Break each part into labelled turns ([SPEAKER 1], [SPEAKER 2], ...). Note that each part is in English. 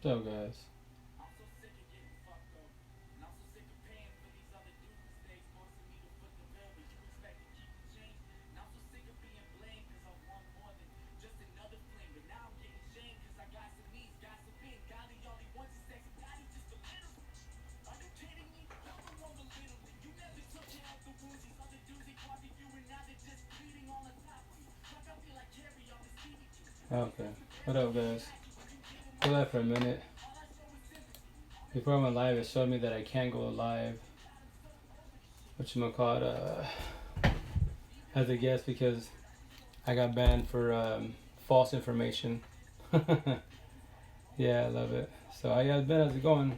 [SPEAKER 1] So guys. Okay. What up guys? Hold that for a minute. Before I went live, it showed me that I can't go live. Whatchamacallit, as a guest because I got banned for false information. Yeah, I love it. So I got Ben, how's it going?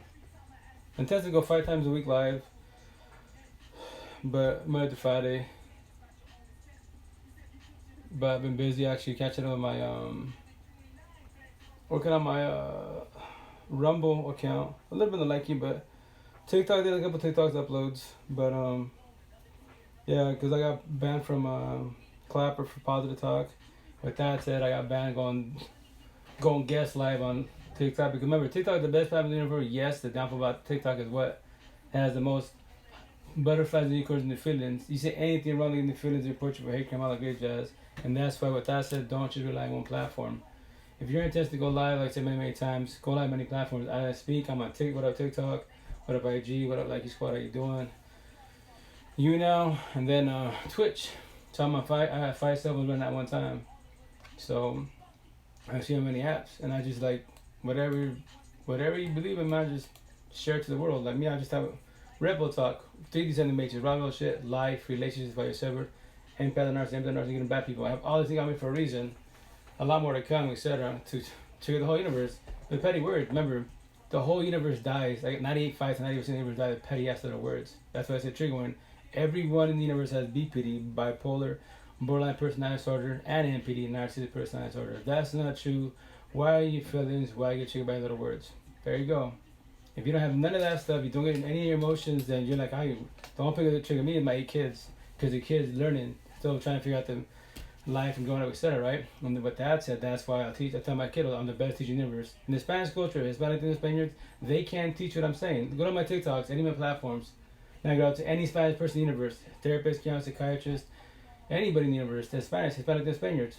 [SPEAKER 1] I intend to go 5 times a week live, but Monday to Friday. But I've been busy actually catching up with my working on my Rumble account. A little bit of liking, but TikTok did a couple TikToks uploads, but yeah, because I got banned from Clapper for positive talk. With that said, I got banned going guest live on TikTok because remember TikTok is the best platform in the universe. Yes, the downfall about TikTok is what has the most butterflies and unicorns in the feelings. You say anything wrong in the feelings, they report you for hate crime, all that great jazz. And that's why with that said, don't just rely on one platform. If you're intense to go live, like I said many times, go live many platforms. I speak, I'm on what up TikTok, what up IG, what up Likey Squad, how you doing? You know, and then Twitch. So I'm on I have 5 cell phones running at one time. So I see how many apps, and I just like whatever you believe in, man, just share it to the world. Like me, I just have Rebel Talk, 3D Sending Matrix, Ravel shit, life, relationships by your server, Empathists, getting bad people. I have all this thing on me for a reason. A lot more to come, etc. To trigger the whole universe. The petty words. Remember, the whole universe dies. Like 98 fights to 90% of the universe die with petty ass little words. That's why I said trigger one. Everyone in the universe has BPD, bipolar, borderline personality disorder, and NPD, narcissistic personality disorder. If that's not true, why are you feelings? Why you get triggered by little words? There you go. If you don't have none of that stuff, you don't get any of your emotions, then you're like, don't pick up the trigger me and my 8 kids. Because the kids learning, still trying to figure out the life and going up, etc. Right? And with that said, that's why I tell my kid I'm the best teacher in the universe. In the Spanish culture, Hispanic and Spaniards, they can't teach what I'm saying. Go to my TikToks, any of my platforms. And I go out to any Spanish person in the universe, therapist, counselor, psychiatrist, anybody in the universe, that's Spanish, Hispanic, and Spaniards.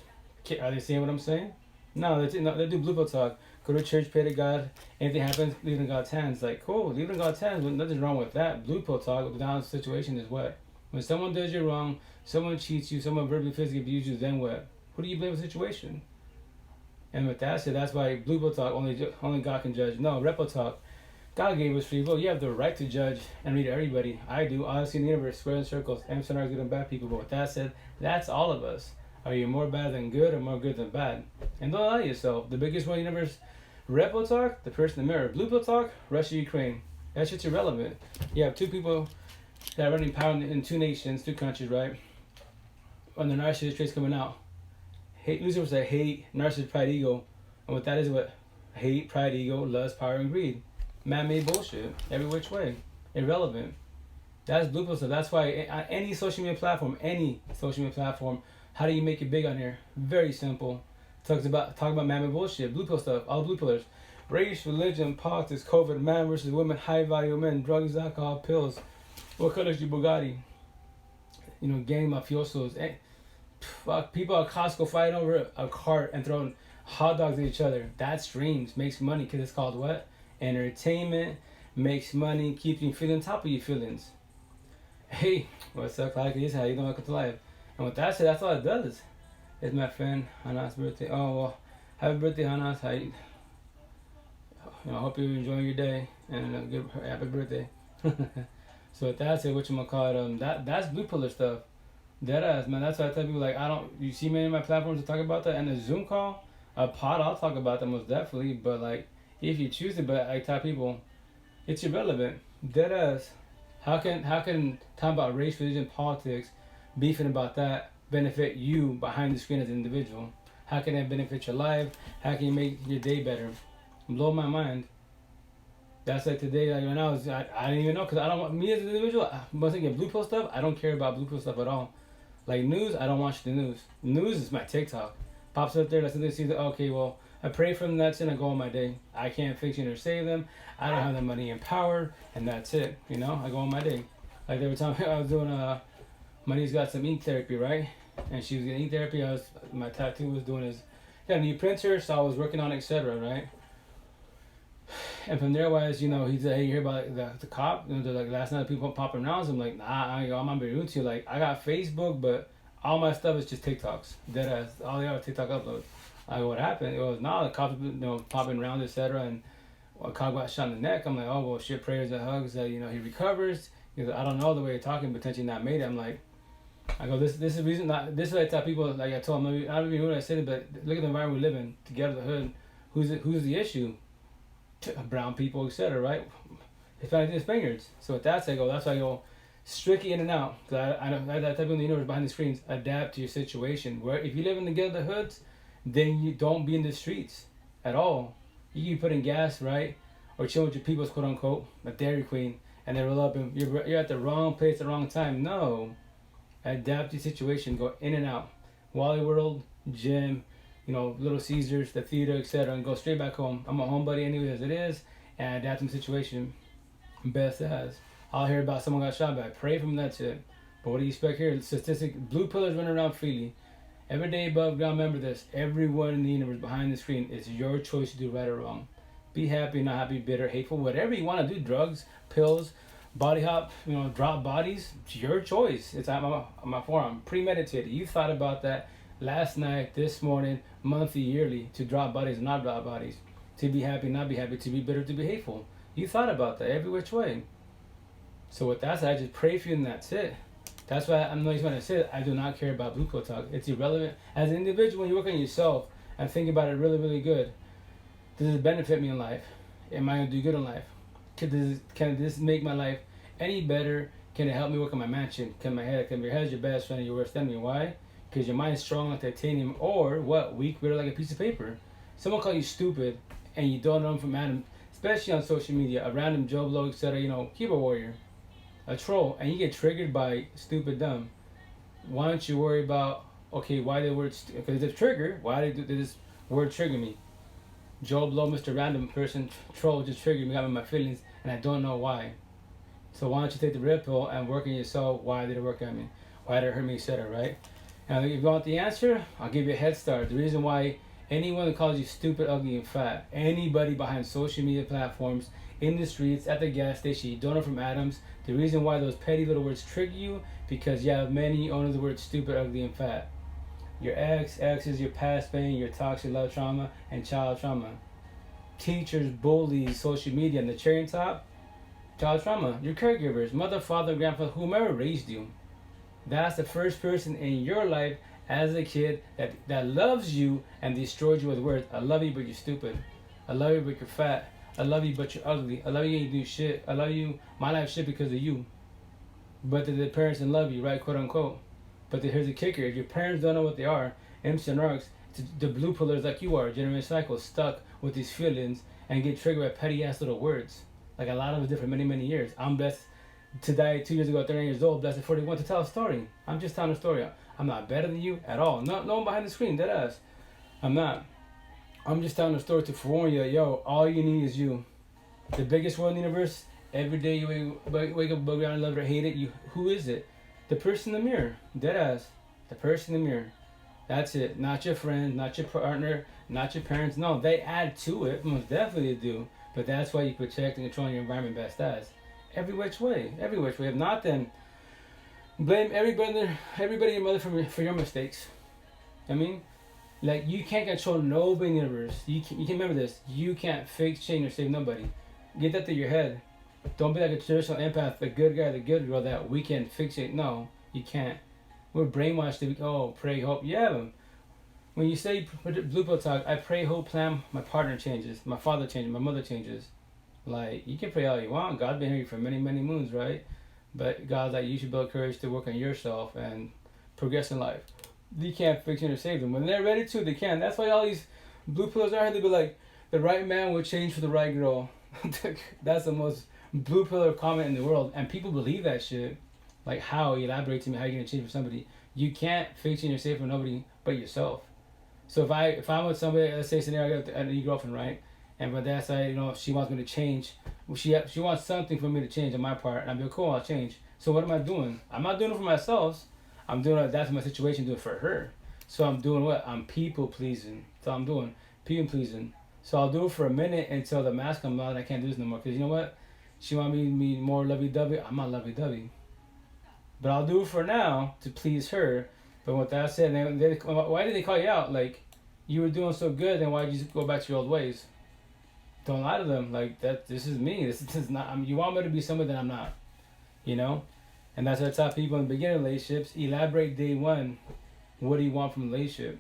[SPEAKER 1] Are they saying what I'm saying? No, they do blue pill talk. Go to church, pray to God. Anything happens, leave it in God's hands. Like, cool, leave it in God's hands. Nothing's wrong with that. Blue pill talk, the down situation is what? When someone does you wrong, someone cheats you, someone verbally, physically abuses you, then what? Who do you blame for the situation? And with that said, that's why blue pill talk, only God can judge. No, red pill talk, God gave us free will. You have the right to judge and read everybody. I do. Honestly, in the universe, square and circles, MSN are good and bad people. But with that said, that's all of us. Are you more bad than good or more good than bad? And don't lie to yourself. The biggest one in the universe, red pill talk, the person in the mirror. Blue pill talk, Russia, Ukraine. That shit's irrelevant. You have 2 people that are running power in 2 nations, 2 countries, right? When the narcissist traits coming out. Hate, Lucifer said hate, narcissist, pride, ego. And what that is, what? Hate, pride, ego, lust, power, and greed. Man-made bullshit, every which way, irrelevant. That's blue pill stuff. That's why any social media platform, how do you make it big on here? Very simple. Talk about man-made bullshit, blue pill stuff, all blue pillars, race, religion, politics, COVID, man versus women, high value men, drugs, alcohol, pills. What color is your Bugatti? You know, gang mafiosos. Fuck, people at Costco fighting over a cart and throwing hot dogs at each other. That streams, makes money because it's called what? Entertainment, makes money, keeps you feeling top of your feelings. Hey, what's up, Clyde? How you doing? Welcome to life. And with that said, that's all it does. It's my friend Hannah's birthday. Oh, well, happy birthday, Hannah. I hope you're enjoying your day and good happy birthday. So with that said, whatchamacallit, that's blue pillar stuff. Deadass, man. That's why I tell people, like, you see many of my platforms to talk about that, and a Zoom call, a pod, I'll talk about that most definitely, but like, if you choose to, but I tell people, it's irrelevant. Deadass. How can talking about race, religion, politics, beefing about that benefit you behind the screen as an individual? How can that benefit your life? How can you make your day better? Blow my mind. That's like today, like right now, I didn't even know, because I don't, me as an individual, once I get blue pill stuff, I don't care about blue pill stuff at all. Like news, I don't watch the news. News is my TikTok. Pops up there, let's see, okay, well, I pray for them, that's it, I go on my day. I can't fix it or save them. I don't have the money and power, and that's it. You know, I go on my day. Like every time I was doing my niece got some ink therapy, right? And she was getting ink therapy. My tattoo was doing his, got a new printer, so I was working on it, etc. Right? And from there, wise, you know, he's like, hey, you hear about the cop? You know, they're like, last night people popping around. So I'm like, nah, I'm not being rude to you. Like, I got Facebook, but all my stuff is just TikToks. Deadass. All the other TikTok uploads. I go, what happened? It was, nah, the cops, you know, popping around, etc. And a cop got shot in the neck. I'm like, oh, well, shit, prayers and hugs that, you know, he recovers. He goes, I don't know the way you're talking, potentially not made it. I'm like, I go, this is the reason, this is what I tell people, like I told them, I don't even know what I said, but look at the environment we live in, to get out of the hood. Who's the issue? Brown people, etc., right? Hispanics and Spaniards. So with that, I go, that's why I go strictly in and out. Because I know that type of the universe behind the screens, adapt to your situation. Where if you live in the ghetto hoods, then you don't be in the streets at all. You can put in gas, right? Or chill with your peoples, quote unquote, a Dairy Queen, and they roll up and you're at the wrong place at the wrong time. No. Adapt to your situation, go in and out. Wally World, gym, you know, Little Caesars, the theater, etc., and go straight back home. I'm a homebody anyway as it is, and adapt to the situation best as. I'll hear about someone got shot, but I pray for them, that's it. But what do you expect here? Statistic, blue pillars running around freely. Every day above ground, remember this. Everyone in the universe behind the screen, it's your choice to do right or wrong. Be happy, not happy, bitter, hateful, whatever you want to do, drugs, pills, body hop, you know, drop bodies, it's your choice. It's on my forearm, premeditated. You thought about that last night, this morning, monthly, yearly, to drop bodies or not drop bodies, to be happy, not be happy, to be bitter, to be hateful. You thought about that every which way. So with that said, I just pray for you and that's it. That's why I'm not even going to say it. I do not care about blue pill talk. It's irrelevant. As an individual, when you work on yourself and think about it really, really good, does it benefit me in life? Am I going to do good in life? Can this make my life any better? Can it help me work on my mansion? Can your head's your best friend and your worst enemy? Why? Because your mind's strong like titanium, or what? Weak, bitter like a piece of paper. Someone call you stupid and you don't know them from Adam, especially on social media, a random Joe Blow, etc., you know, keyboard warrior, a troll, and you get triggered by stupid dumb. Why don't you worry about, okay, why the word, because it's a trigger, why did this word trigger me? Joe Blow, Mr. Random Person, troll just triggered me, got me in my feelings, and I don't know why. So why don't you take the red pill and work on yourself? Why did it work on me? Why did it hurt me, etc., right? And if you want the answer, I'll give you a head start. The reason why anyone that calls you stupid, ugly, and fat, anybody behind social media platforms, in the streets, at the gas station, you don't know from Adams, the reason why those petty little words trigger you, because you have many owners of the words stupid, ugly, and fat. Your exes, your past pain, your toxic love trauma, and child trauma. Teachers, bullies, social media, and the cherry on top, child trauma. Your caregivers, mother, father, grandfather, whomever raised you. That's the first person in your life as a kid that loves you and destroyed you with words. I love you, but you're stupid. I love you, but you're fat. I love you, but you're ugly. I love you, you do shit. I love you, my life shit because of you. But the parents didn't love you, right, quote unquote. But here's the kicker. If your parents don't know what they are, Imps and Narcs, the blue pillars like you are, generation cycle, stuck with these feelings and get triggered by petty ass little words. Like a lot of us did for many, many years. I'm blessed to die 2 years ago, 39 years old, blessed at 41 to tell a story. I'm just telling a story. I'm not better than you at all. No one behind the screen, dead ass. I'm not. I'm just telling a story to forewarn you that, yo, all you need is you. The biggest world in the universe, every day you wake up above ground and love it or hate it, who is it? The person in the mirror, dead ass. The person in the mirror. That's it. Not your friend, not your partner, not your parents. No, they add to it. Most definitely they do. But that's why you protect and control your environment best as. Every which way. Every which way. If not, then blame everybody and your mother for your mistakes. I mean, like, you can't control nobody in the universe. You can remember this. You can't fix, change, or save nobody. Get that through your head. Don't be like a traditional empath, the good guy, the good girl that we can fix it. No, you can't. We're brainwashed to pray, hope. Yeah. When you say blue pill talk, I pray, hope, plan, my partner changes, my father changes, my mother changes. Like, you can pray all you want. God's been here for many, many moons, right? But God's like, you should build courage to work on yourself and progress in life. You can't fix it or save them. When they're ready to, they can. That's why all these blue pillars are here. They be like, the right man will change for the right girl. That's the most blue pillar comment in the world. And people believe that shit. Like, how? Elaborate to me how you're going to change for somebody. You can't fix it or save for nobody but yourself. So if I'm with somebody, let's say scenario, I got a new girlfriend, right? And but that's like, she wants me to change. Well, she wants something for me to change on my part, and I'll be like, cool, I'll change. So what am I doing? I'm not doing it for myself. I'm doing it. That's my situation. Doing it for her. So I'm doing what? I'm people pleasing. So I'm doing people pleasing. So I'll do it for a minute until the mask comes out and I can't do this no more. Because you know what? She want me to be more lovey-dovey. I'm not lovey-dovey. But I'll do it for now to please her. But with that said, why did they call you out? Like, you were doing so good, then why did you just go back to your old ways? Don't lie to them. Like, this is me. This is not. You want me to be someone that I'm not. You know? And that's what I tell people in the beginning of relationships. Elaborate day one. What do you want from a relationship?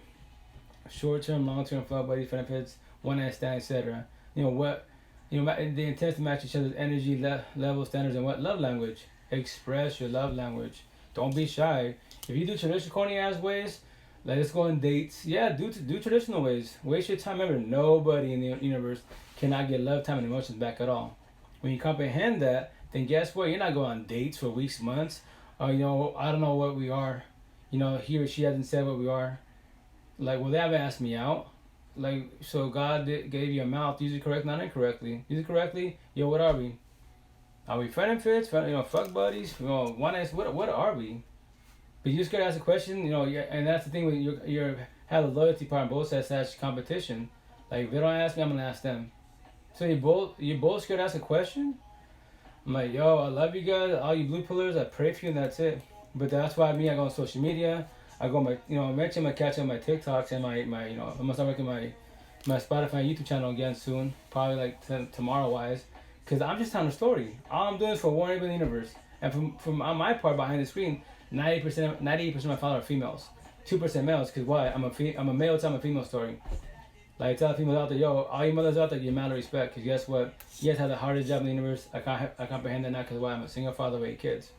[SPEAKER 1] Short-term, long-term, flow buddies, benefits, one-night stand, etc. The intent to match each other's energy level, standards, and what? Love language. Express your love language. Don't be shy. If you do traditional corny-ass ways, like let's go on dates. Yeah, do traditional ways. Waste your time. Remember, nobody in the universe cannot get love, time, and emotions back at all. When you comprehend that, then guess what? You're not going on dates for weeks, months. I don't know what we are. He or she hasn't said what we are. Like, well, they haven't asked me out. Like, so God gave you a mouth. Use it correctly, not incorrectly. Use it correctly. Yo, what are we? Are we friend and fits? Fuck buddies? One night. What are we? But you just gotta ask a question. And that's the thing with you have the loyalty part on both sides. That's competition. Like, if they don't ask me, I'm gonna ask them. So you both scared to ask a question. I'm like, yo, I love you guys, all you blue pillars. I pray for you, and that's it. But that's why I go on social media. I go my, eventually I'm gonna catch up my TikToks and my I'm gonna start making my Spotify and YouTube channel again soon. Probably like tomorrow wise, cause I'm just telling a story. All I'm doing is for warning the universe. And from on my part behind the screen, 98% of my followers are females, 2% males. Cause why? I'm a male telling a female story. Like, tell females out there, yo, all you mothers out there, give mad respect. Cause guess what? You guys have the hardest job in the universe. I comprehend that now. Cause why? I'm a single father with 8 kids.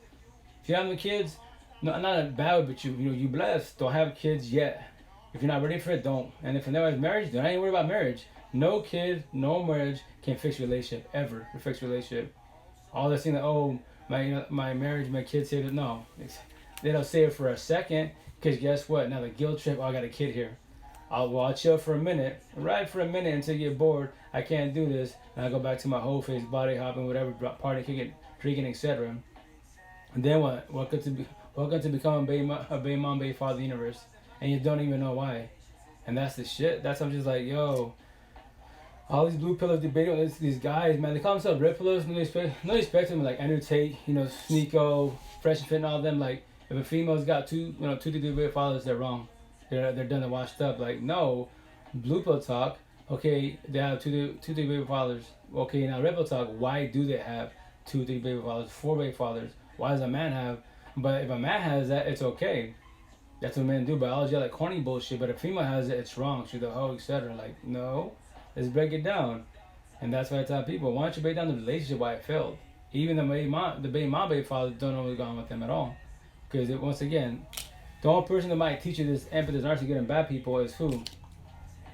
[SPEAKER 1] If you have no kids, no, I'm not bad, but you blessed. Don't have kids yet. If you're not ready for it, don't. And if you're never marriage, don't even worry about marriage. No kid, no marriage can fix your relationship ever. Fix your relationship. All this thing that my marriage, my kids say that no, they don't say it for a second. Cause guess what? Now the guilt trip. Oh, I got a kid here. I'll chill for a minute, ride for a minute until you get bored. I can't do this, and I go back to my whole face, body hopping, whatever, party, kicking, drinking, etc. And then what? Welcome to become a baby mom, baby father of the universe, and you don't even know why. And that's the shit. That's I'm just like, yo. All these blue pillars debating with these guys, man. They call themselves red pillars. No respect to them, like Andrew Tate, Sneeko, Fresh and Fit, and all of them. Like, if a female's got two to three baby fathers, they're wrong. They're done and washed up. Like, no, blue pill talk. Okay, they have two, three baby fathers. Okay, now red pill talk. Why do they have 2, 3 baby fathers, 4 baby fathers? Why does a man have? But if a man has that, it's okay. That's what men do. Biology, like corny bullshit. But if a female has it, it's wrong. She's a hoe, etc. Like, no, let's break it down. And that's why I tell people, why don't you break down the relationship why it failed? Even the baby mom, baby fathers don't know what's going on with them at all. Because once again, the only person that might teach you this empathy, narcissism, good and bad people is who?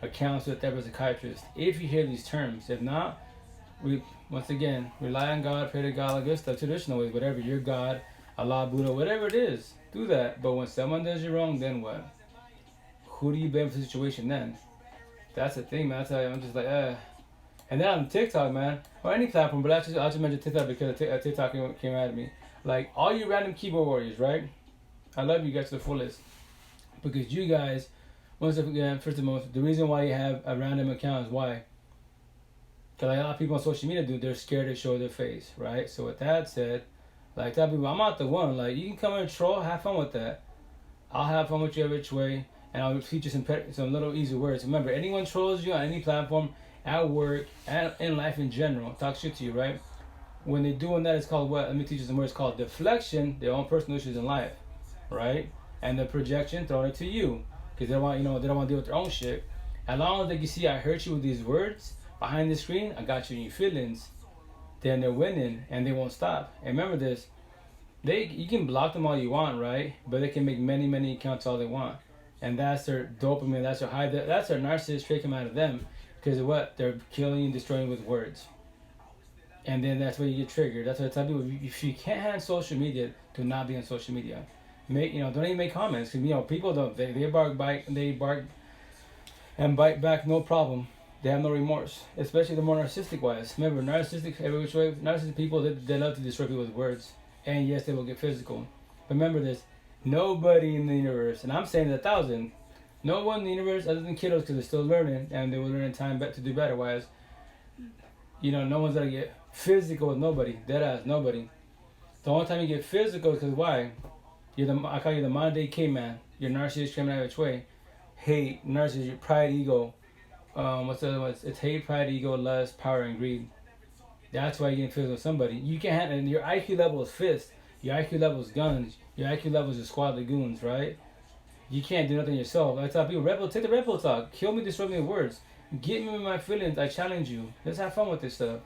[SPEAKER 1] A counselor, therapist, psychiatrist. If you hear these terms. If not, once again, rely on God, pray to God, like this stuff, traditional ways, whatever, your God, Allah, Buddha, whatever it is, do that. But when someone does you wrong, then what? Who do you blame for the situation then? That's the thing, man. I tell you, I'm just like, And then on TikTok, man, or any platform, but I just mentioned TikTok because TikTok came at me. Like, all you random keyboard warriors, right? I love you guys to the fullest. Because you guys, once again, first and most, the reason why you have a random account is why? Because like a lot of people on social media they're scared to show their face, right? So with that said, like, tell people, I'm not the one. Like, you can come and troll, have fun with that. I'll have fun with you every which way, and I'll teach you some little easy words. Remember, anyone trolls you on any platform, at work, and in life in general, talk shit to you, right? When they're doing that, it's called what? Let me teach you some words called deflection, their own personal issues in life, right? And the projection, throwing it to you, because they don't want to deal with their own shit. As long as they can see I hurt you with these words behind the screen, I got you in your feelings, then they're winning and they won't stop. And remember this, you can block them all you want, right? But they can make many accounts all they want, and that's their dopamine, that's their high, that's their narcissist trait come out of them, because of what? They're killing and destroying with words. And then that's where you get triggered. That's what I tell people. If you can't handle social media, do not be on social media. Don't even make comments. Cause people don't. They bark and bite back no problem. They have no remorse, especially the more narcissistic wise. Remember, narcissistic people, they love to destroy people with words. And yes, they will get physical. But remember this, nobody in the universe, and I'm saying 1,000, no one in the universe other than kiddos, because they're still learning, and they will learn in time to do better wise. No one's gonna get physical with nobody. Deadass, nobody. The only time you get physical is because why? I call you the modern day caveman. You're narcissist, coming out of its way. Hate, narcissist, your pride, ego. What's the other one? It's hate, pride, ego, lust, power, and greed. That's why you're getting physical with somebody. You can't handle, and your IQ level is fist. Your IQ level is guns. Your IQ level is your squad of goons, right? You can't do nothing yourself. I tell people, take the Red Pill talk. Kill me, destroy me with words. Get me with my feelings. I challenge you. Let's have fun with this stuff.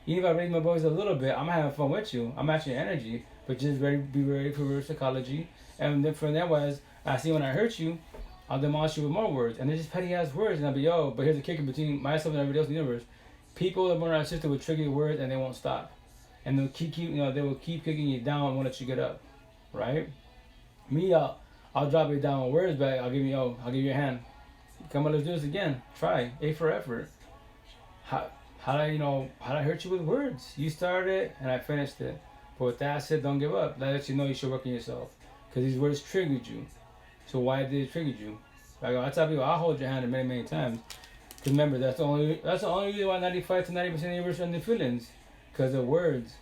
[SPEAKER 1] Even if I raise my voice a little bit, I'm having fun with you. I'm matching your energy, but just be ready for reverse psychology. And then from that wise, I see when I hurt you, I'll demolish you with more words. And they're just petty ass words. And I'll be, but here's the kicker between myself and everybody else in the universe. People that are more narcissistic will trigger your words and they won't stop. And they'll they will keep kicking you down and won't let you get up. Right? Me, I'll drop you down with words, but I'll give you a hand. Come on, let's do this again. Try. A for effort. How did I hurt you with words? You started it and I finished it. But with that said, don't give up. That lets you know you should work on yourself. Because these words triggered you. So why did it trigger you? I tell people, I'll hold your hand many, many times. Because remember, that's the only reason why 95 to 90% of the universe are in the feelings. Because of words.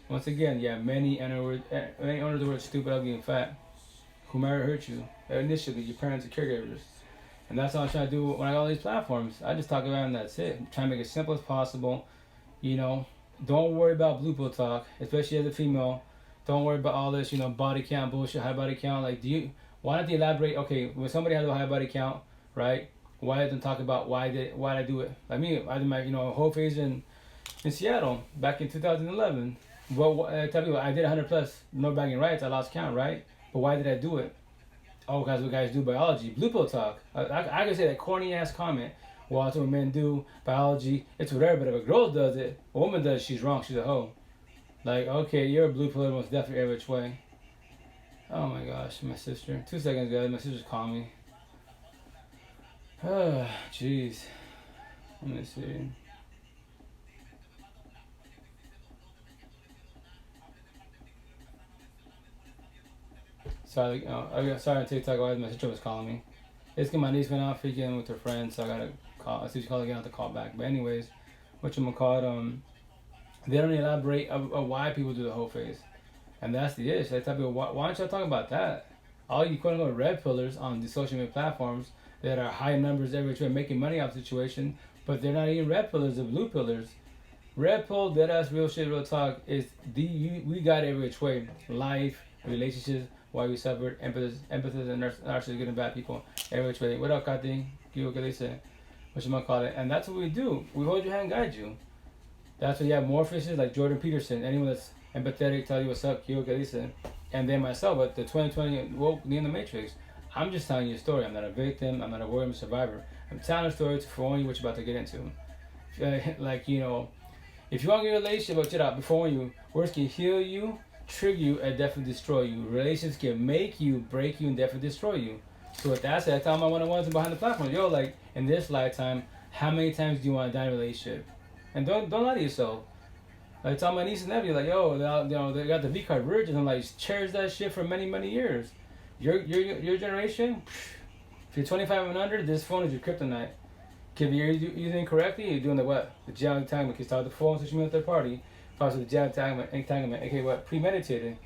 [SPEAKER 1] Once again, many owners of the word stupid, ugly, and fat. Who might hurt you. Initially, your parents are caregivers. And that's what I'm trying to do when I got all these platforms. I just talk about it and that's it. I'm trying to make it as simple as possible. Don't worry about blue pill talk, especially as a female. Don't worry about all this, body count bullshit, high body count. Why don't they elaborate? Okay, when somebody has a high body count, right? Why don't talk about why did I do it? Like me, I did my whole phase in Seattle back in 2011. Well, I tell people I did 100 plus, no bagging rights. I lost count, right? But why did I do it? Oh, because what guys do biology, blue pill talk. I can say that corny ass comment. Well, that's what men do, biology. It's whatever. But if a girl does it, a woman does, she's wrong. She's a hoe. Like, okay, you're a blue pill, most definitely every which way. Oh my gosh, my sister. 2 seconds, guys. My sister's calling me. Oh, jeez. Let me see. Sorry, sorry on TikTok. Why my sister was calling me? It's because my niece went out freaking with her friends, so I gotta call. I see she called again. I have to call back. But anyways, whatchamacallit, they don't elaborate of why people do the whole phase, and that's the issue. I tell people, why don't y'all talk about that? All you quote unquote red pillars on the social media platforms that are high numbers every way making money off the situation, but they're not even red pillars, they're blue pillars. Red pill, dead ass, real shit, real talk is we got every which way. Life, relationships, why we suffered, empathists and narcissists, good and bad people, every which way. What up, Kati? What they say? Whatchamacallit? And that's what we do. We hold your hand, guide you. That's why you have more fishes like Jordan Peterson. Anyone that's empathetic, tell you what's up, and then myself, but the 2020 woke me in the Matrix. I'm just telling you a story. I'm not a victim. I'm not a warrior. I'm a survivor. I'm telling a story to forewarn you what you're about to get into. If you want to get a relationship, but check out, before you, words can heal you, trigger you, and definitely destroy you. Relations can make you, break you, and definitely destroy you. So with that said, I tell my one-on-ones and behind the platform, in this lifetime, how many times do you want to die in a relationship? And don't lie to yourself. I tell my niece and nephew, they got the V-card virgin. I'm like, cherish that shit for many, many years. Your generation, if you're 25 and under, this phone is your kryptonite. If you're using it correctly, you're doing the jab entanglement. Because start the phone, social media third party. Follows the jab entanglement, aka premeditated.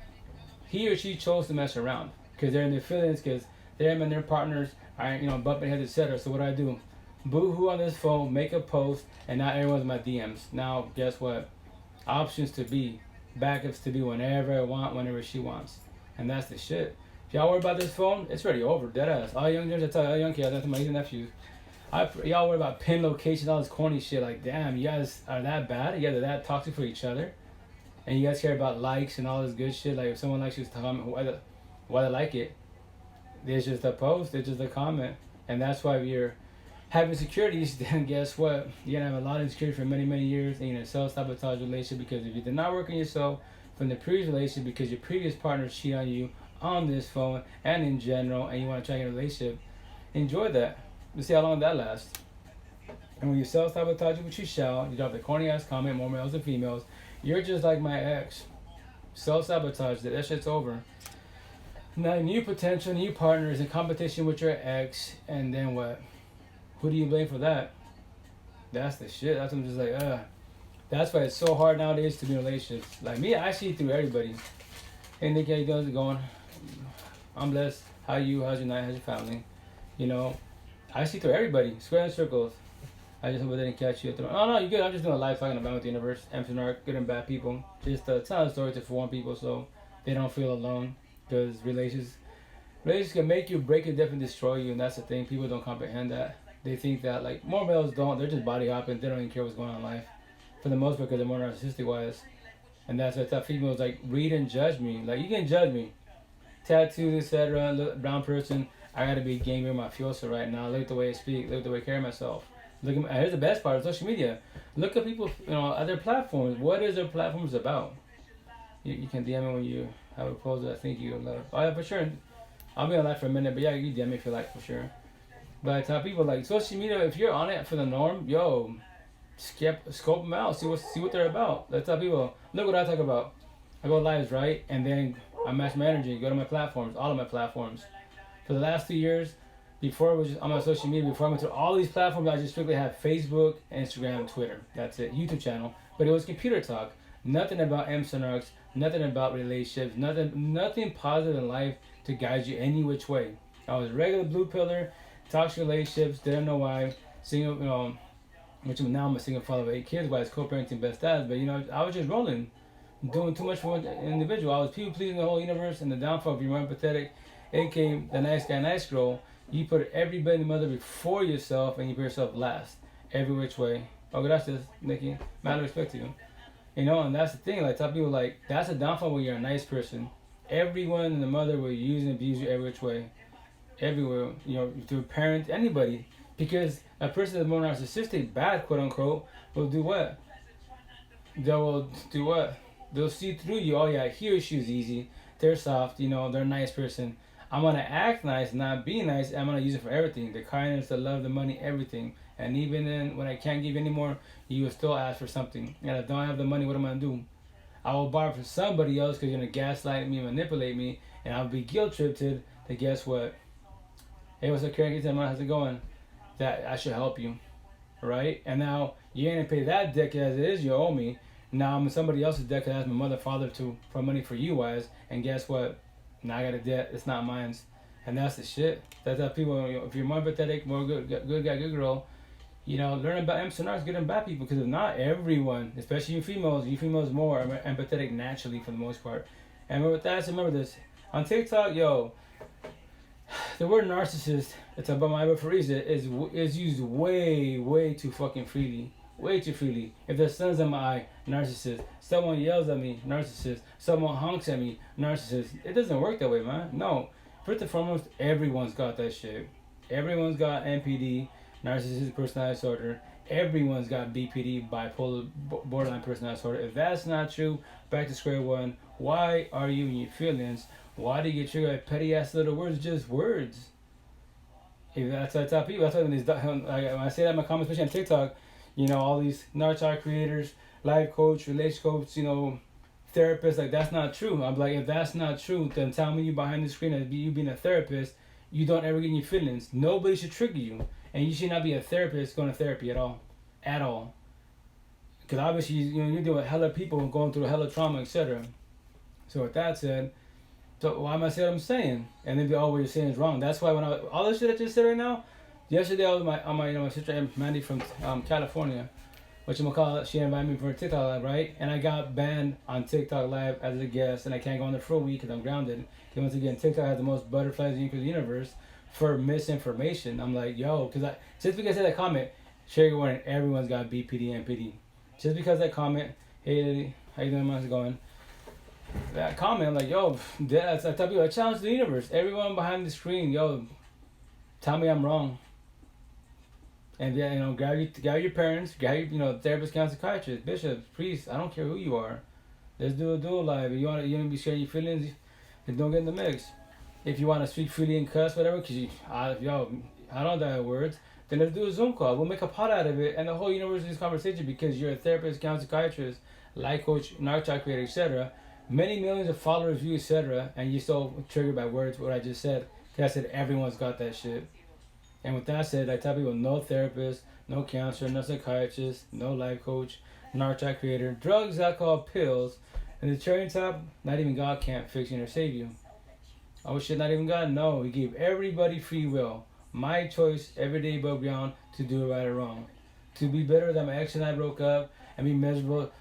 [SPEAKER 1] He or she chose to mess around because they're in their feelings, because them and their partners are bumping heads, etc. So what do? Boo-hoo on this phone, make a post, and now everyone's in my DMs. Now guess what? Options to be, backups to be whenever I want, whenever she wants, and that's the shit. If y'all worry about this phone, it's already over, deadass. All young girls, I tell all young kids, I tell my nieces and nephews, y'all worry about pin locations, all this corny shit. Like, damn, you guys are that bad? You guys are that toxic for each other? And you guys care about likes and all this good shit? Like, if someone likes you, comment why they like it. It's just a post, it's just a comment. And that's why if you're having insecurities, then guess what? You're going to have a lot of insecurity for many, many years, and you're going to self-sabotage relationship, because if you did not work on yourself from the previous relationship because your previous partner cheated on you on this phone and in general, and you want to try to get a relationship, enjoy that. Let's see how long that lasts. And when you self-sabotage, which you shall, you drop the corny ass comment, more males than females, you're just like my ex. Self-sabotage, that shit's over. Now, new potential, new partners in competition with your ex, and then what? Who do you blame for that? That's the shit. That's what I'm just like, That's why it's so hard nowadays to be in relationships. Like me, I see through everybody. Hey, Nick, how you guys going? I'm blessed. How you? How's your night? How's your family? You know, I see through everybody. Square and circles. I just hope I didn't catch you. Oh, no, you're good. I'm just doing a live talking about the universe. Empathists, good and bad people. Just tell a story to forewarn people so they don't feel alone. Because relations can make you, break you, definitely destroy you. And that's the thing. People don't comprehend that. They think that, like, more males don't. They're just body hopping. They don't even care what's going on in life. For the most part, because they're more narcissistic wise. And that's why I tell females, like, read and judge me. Like, you can judge me. Tattoos, etc. Brown person. I gotta be gaming my fiosa right now. Look at the way I speak. Look at the way I carry myself. Look at here's the best part of social media. Look at people, at their platforms. What is their platforms about? You can DM me when you have a proposal. I think you love. Oh yeah, for sure. I'll be on that for a minute, but yeah, you DM me if you like, for sure. But I tell people, like, social media, if you're on it for the norm, yo, scope them out. See what they're about. Let's tell people, look what I talk about. I go lives, right? And then I match my energy. Go to my platforms, all of my platforms. For the last 2 years, before I was just on my social media, before I went to all these platforms, I just strictly had Facebook, Instagram, Twitter. That's it. YouTube channel. But it was computer talk. Nothing about MSNRX, nothing about relationships, nothing positive in life to guide you any which way. I was a regular blue pillar, toxic relationships, didn't know why, single, which now I'm a single father of 8 kids, why it's co-parenting best dads, but I was just rolling, doing too much for one individual. I was people pleasing the whole universe, and the downfall of you're empathetic, aka the nice guy, nice girl. You put everybody in the mother before yourself, and you put yourself last, every which way. Oh, gracias, Nikki. Mad respect to you. And that's the thing. Like, tell people, like, that's a downfall when you're a nice person. Everyone in the mother will use and abuse you every which way, everywhere. To parent anybody, because a person that's more narcissistic, bad, quote unquote, will do what? They will do what? They'll see through you. Oh yeah, he or she's easy. They're soft. They're a nice person. I'm going to act nice, not be nice. I'm going to use it for everything. The kindness, the love, the money, everything. And even then, when I can't give anymore, you will still ask for something. And if I don't have the money, what am I going to do? I will borrow from somebody else because you're going to gaslight me, manipulate me, and I'll be guilt-tripped to guess what? Hey, what's up, Karen? How's it going? That I should help you, right? And now, you ain't going to pay that debt as it is you owe me. Now I'm in somebody else's debt because I asked my mother, father for money for you, wise. And guess what? Now I got a debt. It's not mine. And that's the shit. That's how people, if you're more empathetic, more good guy, good girl, learn about MSNRs, good and bad people. Because not everyone, especially you females more empathetic naturally for the most part. And with that, remember this. On TikTok, the word narcissist, it's about my aphorism, is used way too fucking freely. Way too freely. If there's suns in my eye, narcissist. Someone yells at me, narcissist. Someone honks at me, narcissist. It doesn't work that way, man. No. First and foremost, everyone's got that shit. Everyone's got NPD, narcissistic personality disorder. Everyone's got BPD, bipolar, borderline personality disorder. If that's not true, back to square one. Why are you in your feelings? Why do you get triggered by petty ass little words? Just words. If that's what I tell people. That's why when I say that in my comments, especially on TikTok, all these narcissist creators, life coach, relationship coach, therapists, like, that's not true. I'm like, if that's not true, then tell me you behind the screen as you being a therapist, you don't ever get in your feelings. Nobody should trigger you. And you should not be a therapist going to therapy at all. At all. Because obviously, you're dealing with hella people going through hella trauma, etc. So with that said, so why am I saying what I'm saying? And then all what you're saying is wrong. That's why when all this shit I just said right now, yesterday I was my sister Mandy from California, she invited me for a TikTok live, right? And I got banned on TikTok live as a guest, and I can't go on there for a week because I'm grounded. Because once again, TikTok has the most butterflies in the universe for misinformation. I'm like, just because I said that comment, trigger warning, everyone's got BPD and NPD. Just because that comment, hey lady, how you doing? How's it going? That comment, I'm like, I tell people, I challenge the universe. Everyone behind the screen, tell me I'm wrong. And grab your parents, grab your, therapist, counselor, psychiatrist, bishops, priests. I don't care who you are. Let's do a dual live. If you want to be sharing your feelings, then don't get in the mix. If you want to speak freely and cuss, whatever, because I don't know that words. Then let's do a Zoom call. We'll make a pot out of it, and the whole universe is this conversation because you're a therapist, counselor, psychiatrist, life coach, narcissist creator, etc. Many millions of followers, views, etc. And you're so triggered by words, what I just said. Because I said everyone's got that shit. And with that said, I tell people no therapist, no counselor, no psychiatrist, no life coach, narcissist creator, drugs, alcohol, pills, and the cherry top, not even God can't fix you or save you. Oh shit, not even God? No, He gave everybody free will. My choice every day above ground to do right or wrong. To be better than my ex and I broke up and be miserable,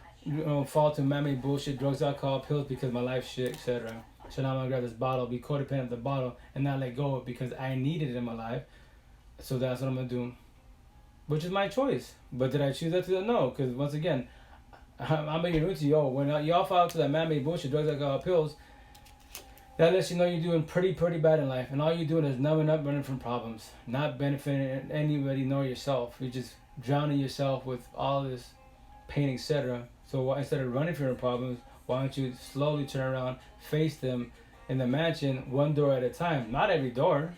[SPEAKER 1] fall to man-made bullshit, drugs, alcohol, pills because my life shit, etc. So now I'm gonna grab this bottle, be codependent of the bottle, and not let go of it because I needed it in my life. So that's what I'm gonna do. Which is my choice. But did I choose that to? No, because once again, I'm making it to you. When y'all fall to that man-made bullshit, drugs, alcohol, pills, that lets you know you're doing pretty bad in life. And all you're doing is numbing up, running from problems. Not benefiting anybody nor yourself. You're just drowning yourself with all this pain, etc. So instead of running from your problems, why don't you slowly turn around, face them in the mansion, one door at a time. Not every door.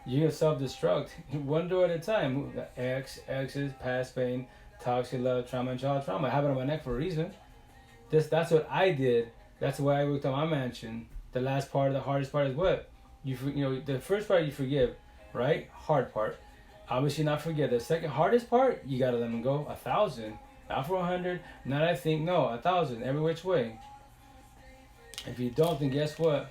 [SPEAKER 1] You're self-destruct. One door at a time. Exes, past pain, toxic love, trauma, and child trauma. I have it on my neck for a reason. That's what I did. That's why I worked on my mansion. The last part, the hardest part is what? You know, the first part you forgive, right? Hard part. Obviously not forget. The second hardest part, you gotta let them go. 1,000. Not for 100. Not I think, no, 1,000. Every which way. If you don't, then guess what?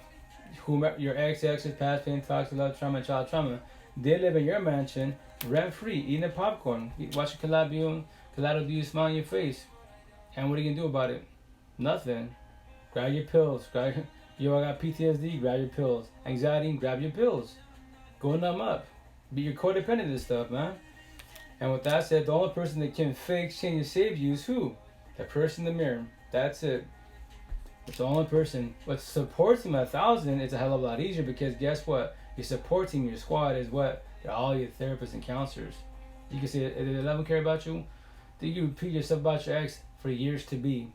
[SPEAKER 1] Whomever your exes, past pain, toxic love, trauma, child trauma, they live in your mansion rent free, eating popcorn, watching collateral abuse, smile on your face. And what are you gonna do about it? Nothing. Grab your pills. Yo, I got PTSD, grab your pills. Anxiety, grab your pills. Go numb up. Be your codependent and stuff, man. And with that said, the only person that can fix, change, and save you is who? The person in the mirror. That's it. It's the only person. What supports him 1,000, it's a hell of a lot easier because guess what? Your support team, your squad is what? They're all your therapists and counselors. You can say, if they don't care about you, then you repeat yourself about your ex for years to be.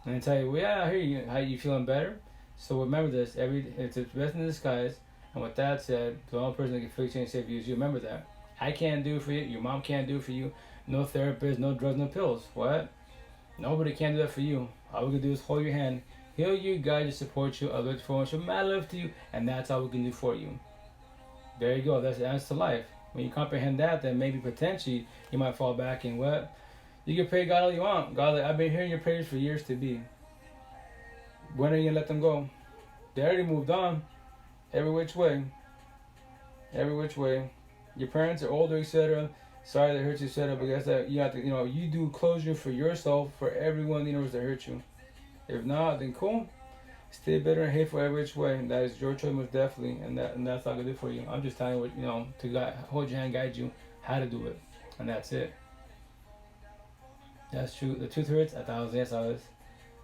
[SPEAKER 1] And they tell you, well, yeah, I hear you. How you feeling better? So remember this, it's a blessing in disguise. And with that said, the only person that can fix, change, save you is you. Remember that. I can't do it for you. Your mom can't do it for you. No therapist, no drugs, no pills. What? Nobody can do that for you. All we can do is hold your hand, heal you, guide you, support you, uplift for show mad love to you, and that's all we can do for you. There you go. That's the answer to life. When you comprehend that, then maybe potentially you might fall back in what? You can pray God all you want. God, like, I've been hearing your prayers for years to be. When are you gonna let them go? They already moved on. Every which way. Every which way. Your parents are older, etc. Sorry they hurt you, etc. But guess that you have to, you do closure for yourself, for everyone in the universe that hurt you. If not, then cool. Stay bitter and hateful every which way. That is your choice, most definitely, and that's all I can do for you. I'm just telling you what, to hold your hand, guide you how to do it, and that's it. That's true. The truth hurts 1,000. Yes, always.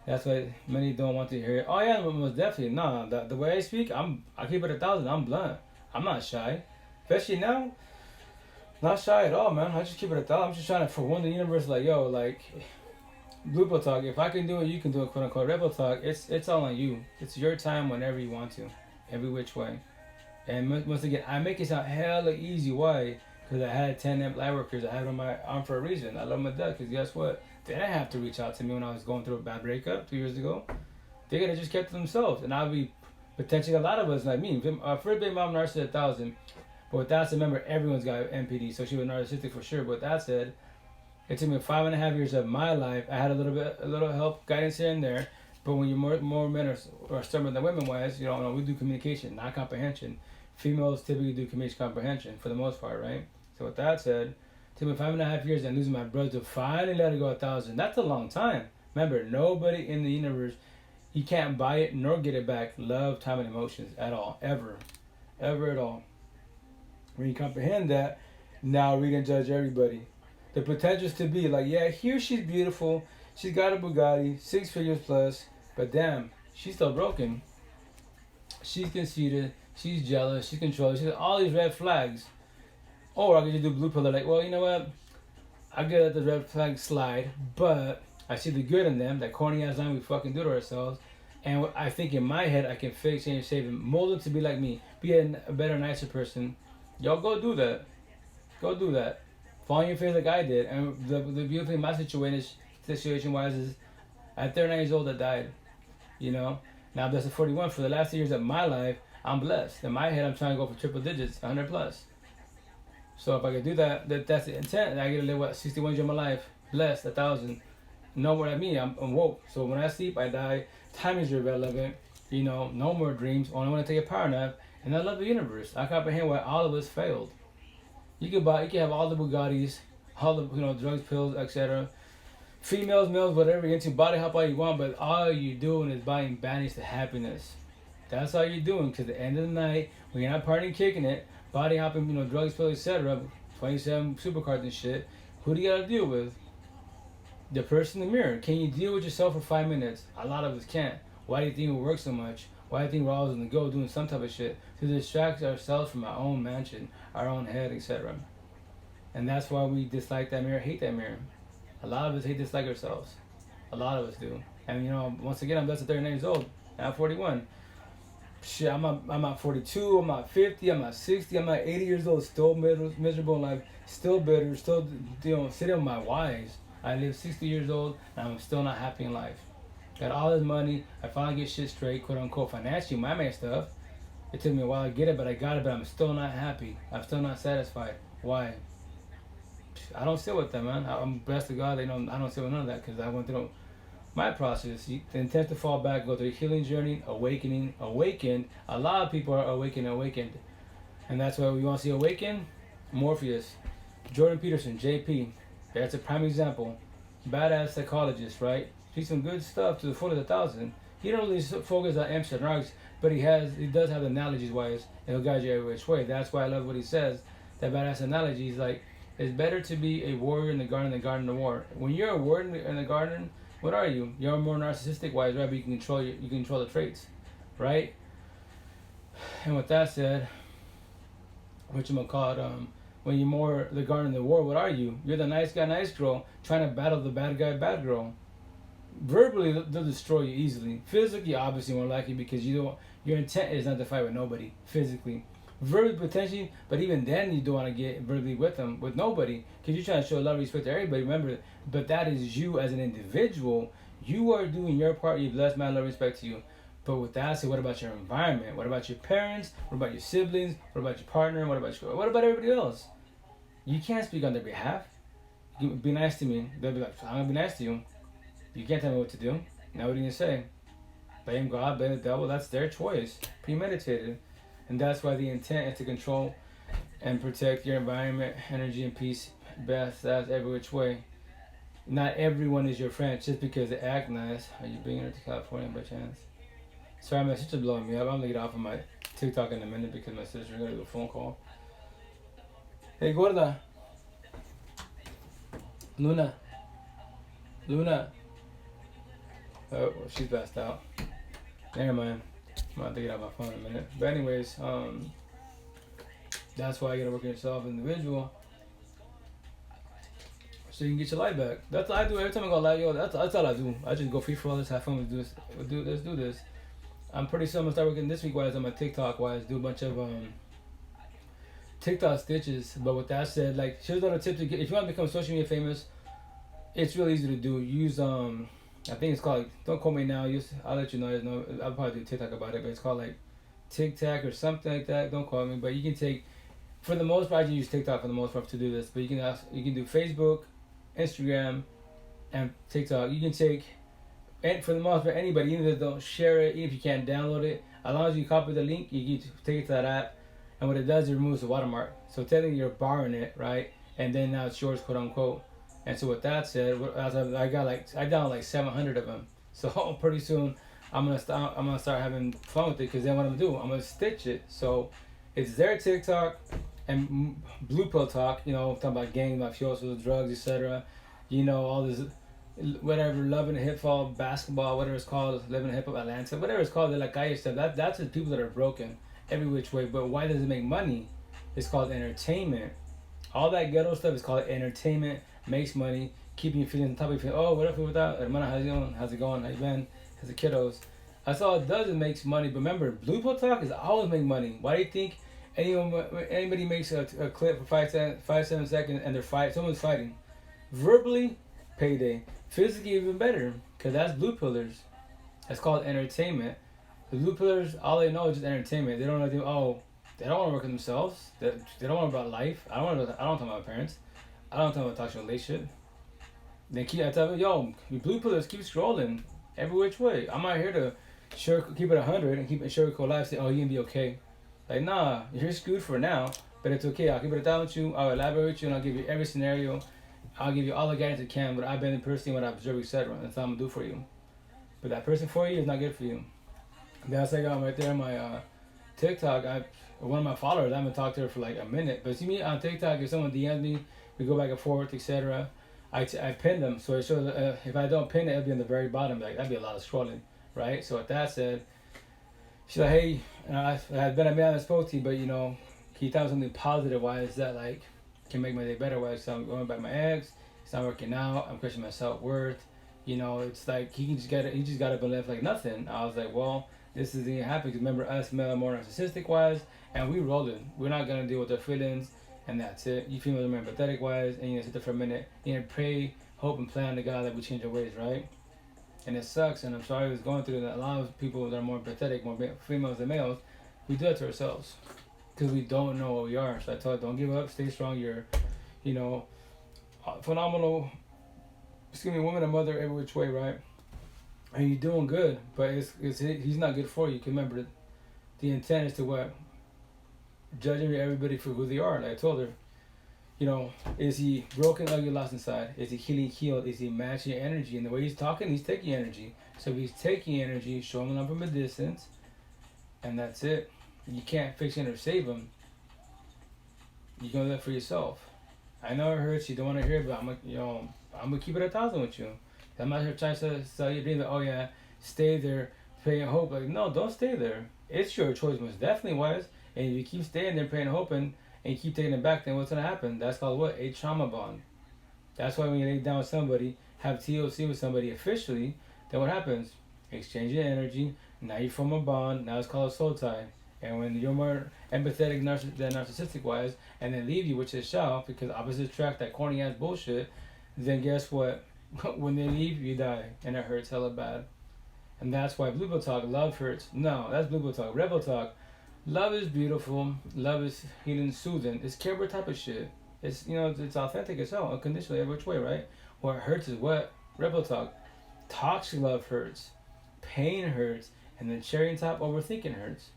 [SPEAKER 1] That's why many don't want to hear it. Oh yeah, most definitely. No, the way I speak, I keep it 1,000. I'm blunt. I'm not shy, especially now. Not shy at all, man. I just keep it 1,000. I'm just trying to forewarn the universe, like, yo, like, Blue Pill Talk. If I can do it, you can do it. Quote unquote. Red Pill Talk. It's all on you. It's your time whenever you want to, every which way. And once again, I make it sound hella easy. Why? Because I had 10 light workers. I had them on my arm for a reason. I love them to death. Because guess what? They didn't have to reach out to me when I was going through a bad breakup 2 years ago. They could have just kept to themselves, and I'll be potentially a lot of us like me. First baby mom narcissist 1,000. But with that said, remember everyone's got MPD, so she was narcissistic for sure. But with that said, it took me 5.5 years of my life. I had a little help, guidance here and there. But when you're more men or stubborn than women wise, we do communication, not comprehension. Females typically do communication comprehension for the most part, right? So with that said, it took me 5.5 years and losing my brother to finally let it go 1,000. That's a long time. Remember, nobody in the universe, you can't buy it nor get it back. Love, time, and emotions at all, ever at all. When you comprehend that, now read and judge everybody. The potentials to be like, yeah, here she's beautiful, she's got a Bugatti, 6 figures plus, but damn, she's still broken. She's conceited, she's jealous, she's controlling, she's all these red flags. Or I could just do blue pill, like, well, you know what? I gotta let the red flags slide, but I see the good in them, that corny ass line we fucking do to ourselves. And I think in my head, I can fix, change, save, and mold them to be like me. Be a better, nicer person. Yo, go do that. Go do that. Fall on your face like I did. And the beautiful thing, my situation wise is at 39 years old I died. You know? Now I'm blessed at 41. For the last 2 years of my life, I'm blessed. In my head, I'm trying to go for triple digits, 100 plus. So if I could do that, that's the intent. And I get to live, 61 years of my life, blessed, 1,000. Know what I mean? I'm woke. So when I sleep, I die. Time is irrelevant. You know, no more dreams. Only want to take a power nap. And I love the universe. I comprehend why all of us failed. You can have all the Bugattis, all the drugs, pills, etc. Females, males, whatever you're into, body hop all you want, but all you're doing is buying banish to happiness. That's all you're doing. Because at the end of the night, when you're not partying, kicking it, body hopping, drugs, pills, etc. 27 supercars and shit. Who do you gotta deal with? The person in the mirror. Can you deal with yourself for 5 minutes? A lot of us can't. Why do you think we work so much? Why do you think we're always on the go doing some type of shit? To distract ourselves from our own mansion, our own head, etc. And that's why we dislike that mirror, hate that mirror. A lot of us hate, dislike ourselves. A lot of us do. And once again, I'm blessed at 39 years old. Now I'm 41. Shit, I'm at 42, I'm at 50, I'm at 60, I'm at 80 years old, still miserable in life, still bitter, still sitting on my whys. I live 60 years old and I'm still not happy in life. Got all this money, I finally get shit straight, quote unquote, financially, my main stuff. It took me a while to get it, but I got it, but I'm still not happy. I'm still not satisfied. Why? I don't sit with them, man. I'm blessed to God, I don't sit with none of that because I went through my process. The intent to fall back, go through a healing journey, awakened. A lot of people are awakened. And that's why we want to see awaken. Morpheus, Jordan Peterson, JP. That's a prime example. Badass psychologist, right? He's some good stuff to the full of 1,000. He don't really focus on Amps and drugs, but he does have analogies wise. It'll guide you every which way. That's why I love what he says. That badass analogy is like, it's better to be a warrior in the garden than garden in the war. When you're a warrior in the garden, what are you? You're more narcissistic wise, right? But you can control the traits, right? And with that said, when you're more the garden in the war, what are you? You're the nice guy, nice girl, trying to battle the bad guy, bad girl. Verbally, they'll destroy you easily. Physically, obviously more likely because your intent is not to fight with nobody physically. Verbally, potentially, but even then you don't want to get verbally with them, with nobody, because you're trying to show love and respect to everybody. Remember, but that is you as an individual. You are doing your part. You're blessed, man, love, respect to you. But with that said, what about your environment? What about your parents? What about your siblings? What about your partner? What about everybody else? You can't speak on their behalf. You be nice to me. They'll be like, I'm gonna be nice to you. You can't tell me what to do. Now what are you gonna say? Blame God, blame the devil. That's their choice. Premeditated. And that's why the intent is to control and protect your environment, energy, and peace. That's every which way. Not everyone is your friend just because they act nice. Are you bringing her to California by chance? Sorry, my sister's blowing me up. I'm gonna get off of my TikTok in a minute because my sister's gonna do a phone call. Hey, gorda. Luna. Oh, she's passed out. Never mind. I'm about to get out my phone in a minute. But anyways, that's why you gotta work on yourself, individual, so you can get your life back. That's what I do every time I go live. Yo, that's all I do. I just go free for all this, have fun with this. Let's do this. I'm pretty sure I'm gonna start working this week wise on my TikTok wise. Do a bunch of TikTok stitches. But with that said, like, here's other tips to get if you want to become social media famous. It's really easy to do. Use I think it's called, don't quote me now, I'll let you know. I'll probably do TikTok about it, but it's called like TikTok or something like that. Don't quote me, but you can take, for the most part, you use TikTok for the most part to do this, but you can do Facebook, Instagram, and TikTok. You can take, and for the most part, anybody, even if they don't share it, even if you can't download it, as long as you copy the link, you can take it to that app, and what it does, it removes the watermark. So technically you're borrowing it, right? And then now it's yours, quote unquote. And so with that said, I downloaded like 700 of them. So pretty soon I'm gonna start having fun with it, because then what I'm gonna do, I'm gonna stitch it. So it's their TikTok and Blue Pill Talk. Talking about gang, mafiosos, drugs, etc. All this, whatever, love and hip hop, basketball, whatever it's called, living in hip hop, Atlanta, whatever it's called, the like I stuff. That's the people that are broken every which way. But why does it make money? It's called entertainment. All that ghetto stuff is called entertainment. Makes money, keeping you feeling on top of your feet. Oh, what up with that? Hermana, how's it going? How you been? How's the kiddos? That's all it does. It makes money. But remember, Blue Pill Talk is always make money. Why do you think Anybody makes a clip for 7 seconds and someone's fighting, verbally, payday. Physically, even better, because that's blue pillars. That's called entertainment. The blue pillars, all they know is just entertainment. They don't know. They don't want to work on themselves. They don't want to about life. I don't talk about my parents. I don't talk about toxic relationship. I tell them, yo, you blue pillars, keep scrolling every which way. I'm not here to keep it 100 and keep it sugarcoat life. Say, oh, you can be okay. Like, nah, you're screwed for now, but it's okay. I'll keep it 1,000 with you. I'll elaborate with you, and I'll give you every scenario. I'll give you all the guidance I can, what I've been in personally, what I've observed, etc. That's what I'm gonna do for you. But that person for you is not good for you. That's like right there on my TikTok. One of my followers, I haven't talked to her for like a minute. But see me on TikTok, if someone DMs me, we go back and forth, etc. I pin them, so it shows. If I don't pin it, it'll be on the very bottom. Like that'd be a lot of scrolling, right? So with that said, she's like, hey, I've been a man that spoke to you, but you know, can you tell me something positive? Why is that like can make my day better? Why is I'm going back my ex? It's not working out. I'm questioning my self-worth. You know, it's like he just gotta believe like nothing. I was like, well, this isn't happening. Cause remember, us male are more narcissistic wise, and we rolling. We're not gonna deal with their feelings, and that's it. You females are more empathetic wise, and you sit there for a minute. You know, pray, hope, and pray on to God that we change our ways, right? And it sucks, and I'm sorry I was going through that. A lot of people that are more empathetic, more females than males, we do it to ourselves because we don't know what we are. So I told her, don't give up, stay strong. You're, you know, phenomenal. Woman and mother every which way, right? And you're doing good, but he's not good for you. Cause remember, the intent is to what? Judging everybody for who they are. Like I told her, you know, is he broken, ugly, lost inside? Is he healing, healed? Is he matching your energy? And the way he's talking, he's taking energy. So if he's taking energy, showing up from a distance, and that's it. You can't fix him or save him. You're gonna live for yourself. I know it hurts. You don't want to hear it, but I'm gonna keep it 1,000 with you. I'm not here trying to sell you a dream that, oh yeah, stay there, pray and hope. Like, no, don't stay there. It's your choice, most definitely was. And if you keep staying there, praying and hoping, and you keep taking it back, then what's gonna happen? That's called what? A trauma bond. That's why when you lay down with somebody, have TLC with somebody officially, then what happens? Exchange your energy. Now you form a bond. Now it's called a soul tie. And when you're more empathetic than narcissistic wise, and then leave you, which is shall, because opposites attract, that corny ass bullshit, then guess what? When they leave, you die, and it hurts hella bad. And that's why Blue Pill talk, love hurts. No, that's Blue Pill talk. Rebel talk, love is beautiful, love is healing, soothing. It's Care Bear type of shit. It's, you know, it's authentic as hell, unconditionally, every which way, right? What hurts is what? Rebel talk. Toxic love hurts, pain hurts, and then cherry on top, overthinking hurts.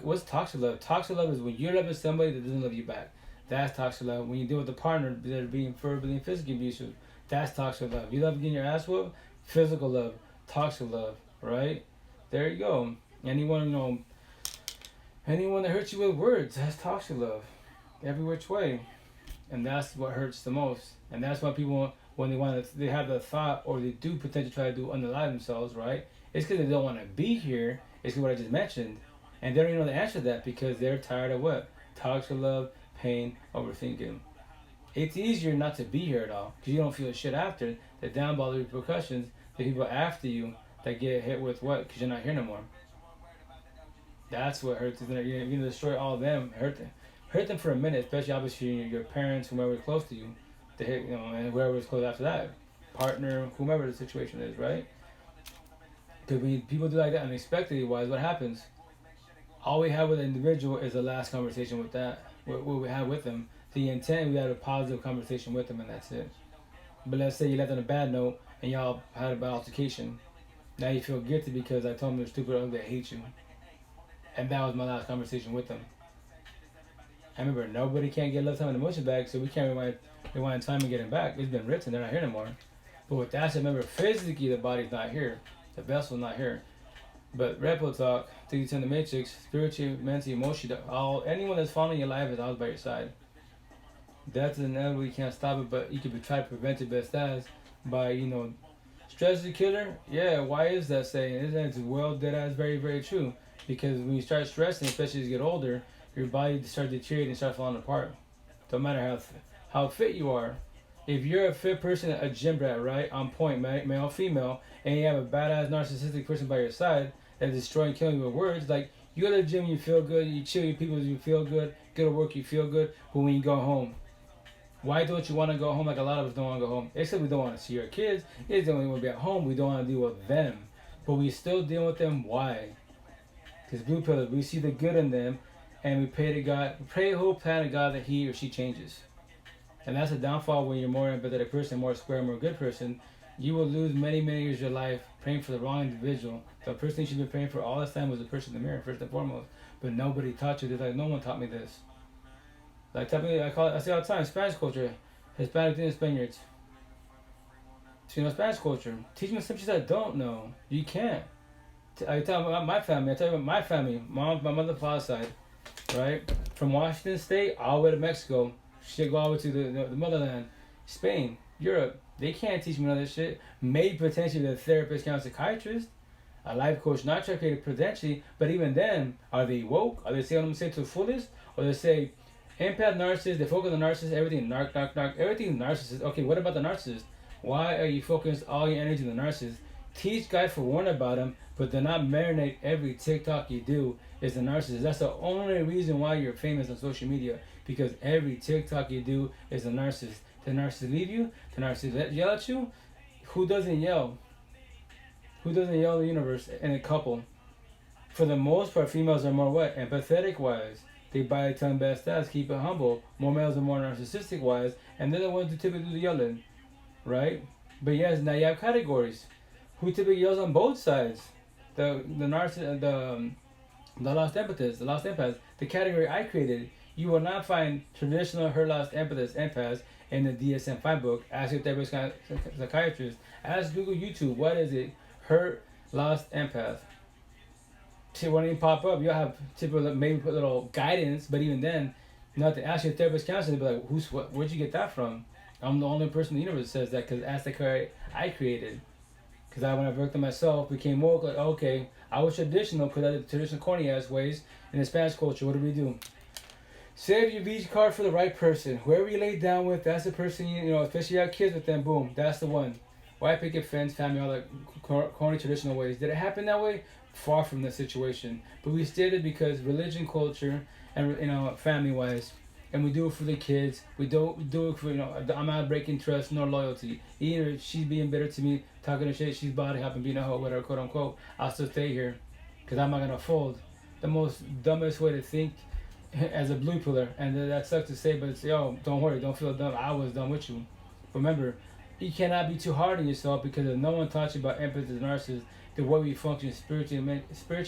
[SPEAKER 1] What's toxic love? Toxic love is when you're loving somebody that doesn't love you back. That's toxic love. When you deal with a partner that are being verbally and physically abusive, that's toxic love. You love getting your ass whooped? Physical love. Toxic love. Right? There you go. Anyone that hurts you with words, that's toxic love. Every which way. And that's what hurts the most. And that's why people, when they have the thought, or they do potentially try to unalive themselves, right? It's because they don't want to be here. It's what I just mentioned. And they don't even know the answer to that because they're tired of what? Toxic love, pain, overthinking. It's easier not to be here at all because you don't feel shit after. The downfall, the repercussions, the people after you that get hit with what? Because you're not here no more. That's what hurts. You're going to destroy all of them. Hurt them for a minute, especially obviously your parents, whomever is close to you, to hit, and whoever is close after that, partner, whomever the situation is, right? Because when people do like that unexpectedly, wise, what happens? All we have with an individual is the last conversation with that, what we have with them. The intent, we had a positive conversation with them, and that's it. But let's say you left on a bad note, and y'all had a bad altercation. Now you feel guilty because I told them they're stupid or ugly, I hate you. And that was my last conversation with them. I remember, nobody can get love, time, and emotion back, so we can't rewind time and get them back. It's been written, they're not here anymore. But with that said, remember, physically the body's not here. The vessel's not here. But Rebel talk, till you turn the matrix, spiritually, mentally, emotionally, anyone that's following your life is always by your side. That's inevitable, you can't stop it, but you can try to prevent it best as by, stress is a killer. Yeah, why is that saying? It's well dead ass very, very true. Because when you start stressing, especially as you get older, your body starts deteriorating and starts falling apart. Don't matter how fit you are. If you're a fit person, a gym rat, right, on point, male, female, and you have a badass narcissistic person by your side that's destroying, killing you with words, like, You go to the gym, you feel good. You chill with people, you feel good. Go to work, you feel good. But when you go home, why don't you want to go home? Like a lot of us don't want to go home. Except we don't want to see our kids. It's the only want to be at home. We don't want to deal with them. But we still deal with them. Why? Because blue pillars, we see the good in them, and we pray to God, pray hope, plan to God that he or she changes. And that's a downfall when you're more empathetic person, more square, more good person. You will lose many, many years of your life praying for the wrong individual. The person you should be praying for all this time was the person in the mirror, first and foremost. But nobody taught you this. Like, no one taught me this. Like, I say all the time, Spanish culture, Hispanic and Spaniards. So, you know, Spanish culture. Teach me some shit I don't know. You can't. I tell about my family. I tell you about my family. My mother's father's side, right? From Washington State all the way to Mexico. Shit go all the way to the motherland. Spain, Europe. They can't teach me none of this shit. Maybe potentially the therapist, counselor, psychiatrist, a life coach, not therapeutic potentially. But even then, are they woke? Are they saying what I'm saying to the fullest? Or they say, empath, narcissist, they focus on the narcissist, everything, everything narcissist. Okay, what about the narcissist? Why are you focusing all your energy on the narcissist? Teach guys Forewarn about them, but do not marinate every TikTok you do is the narcissist. That's the only reason why you're famous on social media, because every TikTok you do is a narcissist. The narcissist leave you, the narcissist yell at you. Who doesn't yell? Who doesn't yell in the universe in a couple? For the most part, females are more what? Empathetic wise. They bite the tongue, bad stats, keep it humble. More males are more narcissistic wise, and they're the ones who typically do the yelling, right? But yes, now you have categories. Who typically yells on both sides? The lost empathist, the lost empaths. The category I created. You will not find traditional hurt lost empaths in the DSM-5 book. Ask your therapist, psychiatrist. Ask Google, YouTube. What is it? Hurt lost empath. When you pop up, you'll have typical maybe put little guidance, but even then, not to ask your therapist, counselor, be like, where'd you get that from? I'm the only person in the universe that says that, because that's the career I created. Because when I worked on myself, became woke, like, okay, I was traditional because I did traditional corny ass ways. In the Spanish culture, what do? Save your Visa card for the right person. Whoever you lay down with, that's the person you know, especially you have kids with them, boom, that's the one. Why picket fence, family, all the corny traditional ways. Did it happen that way? Far from the situation. But we still did because religion, culture, and you know, family wise. And we do it for the kids. We don't do it for, you know, I'm not breaking trust nor loyalty. Either she's being bitter to me, talking to shit, she's body hopping, being a hoe, whatever, quote unquote. I'll still stay here because I'm not going to fold. The most dumbest way to think as a blue pillar. And that sucks to say, but it's, yo, don't worry, don't feel dumb. I was dumb with you. Remember, you cannot be too hard on yourself, because if no one taught you about empathy and narcissists, the way we function spiritually,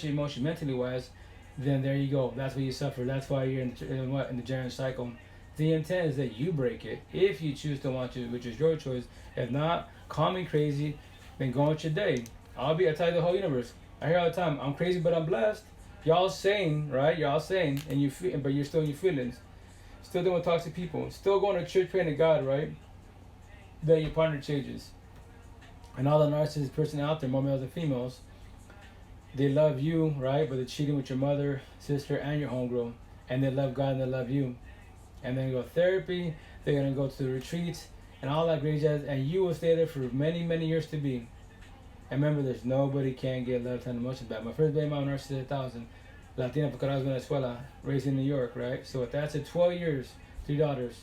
[SPEAKER 1] emotionally, mentally wise, then there you go. That's why you suffer. That's why you're in the general cycle. The intent is that you break it if you choose to want to, which is your choice. If not, call me crazy, then go on your day. I tell you the whole universe. I hear all the time, I'm crazy but I'm blessed. Y'all sane, right? Y'all sane, and you feel, but you're still in your feelings. Still doing toxic people. Still going to church, praying to God, right? That your partner changes. And all the narcissist person out there, more males than females, they love you, right? But they're cheating with your mother, sister, and your homegirl. And they love God and they love you. And then you go to therapy, they're going to go to the retreats, and all that great jazz, and you will stay there for many, many years to be. And remember, there's nobody can get love and emotions back. My first baby mom, narcissist 1,000. Latina porque I was in Venezuela, raised in New York, right? So with that said, 12 years, 3 daughters.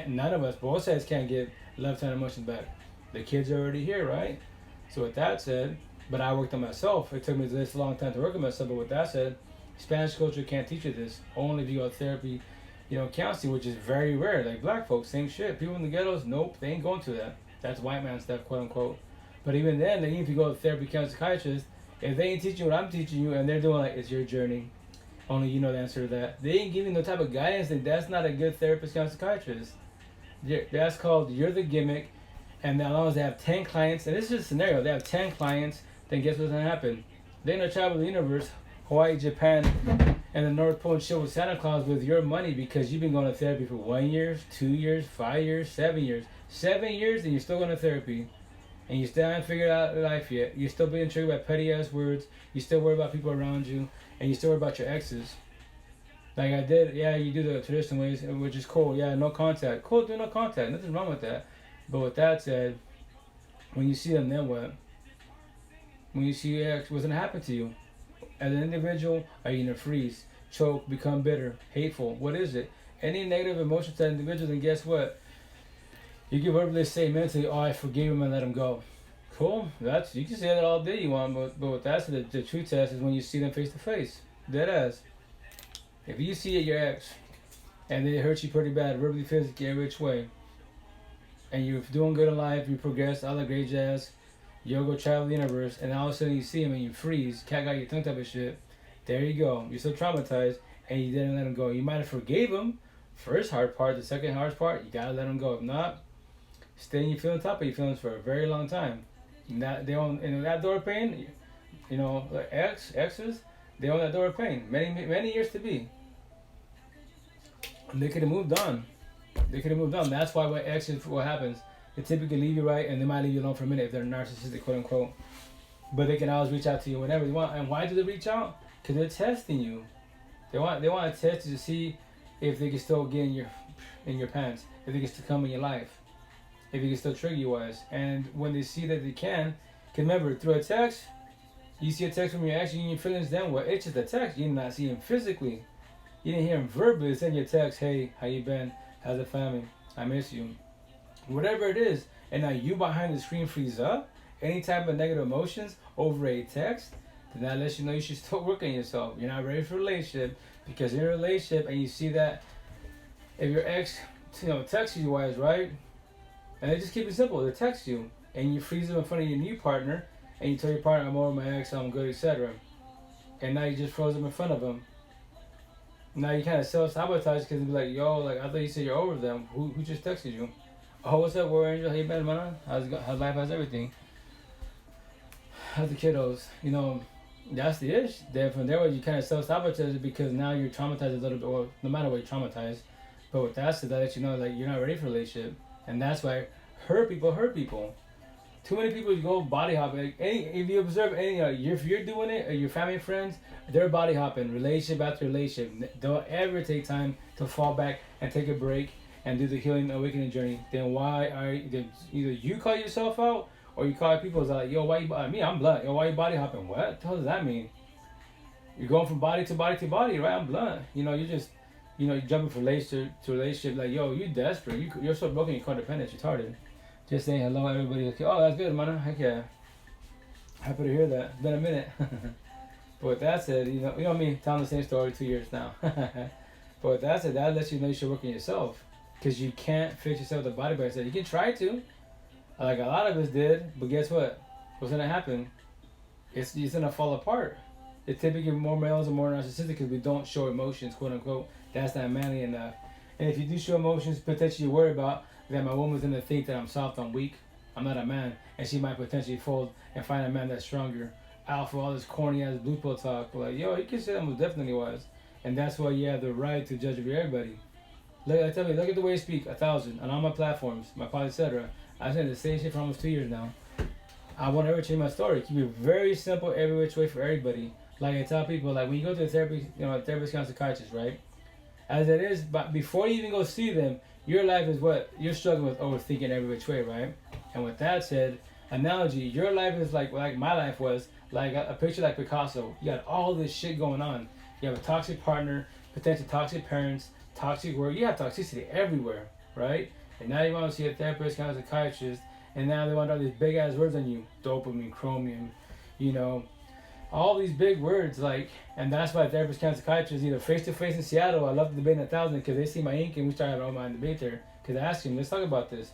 [SPEAKER 1] None of us, both sides can't get love and emotions back. The kids are already here, right? So with that said, but I worked on myself. It took me this long time to work on myself. But with that said, Spanish culture can't teach you this. Only if you go to therapy, you know, counseling, which is very rare. Like black folks, same shit. People in the ghettos, nope, they ain't going to that. That's white man stuff, quote unquote. But even then, even if you go to therapy, counselor, psychiatrist, if they ain't teaching you what I'm teaching you, and they're doing like, it's your journey, only you know the answer to that. They ain't giving no type of guidance. Then that's not a good therapist, counselor, psychiatrist. That's called you're the gimmick. And as long as they have 10 clients, and this is just a scenario, they have 10 clients, then guess what's going to happen? They're going to travel the universe, Hawaii, Japan, and the North Pole and chill with Santa Claus with your money, because you've been going to therapy for 1 year, 2 years, 5 years, 7 years. 7 years, and you're still going to therapy. And you still haven't figured out life yet. You're still being triggered by petty ass words. You still worry about people around you, and you still worry about your exes. Like I did, yeah, you do the traditional ways, which is cool. Yeah, no contact. Cool, do no contact. Nothing wrong with that. But with that said, when you see them, then what? When you see your ex, what's going to happen to you? As an individual, are you gonna freeze, choke, become bitter, hateful? What is it? Any negative emotion to that individual, then guess what? You can verbally say mentally, oh, I forgave him and let him go. Cool. That's, you can say that all day you want, but with that, so the true test is when you see them face to face. Dead ass. If you see your ex and they hurt you pretty bad, verbally, physically, every which way, and you're doing good in life, you progress, all the great jazz, you'll go travel the universe, and all of a sudden you see him and you freeze, cat got your tongue type of shit. There you go. You're so traumatized and you didn't let him go. You might have forgave him. First hard part, the second hard part, you gotta let him go. If not, stay in your feeling top of your feelings for a very long time. That they own in that door of pain, you know, like exes, they own that door of pain. Many years to be. And they could have moved on. That's why when exes, what happens, they typically leave you, right, and they might leave you alone for a minute if they're narcissistic, quote unquote. But they can always reach out to you whenever they want. And why do they reach out? Because they're testing you. They want to test you to see if they can still get in your pants, if they can still come in your life, if they can still trigger you wise. And when they see that they can remember, through a text, you see a text from your ex, you and your feelings, then what? It's just a text. You did not see him physically. You didn't hear him verbally. Send your text, hey, how you been? How's the family? I miss you. Whatever it is. And now you behind the screen freeze up. Any type of negative emotions over a text, then that lets you know you should still work on yourself. You're not ready for a relationship, because in a relationship and you see that if your ex, texts you wise, right? And they just keep it simple. They text you and you freeze them in front of your new partner and you tell your partner, I'm over my ex, I'm good, etc. And now you just froze them in front of them. Now you kind of self-sabotage because you be like, yo, like I thought you said you're over them. Who just texted you? Oh, what's up, War Angel? How you been, man? How's life? How's everything? How's the kiddos? That's the issue. Then from there, you kind of self-sabotage it because now you're traumatized a little bit. Well, no matter what, you're traumatized. But with that said, that lets you know like you're not ready for a relationship, and that's why hurt people. Too many people go body hopping. If you observe if you're doing it, or your family and friends, they're body hopping, relationship after relationship. Don't ever take time to fall back and take a break and do the healing awakening journey. Then why are either you call yourself out or you call people like, yo, why you? I'm blunt. Yo, why you body hopping? What the hell does that mean? You're going from body to body to body, right? I'm blunt. You're just, you're jumping from relationship to relationship. Like, yo, you desperate. You're so broken. You're codependent. You're retarded. Just saying hello, everybody. Okay. Oh, that's good, man. Heck yeah. Happy to hear that. It's been a minute. But with that said, you know me, telling the same story 2 years now. But with that said, that lets you know you should work on yourself. Because you can't fix yourself with the body by yourself. You can try to. Like a lot of us did. But guess what? What's going to happen? It's going to fall apart. It's typically more males and more narcissistic because we don't show emotions, quote unquote. That's not manly enough. And if you do show emotions, potentially you worry about that my woman's going to think that I'm soft, I'm weak, I'm not a man. And she might potentially fold and find a man that's stronger. Alpha, all this corny ass blue pill talk. Like, yo, you can say that most definitely was. And that's why you have the right to judge everybody. Look at the way I speak, 1,000, on all my platforms, my pod, etc. I've said the same shit for almost 2 years now. I won't ever change my story. Keep it very simple, every which way for everybody. Like I tell people, like when you go to a therapy, a therapist, counselor, psychiatrist, right? As it is, but before you even go see them, your life is what you're struggling with, overthinking every which way, right? And with that said, analogy, your life is like my life was, like a picture like Picasso. You got all this shit going on. You have a toxic partner, potentially toxic parents, toxic work. You have toxicity everywhere, right? And now you want to see a therapist, counselor, psychiatrist, and now they want all these big ass words on you, dopamine, chromium, all these big words, and that's why therapists, counselor, psychiatrists, either face to face in Seattle. I love the debate in 1,000 because they see my ink and we start having an online debate there. Because I ask them, let's talk about this.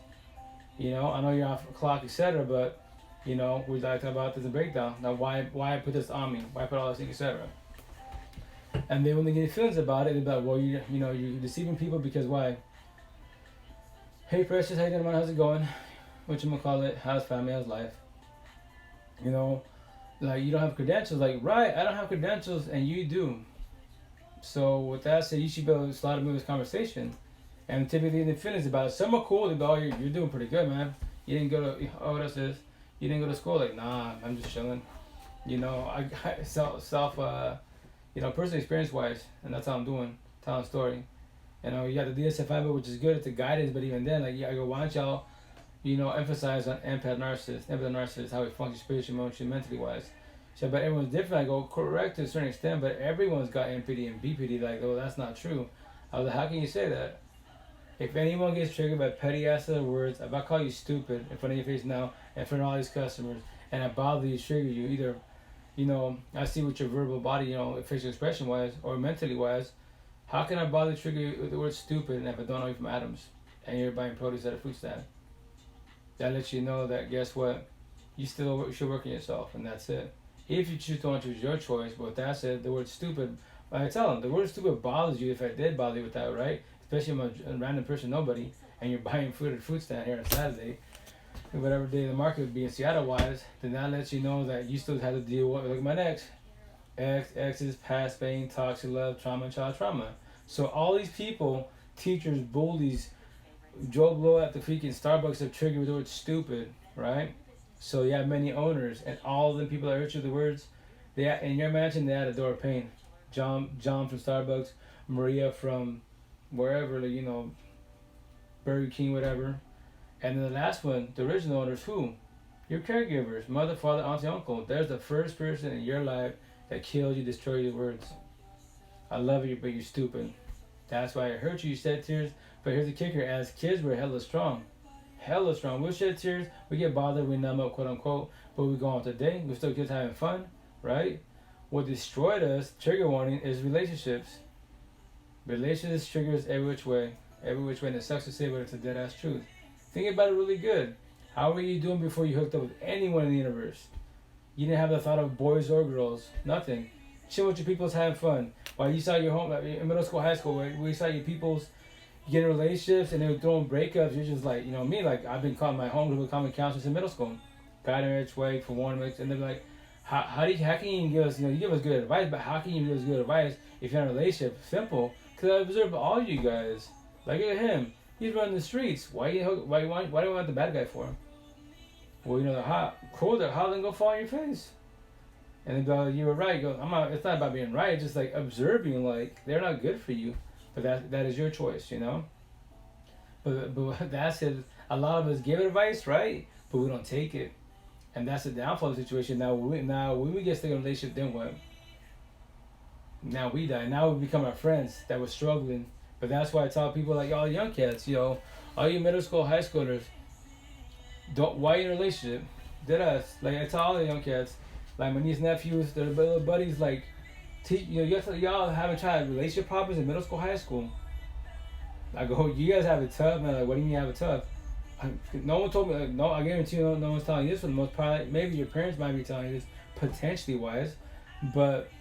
[SPEAKER 1] I know you're off the clock, etc., but we'd like to talk about this and breakdown. Now, why put this on me? Why put all this thing, etc. And then when they get feelings about it, they're like, well, you're deceiving people because why? Hey, precious, how you doing, man? How's it going? Whatchamacallit? How's family? How's life? Like, you don't have credentials. Like, right, I don't have credentials and you do. So with that said, you should be able to slide me with this conversation. And typically the feelings about it. Some are cool. They go, oh, you're doing pretty good, man. You didn't go to, oh, that's this. You didn't go to school. Like, nah, I'm just chilling. I personal experience wise, and that's how I'm doing, telling a story. You got the DSM-5, which is good. It's a guidance, but even then, I go, why don't y'all, emphasize on empath narcissist, how we function spiritually, emotionally, mentally wise. So, but everyone's different. I go, correct to a certain extent, but everyone's got empathy and BPD. Like, oh, that's not true. I was like, how can you say that? If anyone gets triggered by petty ass words, if I call you stupid in front of your face now, in front of all these customers, and I bother you, trigger you, either, I see what your verbal body, facial expression wise, or mentally wise, how can I bother trigger you with the word stupid and if I don't know you from Adams, and you're buying produce at a food stand? That lets you know that, guess what, you still should work on yourself, and that's it. If you choose to choose your choice, but with that said, the word stupid, I tell them, the word stupid bothers you if I did bother you with that, right? Especially if I'm a random person, nobody, and you're buying food at a food stand here on Saturday, whatever day the market would be in Seattle-wise, then that lets you know that you still have to deal with, look at my next, exes, past pain, toxic love, trauma, and child trauma. So all these people, teachers, bullies, Joe Blow at the freaking Starbucks have triggered with the word stupid, right? So you have many owners, and all of them people that hurt you with the words, in your mansion, they had a door of pain. John from Starbucks, Maria from wherever, Burger King, whatever. And then the last one, the original owners, who? Your caregivers, mother, father, auntie, uncle. There's the first person in your life that killed you, destroyed your words. I love you, but you're stupid. That's why it hurt you. You shed tears. But here's the kicker. As kids, we're hella strong. Hella strong. We'll shed tears. We get bothered. We numb up, quote unquote. But we go on today. We're still kids having fun, right? What destroyed us, trigger warning, is relationships. Relationships triggers every which way. Every which way. And it sucks to say, but it's a dead ass truth. Think about it really good. How were you doing before you hooked up with anyone in the universe? You didn't have the thought of boys or girls. Nothing. Chill with your peoples, having fun. While you saw your home in middle school, high school, where you saw your peoples getting relationships and they were throwing breakups. You're just like, me, like I've been calling my home group with common counselors in middle school. Guiding way, Forewarn, and they're like, how can you even give us, you give us good advice, but how can you give us good advice if you're in a relationship? Simple. Because I observe all you guys. Like, look at him. He's running the streets. Why do you want the bad guy for? Well, they're hot. Cool, they're hot, then go fall on your face. And then you were right. Go, it's not about being right. It's just like observing, like, they're not good for you. But that is your choice, But that's it. A lot of us give advice, right? But we don't take it. And that's the downfall of the situation. Now when we get stuck in a relationship, then what? Now we die. Now we become our friends that were struggling. But that's why I tell people like all young kids, all you middle school, high schoolers, why you in a relationship? Did us. Like I tell all the young kids, like my niece, nephews, their little buddies, like y'all haven't tried relationship problems in middle school, high school. I go, you guys have it tough, man. Like, what do you mean you have it tough? No one told me, like, no, I guarantee you no one's telling you this for the most part. Maybe your parents might be telling you this, potentially wise. But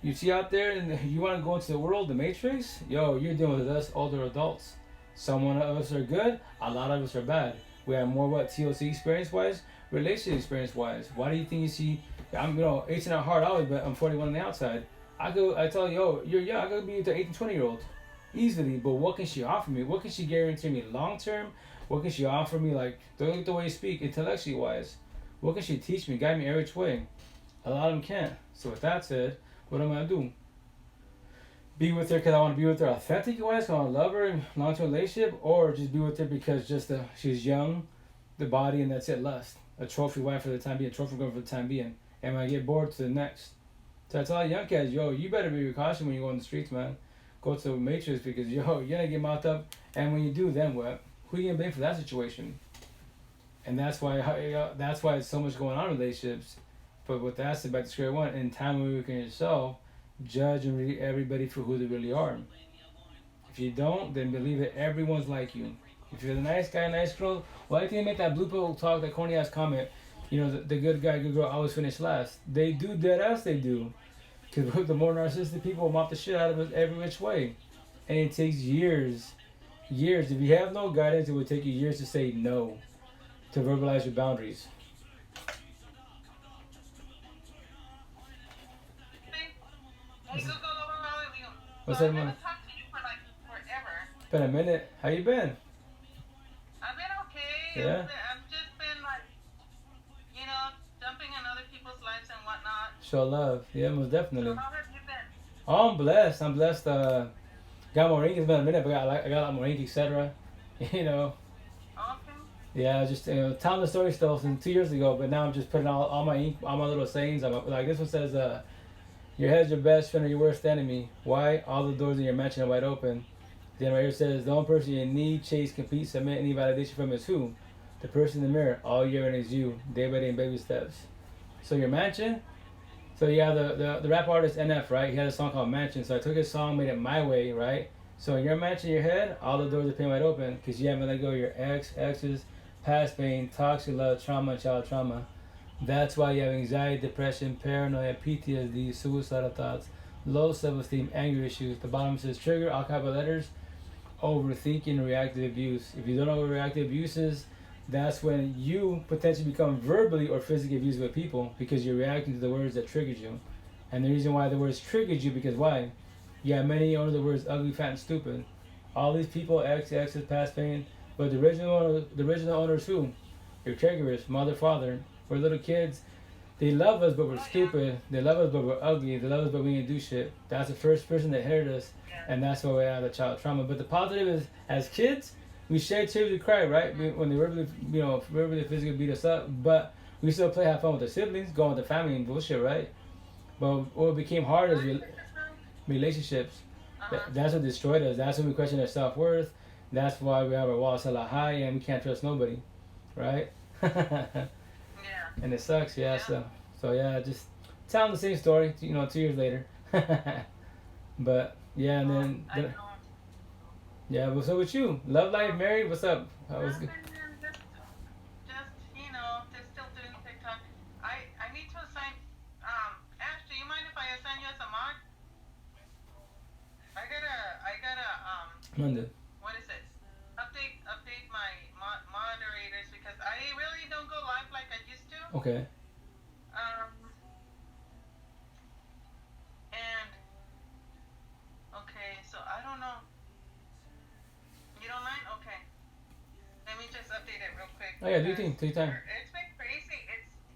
[SPEAKER 1] you see out there and you want to go into the world, the matrix, you're dealing with us older adults. Some of us are good, a lot of us are bad. We have more TOC experience wise, relationship experience wise. Why do you think you see, I'm 18 at heart always, but I'm 41 on the outside. I tell you, you're young, I could be with an 18, 20-year-old easily, but what can she offer me? What can she guarantee me long term? What can she offer me, like, look at the way you speak, intellectually wise? What can she teach me, guide me every which way? A lot of them can't. So with that said, what am I going to do? Be with her because I want to be with her authentic wise, because I want to love her in long-term relationship, or just be with her because she's young, the body, and that's it, lust. A trophy wife for the time being, a trophy girl for the time being. And when I get bored, to the next. So I tell young kids, you better be cautious when you go on the streets, man. Go to the matrix because, you're going to get mouthed up. And when you do, then what? Who are you going to blame for that situation? And that's why it's so much going on in relationships. But with that said, back to square one, in time when you work on yourself, judge and read everybody for who they really are. If you don't, then believe that everyone's like you. If you're the nice guy, nice girl, why do you think they make that blue pill talk, that corny ass comment? The good guy, good girl always finish last. They do dead ass, they do. Because the more narcissistic people mop the shit out of us every which way. And it takes years. If you have no guidance, it will take you years to say no. To verbalize your boundaries. What's that, man?
[SPEAKER 2] Talked to you for like forever.
[SPEAKER 1] Been a minute. How you been?
[SPEAKER 2] I've been okay.
[SPEAKER 1] Yeah.
[SPEAKER 2] I've just been like, jumping in other people's lives and whatnot.
[SPEAKER 1] Show love. Yeah, most definitely.
[SPEAKER 2] So how have you been?
[SPEAKER 1] Oh, I'm blessed. Got more ink. It's been a minute, but I got a lot more ink, etc.
[SPEAKER 2] Okay.
[SPEAKER 1] Yeah, I was just telling the story still from 2 years ago, but now I'm just putting all my ink, all my little sayings. Like this one says, your head's your best friend or your worst enemy. Why? All the doors in your mansion are wide open. Then right here says, the only person you need, chase, compete, submit any validation from is who? The person in the mirror. All you're in is you, day by day in baby steps. So your mansion. So yeah, the rap artist NF, right? He had a song called Mansion. So I took his song, made it my way, right? So in your mansion, your head, all the doors are pinned wide open because you haven't let go of your exes, past pain, toxic love, trauma, and child trauma. That's why you have anxiety, depression, paranoia, PTSD, suicidal thoughts, low self-esteem, anger issues. The bottom says trigger, all capital letters, overthinking, reactive abuse. If you don't know what reactive abuse is, that's when you potentially become verbally or physically abusive with people because you're reacting to the words that triggered you. And the reason why the words triggered you because why? Yeah, many own the words ugly, fat, and stupid. All these people, exes, past pain, but the original owners who? Your caregivers, mother, father. We're little kids. They love us, but we're stupid. They love us, but we're ugly. They love us, but we didn't do shit. That's the first person that hurt us, and that's why we have the child trauma. But the positive is, as kids, we shed tears, we cry, right? When they verbally, physically beat us up, but we still play, have fun with the siblings, go with the family and bullshit, right? But what became hard is relationships. That's what destroyed us. That's when we question our self-worth. That's why we have our walls hella high and we can't trust nobody, right? And it sucks, yeah. So yeah, just telling the same story, 2 years later. But yeah, and then yeah. What's up with you? Love life, married? What's up?
[SPEAKER 2] Just still doing TikTok. I need to assign. Ash, do you mind if I assign you as a mod? I gotta
[SPEAKER 1] Monday.
[SPEAKER 2] What is it? Update my moderators because I really don't go live like I used to.
[SPEAKER 1] Okay.
[SPEAKER 2] And okay, so I don't know. You don't mind? Okay. Let me just update it real quick.
[SPEAKER 1] Oh yeah, do your thing. Take your time.
[SPEAKER 2] It's been crazy.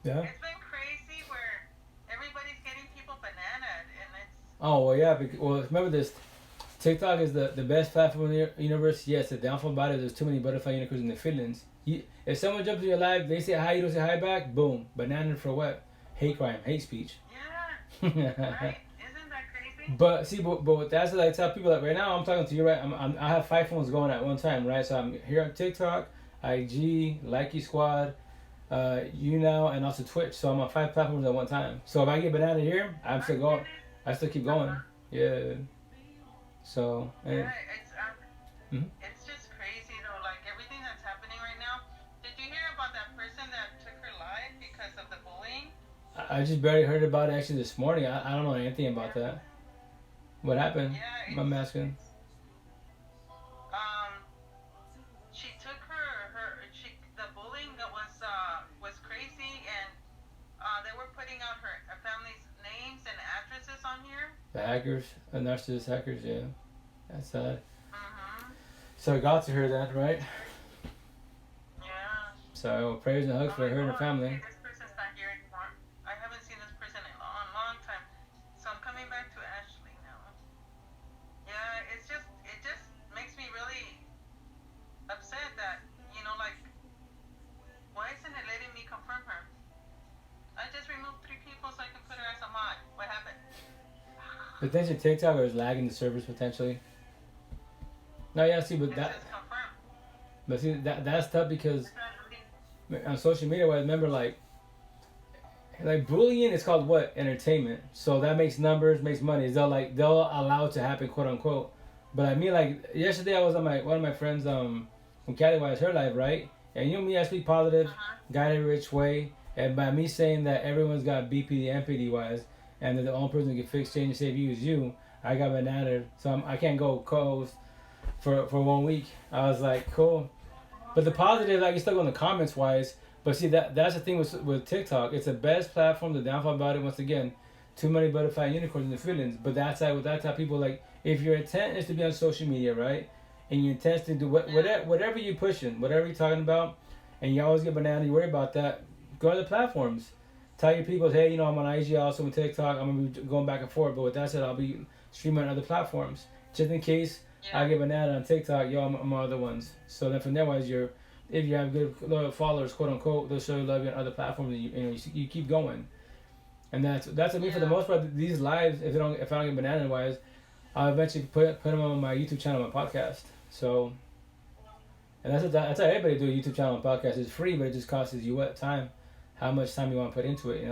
[SPEAKER 1] Yeah.
[SPEAKER 2] It's been crazy where everybody's getting people bananaed and it's.
[SPEAKER 1] Oh well, yeah. Well, remember this. TikTok is the best platform in the universe. Yes, the downfall about it is there's too many butterfly unicorns in the feelings. If someone jumps in your life, they say hi, you don't say hi back, boom. Banana for what? Hate crime, hate speech.
[SPEAKER 2] Yeah. Right? Isn't that crazy?
[SPEAKER 1] But see, but that's what I tell people. Like right now, I'm talking to you, right? I have 5 phones going at one time, right? So I'm here on TikTok, IG, Likey Squad, you now, and also Twitch. So I'm on 5 platforms at one time. So if I get banana here, I'm still going. I still keep going. Yeah. So.
[SPEAKER 2] Yeah, it's just crazy though. Like everything that's happening right now. Did you hear about that person that took her life because of the bullying?
[SPEAKER 1] I just barely heard about it actually this morning. I don't know anything about that. What happened?
[SPEAKER 2] Yeah,
[SPEAKER 1] I'm asking.
[SPEAKER 2] She took the bullying that was crazy, and they were putting out her family's names and addresses on here.
[SPEAKER 1] The hackers, the narcissist hackers, yeah. That's sad.
[SPEAKER 2] Mm-hmm.
[SPEAKER 1] So it got to her then, right?
[SPEAKER 2] Yeah.
[SPEAKER 1] So prayers and hugs for her and her family.
[SPEAKER 2] Okay, this person's not here anymore. I haven't seen this person in a long time. So I'm coming back to Ashley now. Yeah, it just makes me really upset that, like, why isn't it letting me confirm her? I just removed 3 people so I can put her as a mod. What happened?
[SPEAKER 1] Potentially TikTok is lagging the servers potentially. No, yeah, see, but that's tough because on social media, I remember like bullying is called what? Entertainment. So that makes numbers, makes money. They'll allow it to happen, quote unquote. But I mean, like yesterday, I was on one of my friends from Cali, her life, right? And me, I speak positive, guided a rich way, and by me saying that everyone's got BPD, MPD wise, and that the only person who can fix, change, and save you is you, I got bananaed. So I can't go co-host for 1 week. I was like, cool. But the positive, like, you still go in the comments wise. But see, that's the thing with TikTok. It's the best platform. The downfall about it, once again, too many butterfly unicorns in the feelings. But that's how people, like, if your intent is to be on social media, right? And your intent is to do whatever you're pushing, whatever you're talking about, and you always get banana, you worry about that, go to the platforms. Tell your people, hey, I'm on IG, also on TikTok. I'm going to be going back and forth. But with that said, I'll be streaming on other platforms. Just in case I get banana on TikTok, I'm on other ones. So then from there, wise, you're if you have good loyal followers, quote unquote, they'll show you love on other platforms, and you keep going. And that's what me for the most part. These lives, if I don't get banana wise, I'll eventually put them on my YouTube channel, my podcast. So, and that's how everybody do a YouTube channel and podcast. It's free, but it just costs you what time, how much time you want to put into it.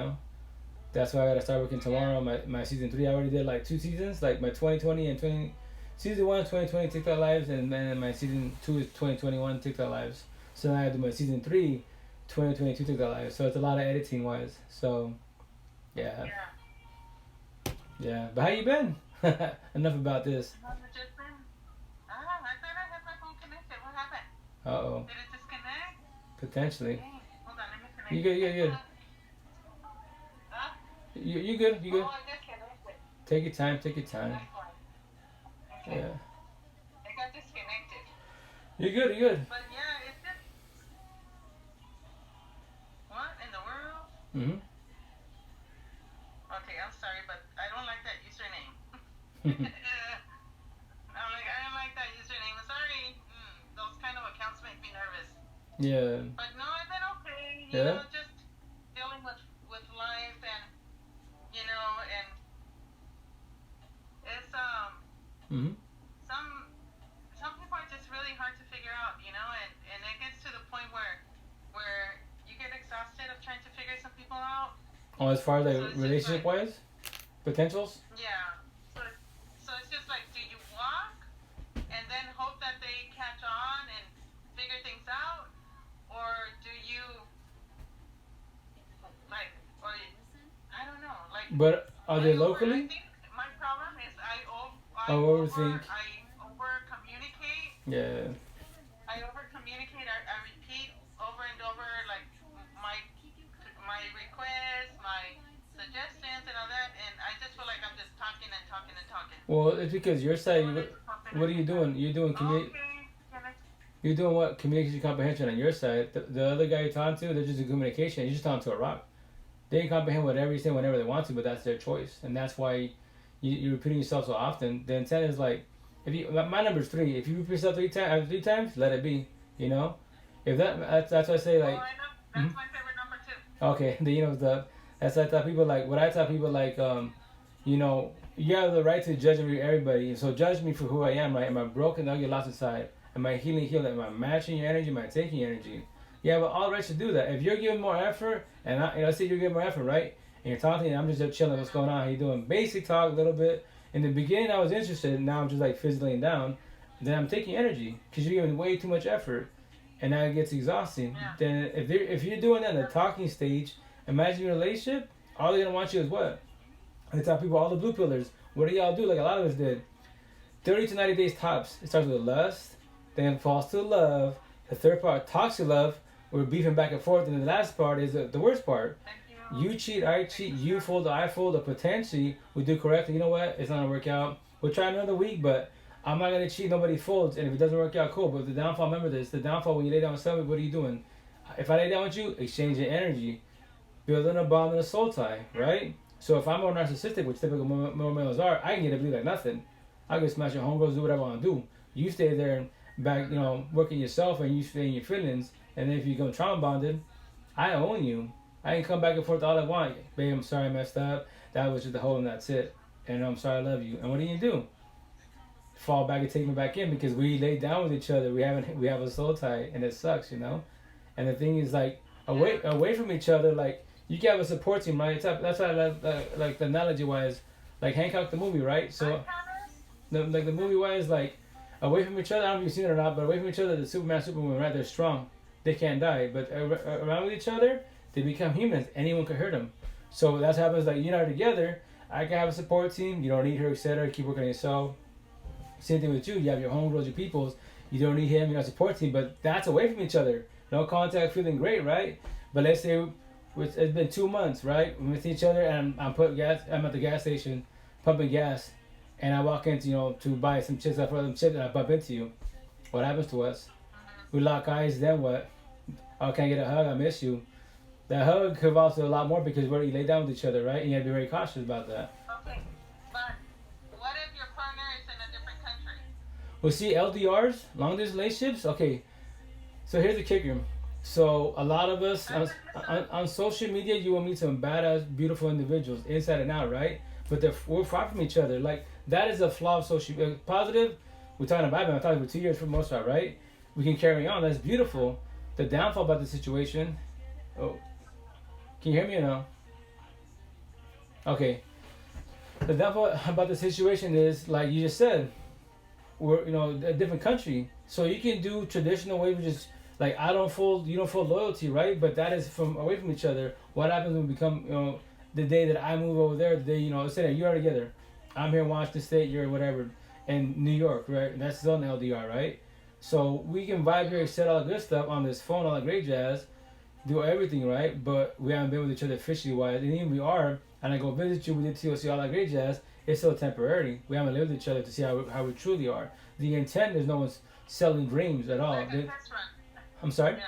[SPEAKER 1] That's why I gotta start working tomorrow. My season 3, I already did like 2 seasons, like my 2020 and 20. Season 1 2020 TikTok lives, and then my season 2 is 2021 TikTok lives. So now I do my season 3, 2022 TikTok lives. So it's a lot of editing wise. So, yeah. But how you been? Enough about this.
[SPEAKER 2] I thought I had my phone connected. What happened?
[SPEAKER 1] Uh-oh.
[SPEAKER 2] Did it disconnect?
[SPEAKER 1] Potentially.
[SPEAKER 2] Dang. Hold on, let me connect.
[SPEAKER 1] You good.
[SPEAKER 2] Huh?
[SPEAKER 1] You good.
[SPEAKER 2] Oh, I just connected.
[SPEAKER 1] Take your time.
[SPEAKER 2] Okay.
[SPEAKER 1] Yeah.
[SPEAKER 2] I got disconnected.
[SPEAKER 1] You're good.
[SPEAKER 2] But yeah, it's just... What in the world?
[SPEAKER 1] Mm-hmm.
[SPEAKER 2] Okay, I'm sorry, but I don't like that username. I'm like, I don't like that username. Sorry. Those kind of accounts make me nervous.
[SPEAKER 1] Yeah.
[SPEAKER 2] But no, I've been okay. You know, just dealing with life and, and it's,
[SPEAKER 1] Mm-hmm.
[SPEAKER 2] some people are just really hard to figure out, and it gets to the point where you get exhausted of trying to figure some people out.
[SPEAKER 1] Oh, as far as like relationship wise, potentials.
[SPEAKER 2] Yeah. So it's just like, do you walk and then hope that they catch on and figure things out, or do you or I don't know, like.
[SPEAKER 1] But are they locally?
[SPEAKER 2] I think my problem is I
[SPEAKER 1] overthink.
[SPEAKER 2] I over communicate.
[SPEAKER 1] Yeah.
[SPEAKER 2] I over communicate. I repeat over and over like my requests, my suggestions, and all that, and I just feel like I'm just talking.
[SPEAKER 1] Well, it's because your side. What are you doing? You're doing You're doing what? Communication comprehension on your side. The other guy you're talking to, they're just in communication. You're just talking to a rock. They can comprehend whatever you say whenever they want to, but that's their choice, and that's why you're repeating yourself so often. The intent is like, my number's 3. If you repeat yourself 3 times, let it be. If that's why I say like.
[SPEAKER 2] Oh, I know. That's my favorite number too.
[SPEAKER 1] Okay, that's what I tell people like. What I tell people like, you have the right to judge everybody. So judge me for who I am, right? Am I broken? I'll get lost inside. Am I healing? Am I matching your energy? Am I taking your energy? You have all the right to do that. If you're giving more effort, and let's say you're giving more effort, right? And you're talking, and I'm just chilling. What's going on? How you doing? Basic talk, a little bit. In the beginning, I was interested. Now I'm just like fizzling down. Then I'm taking energy because you're giving way too much effort, and now it gets exhausting.
[SPEAKER 2] Yeah.
[SPEAKER 1] Then if you're doing that in the talking stage, imagine your relationship. All they're gonna want you is what? I tell people all the blue pillars. What do y'all do? Like a lot of us did. 30 to 90 days tops. It starts with lust, then falls to love. The third part, toxic love. We're beefing back and forth, and the last part is the worst part. You cheat, I cheat, you fold, I fold, or potentially we do correctly. You know what? It's not gonna work out. We'll try another week, but I'm not gonna cheat. Nobody folds, and if it doesn't work out, cool. But the downfall, remember this: the downfall when you lay down with somebody, what are you doing? If I lay down with you, exchanging energy, building a bond and a soul tie, right? So if I'm more narcissistic, which typical more males are, I can get to believe like nothing. I can smash your homegirls, do whatever I want to do. You stay there and back, working yourself, and you stay in your feelings. And then if you become trauma bonded, I own you. I can come back and forth all I want. Babe, I'm sorry I messed up. That was just the hole and that's it. And I'm sorry I love you. And what do? Fall back and take me back in because we laid down with each other. We have a soul tie and it sucks, And the thing is like away from each other, like you can have a support team, right? That's why I love like the analogy wise, like Hancock the movie, right? So the movie wise, like away from each other, I don't know if you've seen it or not, but away from each other, the Superwoman, right? They're strong. They can't die, but around with each other, they become humans. Anyone can hurt them. So that's what happens. Like you and I are together. I can have a support team. You don't need her, etc. Keep working on yourself. Same thing with you. You have your homegirls, your peoples. You don't need him. You got a support team. But that's away from each other. No contact, feeling great, right? But let's say it's been 2 months, right? We're with each other, and I'm at the gas station, pumping gas, and I walk into to buy some chips. I throw them chips, and I bump into you. What happens to us? We lock eyes. Then what? Oh, can I get a hug? I miss you. That hug could also a lot more because we lay down with each other, right? And you have to be very cautious about that.
[SPEAKER 2] Okay, but what if your partner is in a different country?
[SPEAKER 1] Well, see, LDRs, long distance relationships, okay. So here's the kicker. So a lot of us on social media, you will meet some badass, beautiful individuals inside and out, right? But we're far from each other. Like that is a flaw of social media. Positive, we're talking about. I'm talking for 2 years for the most part, right? We can carry on. That's beautiful. The downfall about the situation. Oh, can you hear me or no? Okay. The downfall about the situation is like you just said. We're a different country, so you can do traditional way, which is like you don't fold loyalty, right? But that is from away from each other. What happens when we become the day that I move over there, the day let's say that you are together, I'm here in Washington State, you're whatever, in New York, right? That's still in LDR, right? So we can vibe here, set all the good stuff on this phone, all the great jazz, do everything right, but we haven't been with each other officially wise, and even we are, and I go visit you, we did TLC, all that great jazz. It's still temporary. We haven't lived with each other to see how we truly are. The intent is no one's selling dreams at all.
[SPEAKER 2] Like a test run.
[SPEAKER 1] I'm sorry?
[SPEAKER 2] Yeah.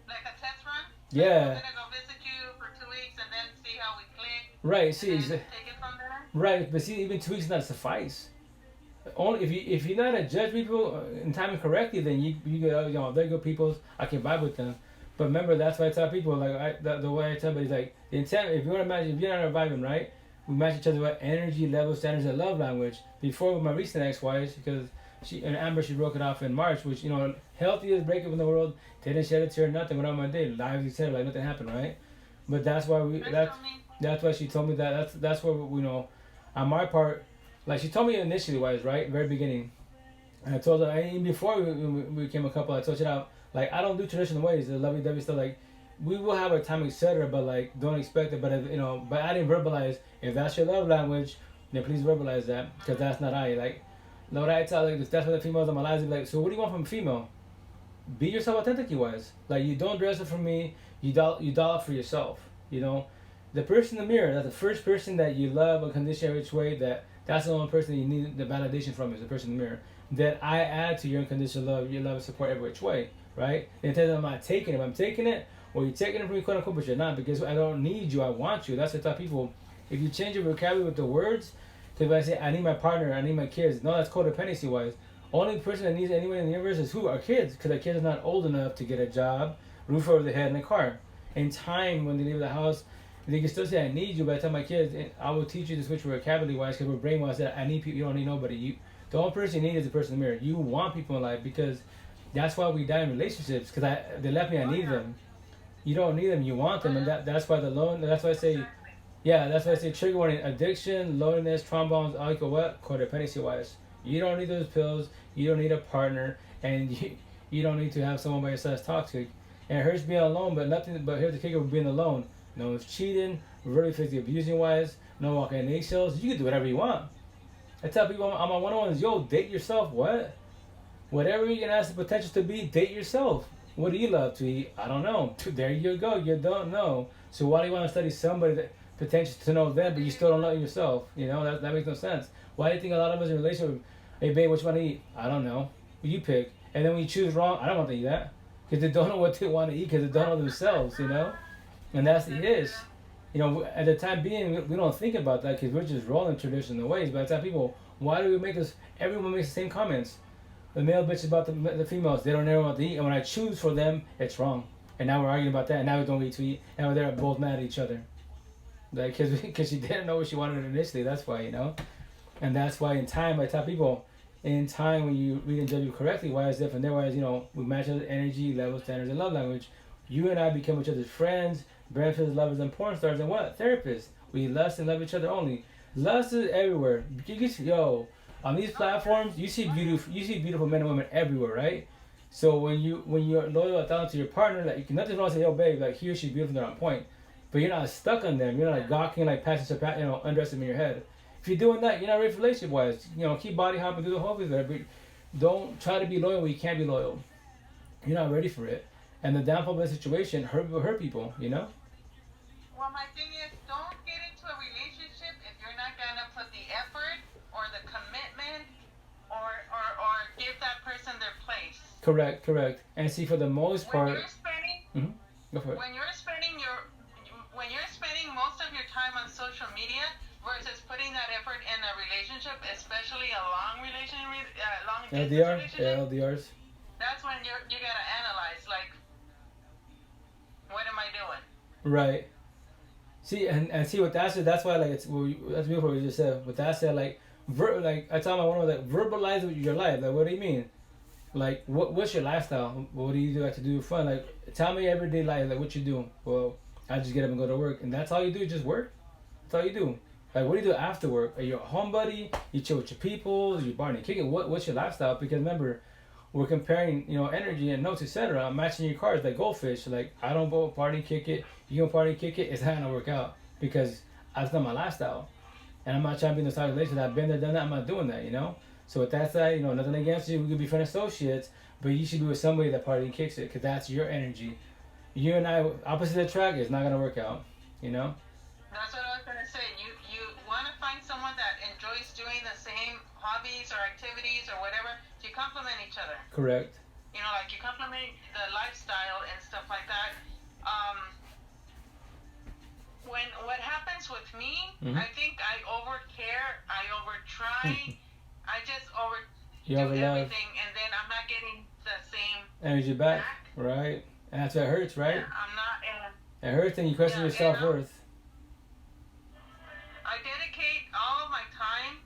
[SPEAKER 2] Like a test run?
[SPEAKER 1] Yeah.
[SPEAKER 2] I'm gonna go visit you for 2 weeks and then see how we click.
[SPEAKER 1] Right, see,
[SPEAKER 2] and then take it from there.
[SPEAKER 1] Right, but see, even 2 weeks not suffice. Only if you're not to judge people and timing correctly, then you go, they're good people, I can vibe with them. But remember, that's why I tell people, like the way I tell people is like the intent. If you want to imagine, if you're not vibing right, we match each other with energy, level, standards, and love language. Before with my recent ex-wife, because Amber, she broke it off in March, which healthiest breakup in the world. Didn't shed a tear, nothing. Went on my day, lives etc. Like nothing happened, right? But that's why that's why she told me that. That's where on my part, like she told me initially wise, right, very beginning, and I told her even before we became a couple, I told her out like I don't do traditional ways, the lovey-dovey stuff. Like we will have our time, etc. But like don't expect it. But but I didn't verbalize. If that's your love language, then please verbalize that, because that's not I. Like, what I tell, like, that's what the females in my lives be like. So what do you want from a female? Be yourself authentically wise. Like you don't dress it for me. You doll it for yourself. The person in the mirror. That's the first person that you love unconditionally which way. That's the only person that you need the validation from is the person in the mirror. That I add to your unconditional love, your love and support every which way, right? And tell them I'm not taking it. If I'm taking it, or you're taking it from me, quote unquote, but you're not, because I don't need you. I want you. That's what I tell people. If you change your vocabulary with the words, because when I say I need my partner, I need my kids, no, that's codependency wise. Only person that needs anyone in the universe is who? Our kids, because our kids are not old enough to get a job, roof over their head, and a car. In time, when they leave the house, they can still say I need you, but I tell my kids, I will teach you to switch vocabulary wise, because we're brainwashed that I need people. You don't need nobody. The only person you need is the person in the mirror. You want people in life, because that's why we die in relationships, because they left me, I need them. You don't need them, you want them, and that's why that's why I say. Yeah, that's why I say trigger warning: addiction, loneliness, trombones, all equal what? Codependency wise. You don't need those pills. You don't need a partner, and you don't need to have someone by your side that's toxic. And it hurts being alone, but nothing. But here's the kicker: with being alone. No one's cheating, really physically abusing wise. No walking in eggshells. You can do whatever you want. I tell people on my one-on-ones, yo, date yourself. What? Whatever you can ask the potential to be, date yourself. What do you love to eat? I don't know. There you go. You don't know. So why do you want to study somebody that potential to know them, but you still don't know yourself? That makes no sense. Why do you think a lot of us in a relationship, hey babe, what you want to eat? I don't know. You pick. And then when you choose wrong, I don't want to eat that. Because they don't know what they want to eat, because they don't know themselves, And that's the is. At the time being, we don't think about that, because we're just rolling traditional ways. But I tell people, why do we everyone makes the same comments. The male bitch about the females, they don't know what to eat. And when I choose for them, it's wrong. And now we're arguing about that, and now we don't eat to eat. And they're both mad at each other. Like, because she didn't know what she wanted initially, that's why, And that's why in time, I tell people, in time when you read and judge correctly, why it's different. Otherwise, we match other energy, level, standards, and love language. You and I become each other's friends, benefits, lovers, and porn stars, and what? Therapists. We lust and love each other only. Lust is everywhere. On these platforms, you see beautiful men and women everywhere, right? So when you're loyal to your partner, like nothing wrong to say, yo, babe, like he or she's beautiful, they're on point. But you're not stuck on them. You're not like gawking, like passing, underestimating your head. If you're doing that, you're not ready for relationship wise. Keep body hopping, do the whole thing, but don't try to be loyal when you can't be loyal. You're not ready for it. And the downfall of the situation hurt people,
[SPEAKER 2] Well, my thing is, don't get into a relationship if you're not gonna put the effort or the commitment or give that person their place.
[SPEAKER 1] Correct. And see, for the most part,
[SPEAKER 2] when you're spending,
[SPEAKER 1] go for it.
[SPEAKER 2] When you're spending most of your time on social media versus putting that effort in a relationship, especially a long relationship,
[SPEAKER 1] LDRs.
[SPEAKER 2] that's when you gotta analyze, like, what am I doing?
[SPEAKER 1] Right. See, and see what that said. That's why like that's beautiful what you just said. With that said, like like I tell my one like verbalize your life. Like what do you mean? Like what's your lifestyle? What do you do like to do fun? Like tell me everyday life. Like what you do? Well, I just get up and go to work, and that's all you do. Just work. That's all you do. Like what do you do after work? Are you a homebody? You chill with your people? You bar and kick it? What's your lifestyle? Because remember, we're comparing, energy and notes, etc. I'm matching your cards like goldfish. Like I don't go party and kick it. You go party and kick it. It's not gonna work out because that's not my lifestyle, and I'm not trying to be in this type of relationship. I've been there, done that. I'm not doing that. So with that said, nothing against you. We could be friend associates, but you should be with somebody that party and kicks it because that's your energy. You and I opposite attract. It's not gonna work out. You know.
[SPEAKER 2] That's what I was gonna say. You want to find someone that enjoys doing the same hobbies or activities or whatever. You complement each other.
[SPEAKER 1] Correct.
[SPEAKER 2] Like you complement the lifestyle and stuff like that. When what happens with me, I think I overcare, I overtry, I just do everything, and then I'm not getting the same
[SPEAKER 1] energy back. Right, and that's what hurts, right?
[SPEAKER 2] Yeah, I'm not.
[SPEAKER 1] It hurts, and you question your self-worth.
[SPEAKER 2] I dedicate all of my time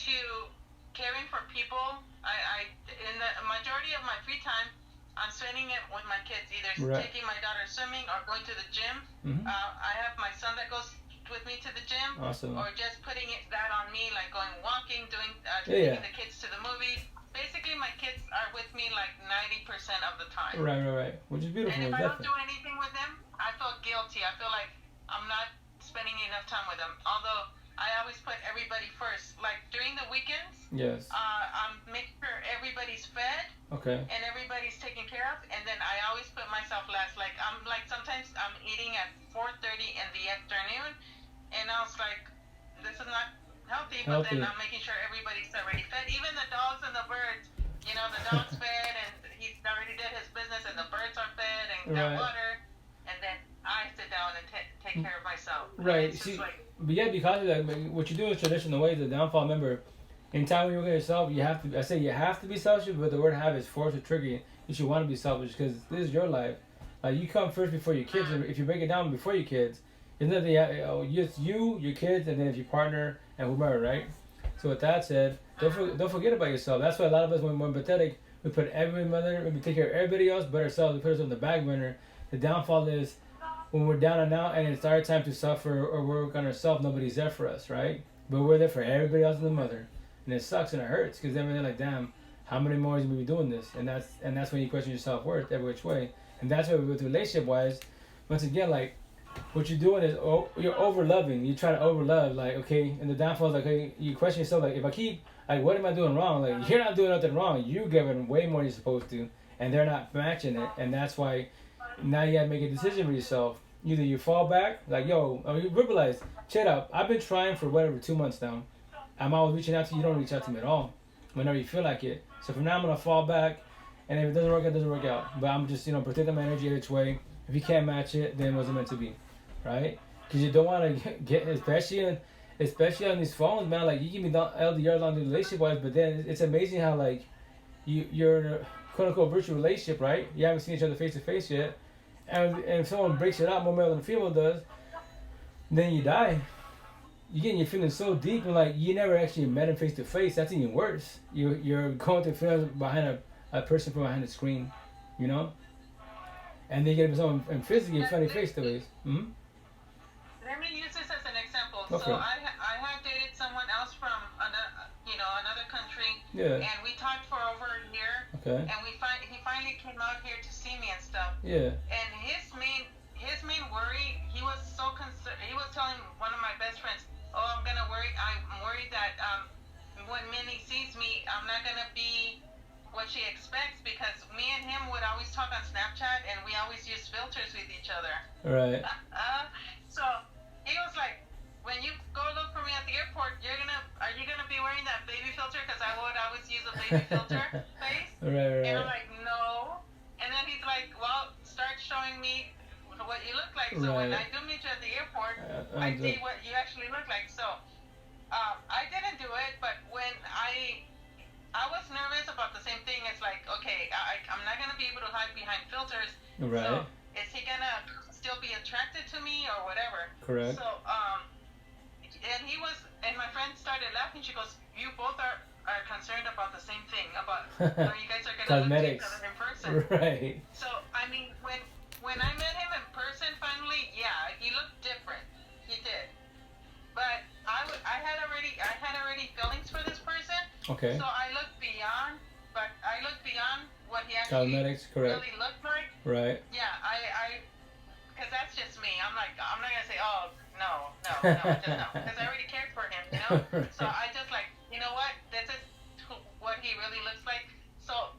[SPEAKER 2] to caring for people. I in the majority of my free time, I'm spending it with my kids, either taking my daughter swimming or going to the gym. I have my son that goes with me to the gym.
[SPEAKER 1] Awesome.
[SPEAKER 2] Or just putting that on me, like going walking, taking the kids to the movies. Basically, my kids are with me like 90% of the time.
[SPEAKER 1] Right. Which is beautiful.
[SPEAKER 2] And if I don't do anything with them, I feel guilty. I feel like I'm not spending enough time with them. Although I always put everybody first. Like during the weekends,
[SPEAKER 1] yes,
[SPEAKER 2] I'm making sure everybody's fed.
[SPEAKER 1] Okay.
[SPEAKER 2] And everybody's taken care of. And then I always put myself last. Like sometimes I'm eating at 4:30 in the afternoon, and I was like, this is not healthy. But then I'm making sure everybody's already fed. Even the dogs and the birds. The dog's fed, and he's already did his business, and the birds are fed and got water. And then I sit down and take care of myself.
[SPEAKER 1] Right. See, but yeah, because of that, what you do is traditional ways. The downfall. Remember, in time when you look at yourself, you have to. I say you have to be selfish, but the word "have" is forced or triggering. You should want to be selfish because this is your life. You come first before your kids. If you break it down before your kids, it's nothing. It's you, your kids, and then if your partner and whomever, right? So with that said, don't forget about yourself. That's why a lot of us, when we're empathetic, we put we take care of everybody else but ourselves. We put ourselves on the back burner. The downfall is when we're down and out and it's our time to suffer or work on ourselves, nobody's there for us, right? But we're there for everybody else in the mother. And it sucks and it hurts because then we're like, damn, how many more is we be doing this? And that's when you question your self-worth every which way. And that's why with relationship-wise, once again, like, what you're doing is you're over-loving. You're trying to over-love. Like, okay, and the downfall is like, okay, you question yourself, like, if I keep, like, what am I doing wrong? Like, you're not doing nothing wrong. You're giving way more than you're supposed to. And they're not matching it. And that's why now you gotta make a decision for yourself. Either you fall back, like, yo, or you verbalize, check it out. I've been trying for 2 months now. I'm always reaching out to you. You don't reach out to me at all whenever you feel like it. So from now I'm going to fall back. And if it doesn't work out, it doesn't work out. But I'm just, protecting my energy each way. If you can't match it, then it wasn't meant to be. Right? Because you don't want to get, especially on these phones, man. Like, you can be LDR long relationship-wise, but then it's amazing how, like, you're in a quote-unquote virtual relationship, right? You haven't seen each other face-to-face yet. And if someone breaks it up, more male than female does, then you die. You're feeling so deep and like you never actually met him face to face. That's even worse. You're going to feel behind a person from behind the screen, and then you get someone and physically funny face to face.
[SPEAKER 2] Let me use this as an example.
[SPEAKER 1] Okay.
[SPEAKER 2] So I had dated someone else from another country.
[SPEAKER 1] Yeah.
[SPEAKER 2] And we talked for over a year.
[SPEAKER 1] Okay.
[SPEAKER 2] And he finally came out here to see me and stuff.
[SPEAKER 1] Yeah.
[SPEAKER 2] And his main worry, he was so concerned. He was telling one of my best friends, "Oh, I'm worried that when Minnie sees me, I'm not gonna be what she expects because me and him would always talk on Snapchat and we always use filters with each other."
[SPEAKER 1] Right.
[SPEAKER 2] So he was like, "When you go look for me at the airport, are you gonna be wearing that baby filter? Because I would always use a baby filter face."
[SPEAKER 1] Right.
[SPEAKER 2] And I'm like, "No." And then he's like, "Well, start showing me what you look like. So when I do meet you at the airport, I see what you actually look like." So I didn't do it, but when I I was nervous about the same thing. It's like, okay, I'm not gonna be able to hide behind filters.
[SPEAKER 1] Right.
[SPEAKER 2] So is he gonna still be attracted to me or whatever?
[SPEAKER 1] Correct.
[SPEAKER 2] So and he was, and my friend started laughing. She goes, "You both are concerned about the same thing, about how you guys are gonna look to each
[SPEAKER 1] Cosmetics.
[SPEAKER 2] other in person."
[SPEAKER 1] Right.
[SPEAKER 2] So I mean, when I met him in person finally, yeah, he looked different. He did, but I had already feelings for this person.
[SPEAKER 1] Okay.
[SPEAKER 2] So I looked beyond, but I looked beyond what he actually
[SPEAKER 1] Cosmetics. Correct.
[SPEAKER 2] really looked like.
[SPEAKER 1] Right.
[SPEAKER 2] Yeah, because that's just me. I'm like, I'm not gonna say, oh no, just no, because I already cared for him, you know.
[SPEAKER 1] Right.
[SPEAKER 2] So I just like, you know what, this is what he really looks like. So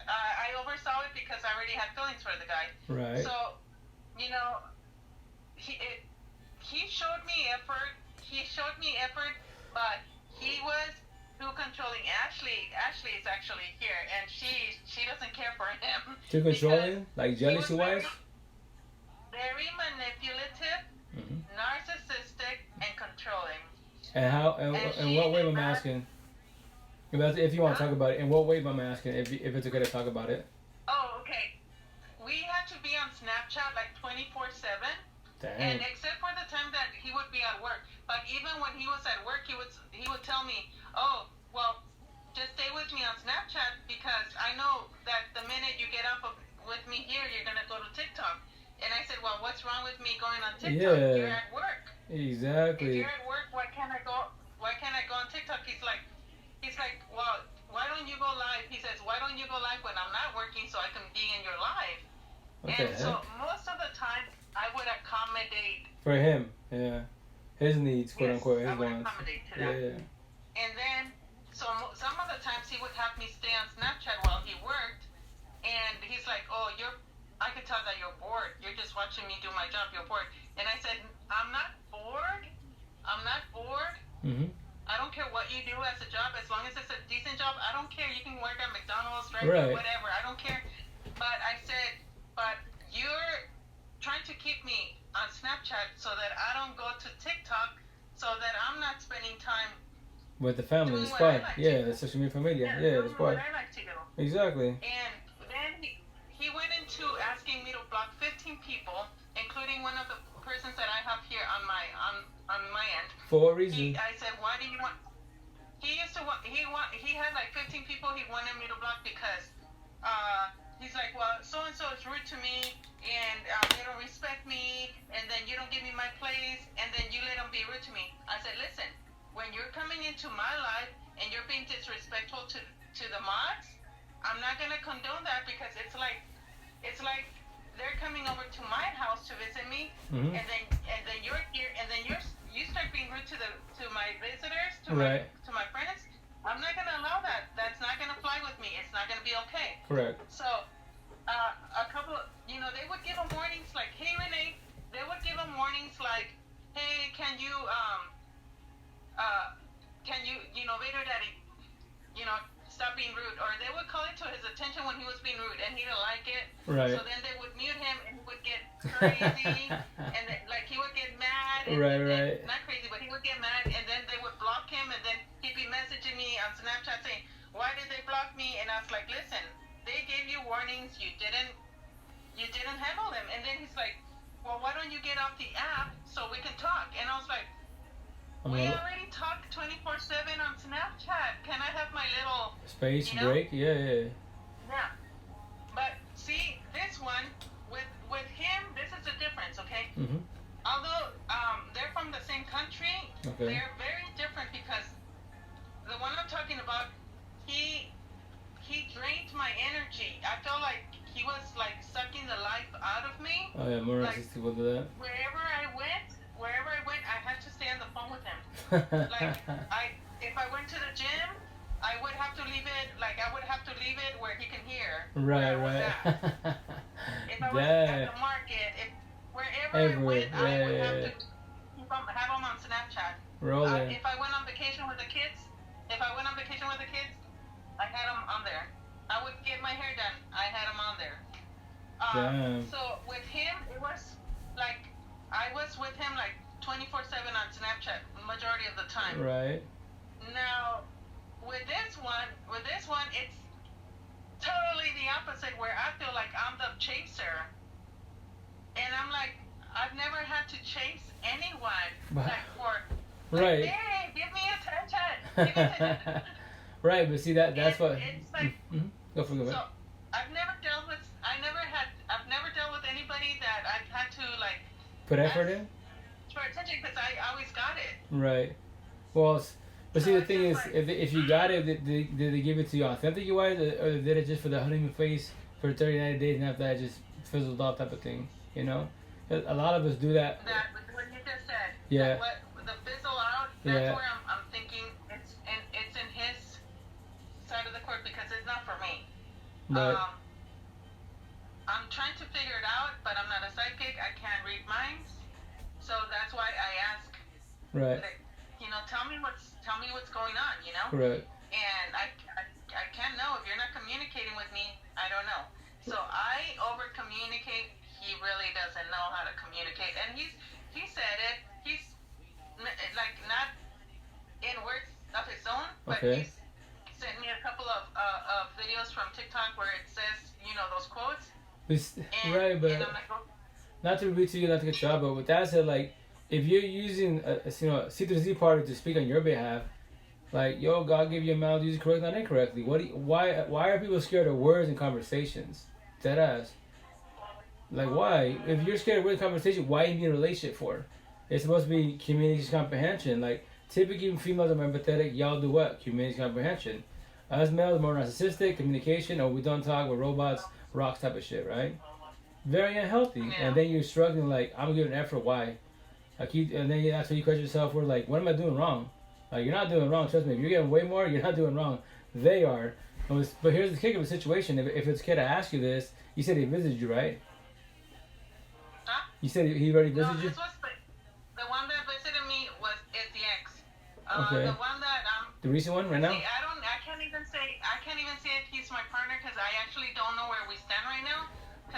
[SPEAKER 2] I oversaw it because I already had feelings for the guy.
[SPEAKER 1] Right.
[SPEAKER 2] So, you know, he showed me effort. But he was too controlling. Ashley is actually here, and she doesn't care for him.
[SPEAKER 1] Too controlling, like jealousy wise.
[SPEAKER 2] Very manipulative, narcissistic, and controlling.
[SPEAKER 1] And how? And what way am I asking? If you want to talk about it, in what way am I asking? If it's okay to talk about it.
[SPEAKER 2] Oh, okay. We had to be on Snapchat like 24/7. And except for the time that he would be at work, but even when he was at work, he would tell me, "Oh, well, just stay with me on Snapchat because I know that the minute you get up with me here, you're gonna go to TikTok." And I said, "Well, what's wrong with me going on TikTok?
[SPEAKER 1] Yeah.
[SPEAKER 2] You're at work.
[SPEAKER 1] Exactly.
[SPEAKER 2] If you're at work, why can't I go? Why can't I go on TikTok?" He's like, "Well, why don't you go live?" He says, "Why don't you go live when I'm not working so I can be in your live?" And so most of the time, I would accommodate.
[SPEAKER 1] For him, yeah. His needs, quote unquote, his
[SPEAKER 2] I would
[SPEAKER 1] wants.
[SPEAKER 2] accommodate to that.
[SPEAKER 1] Yeah.
[SPEAKER 2] And then, so some of the times he would have me stay on Snapchat while he worked. And he's like, "Oh, I could tell that you're bored. You're just watching me do my job. You're bored." And I said, "I'm not bored.
[SPEAKER 1] Mm-hmm.
[SPEAKER 2] I don't care what you do as a job, as long as it's a decent job. I don't care. You can work at McDonald's, right? Whatever. I don't care." But I said, "But you're trying to keep me on Snapchat so that I don't go to TikTok, so that I'm not spending time
[SPEAKER 1] with the family. It's fine. The social media family. Yeah, that's why.
[SPEAKER 2] What I like to do.
[SPEAKER 1] Exactly.
[SPEAKER 2] And then he went into asking me to block 15 people, including one of the persons that I have here on my end.
[SPEAKER 1] For what reason?
[SPEAKER 2] I said, "Why do you want?" He had like 15 people he wanted me to block because he's like, "Well, so and so is rude to me, and they don't respect me, and then you don't give me my place, and then you let them be rude to me." I said, "Listen, when you're coming into my life and you're being disrespectful to the mods, I'm not gonna condone that because it's like they're coming over to my house to visit me, and then you're here, and then you start being rude to my visitors, to my friends. I'm not gonna allow that. That's not gonna fly with me. It's not gonna be okay."
[SPEAKER 1] Correct.
[SPEAKER 2] So a couple, they would give him warnings like, "Hey, Renee," they would give him warnings like, "Hey, can you Vader Daddy, stop being rude," or they would call it to his attention when he was being rude and he didn't like it.
[SPEAKER 1] Right.
[SPEAKER 2] So then they would mute him and he would get crazy and then, like, he would get mad. And
[SPEAKER 1] Right.
[SPEAKER 2] Not crazy, but he would get mad, and then they would block him, and then he'd be messaging me on Snapchat saying, "Why did they block me?" And I was like, "Listen, they gave you warnings, you didn't handle them." And then he's like, "Well, why don't you get off the app so we can talk?" And I was like, "We already talk 24/7 on Snapchat. Can I have my little
[SPEAKER 1] space break?" Yeah.
[SPEAKER 2] But see, this one with him, this is the difference, okay?
[SPEAKER 1] Mm-hmm.
[SPEAKER 2] Although they're from the same country, they're very different because the one I'm talking about, he drained my energy. I felt like he was like sucking the life out of me.
[SPEAKER 1] Oh yeah, more narcissistic will do that.
[SPEAKER 2] Wherever I went, I had to stay on the phone with him. Like if I went to the gym, I would have to leave it. Like I would have to leave it where he can hear.
[SPEAKER 1] Right.
[SPEAKER 2] If I was at the market, wherever I went, I would have to have him on Snapchat. If I went on vacation with the kids, I had him on there. I would get my hair done. I had him on there. So with him, it was like I was with him like 24/7 on Snapchat majority of the time.
[SPEAKER 1] Right.
[SPEAKER 2] Now, with this one, it's totally the opposite. Where I feel like I'm the chaser, and I'm like, I've never had to chase anyone. Like for,
[SPEAKER 1] right.
[SPEAKER 2] Like, hey, give me attention. Give me attention.
[SPEAKER 1] Right, but see that's what.
[SPEAKER 2] It's like
[SPEAKER 1] Go for it.
[SPEAKER 2] so. I've never dealt with anybody that I've had to like
[SPEAKER 1] Put effort in.
[SPEAKER 2] for attention because I always got it.
[SPEAKER 1] Right. Well, but see,
[SPEAKER 2] So
[SPEAKER 1] the
[SPEAKER 2] it's
[SPEAKER 1] thing is,
[SPEAKER 2] just like,
[SPEAKER 1] if you got it, did they give it to you authentic wise, or did it just for the honeymoon phase for 30, 90 days, and after that just fizzled off type of thing? You know, a lot of us do that.
[SPEAKER 2] that what you just said.
[SPEAKER 1] Yeah.
[SPEAKER 2] What the fizzle out? That's
[SPEAKER 1] Yeah.
[SPEAKER 2] where I'm thinking it's in his side of the court because it's not for me.
[SPEAKER 1] Right.
[SPEAKER 2] I'm trying to figure it out, but I'm not a psychic. I can't read minds, so that's why I ask.
[SPEAKER 1] Right.
[SPEAKER 2] Like, tell me what's going on.
[SPEAKER 1] Right.
[SPEAKER 2] And I can't know if you're not communicating with me. I don't know. So I over communicate. He really doesn't know how to communicate, and he said it. He's like not in words of his own, but
[SPEAKER 1] Okay.
[SPEAKER 2] he's sent me a couple of videos from TikTok where it says those quotes.
[SPEAKER 1] Right, but
[SPEAKER 2] and I'm like,
[SPEAKER 1] not to repeat to you, not to get you out, but with that said, like, if you're using a C to Z party to speak on your behalf, like, yo, God gave you a mouth, use it correctly, not incorrectly. Why are people scared of words and conversations? Dead ass. Like, why? If you're scared of words and conversation, why you need a relationship for? It's supposed to be communication comprehension. Like, typically females are more empathetic. Y'all do what? Communication comprehension. Us males are more narcissistic, communication, or we don't talk with robots, rocks type of shit, right? Very unhealthy.
[SPEAKER 2] Yeah.
[SPEAKER 1] And then you're struggling like, I'm giving an effort, why? And then that's when you question yourself, we're like, what am I doing wrong? Like, you're not doing wrong, trust me. If you're getting way more, you're not doing wrong. They are. But here's the kick of the situation. If it's kid to ask you this, you said he visited you, right?
[SPEAKER 2] huh?
[SPEAKER 1] You said he already
[SPEAKER 2] No,
[SPEAKER 1] visited you?
[SPEAKER 2] this was the one that visited me is the ex.
[SPEAKER 1] Okay.
[SPEAKER 2] The one that
[SPEAKER 1] The recent one right now?
[SPEAKER 2] see, I can't even say if he's my partner because I actually don't know where we stand right now.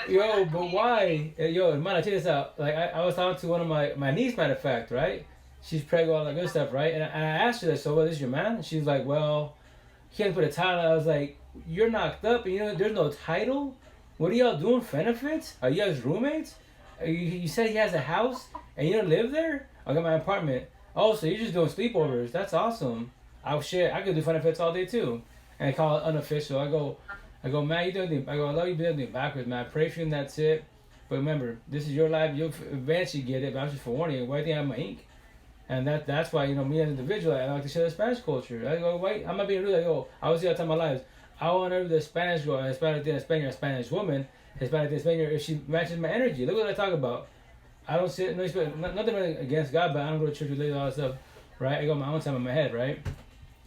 [SPEAKER 1] Yo, but why? Yo, man, I check this out. Like, I was talking to one of my niece, matter of fact, right? She's pregnant, all that good stuff, right? And I asked her, so, this is your man? And she's like, well, he hadn't put a title. I was like, you're knocked up and there's no title? What are y'all doing? Benefits? Are you guys roommates? You said he has a house and you don't live there? I got my apartment. Oh, so you're just doing sleepovers. That's awesome. Oh, shit, I could do benefits all day, too. And I call it unofficial. I go, man, you doing the, I go, I love you doing it backwards, man. I pray for you and that's it. But remember, this is your life. You'll eventually get it. But I'm just forewarning you. Why do you have my ink? And that's why, me as an individual, I like to share the Spanish culture. I go, wait, I'm not being rude. I go, I was here all the time of my lives. I want to the Spanish girl, Hispanic thing, Spaniard, Spanish woman, Hispanic thing, Spaniard, if she matches my energy. Look what I talk about. I don't see nothing really against God, but I don't go to church with all that stuff, right? I got my own time in my head, right?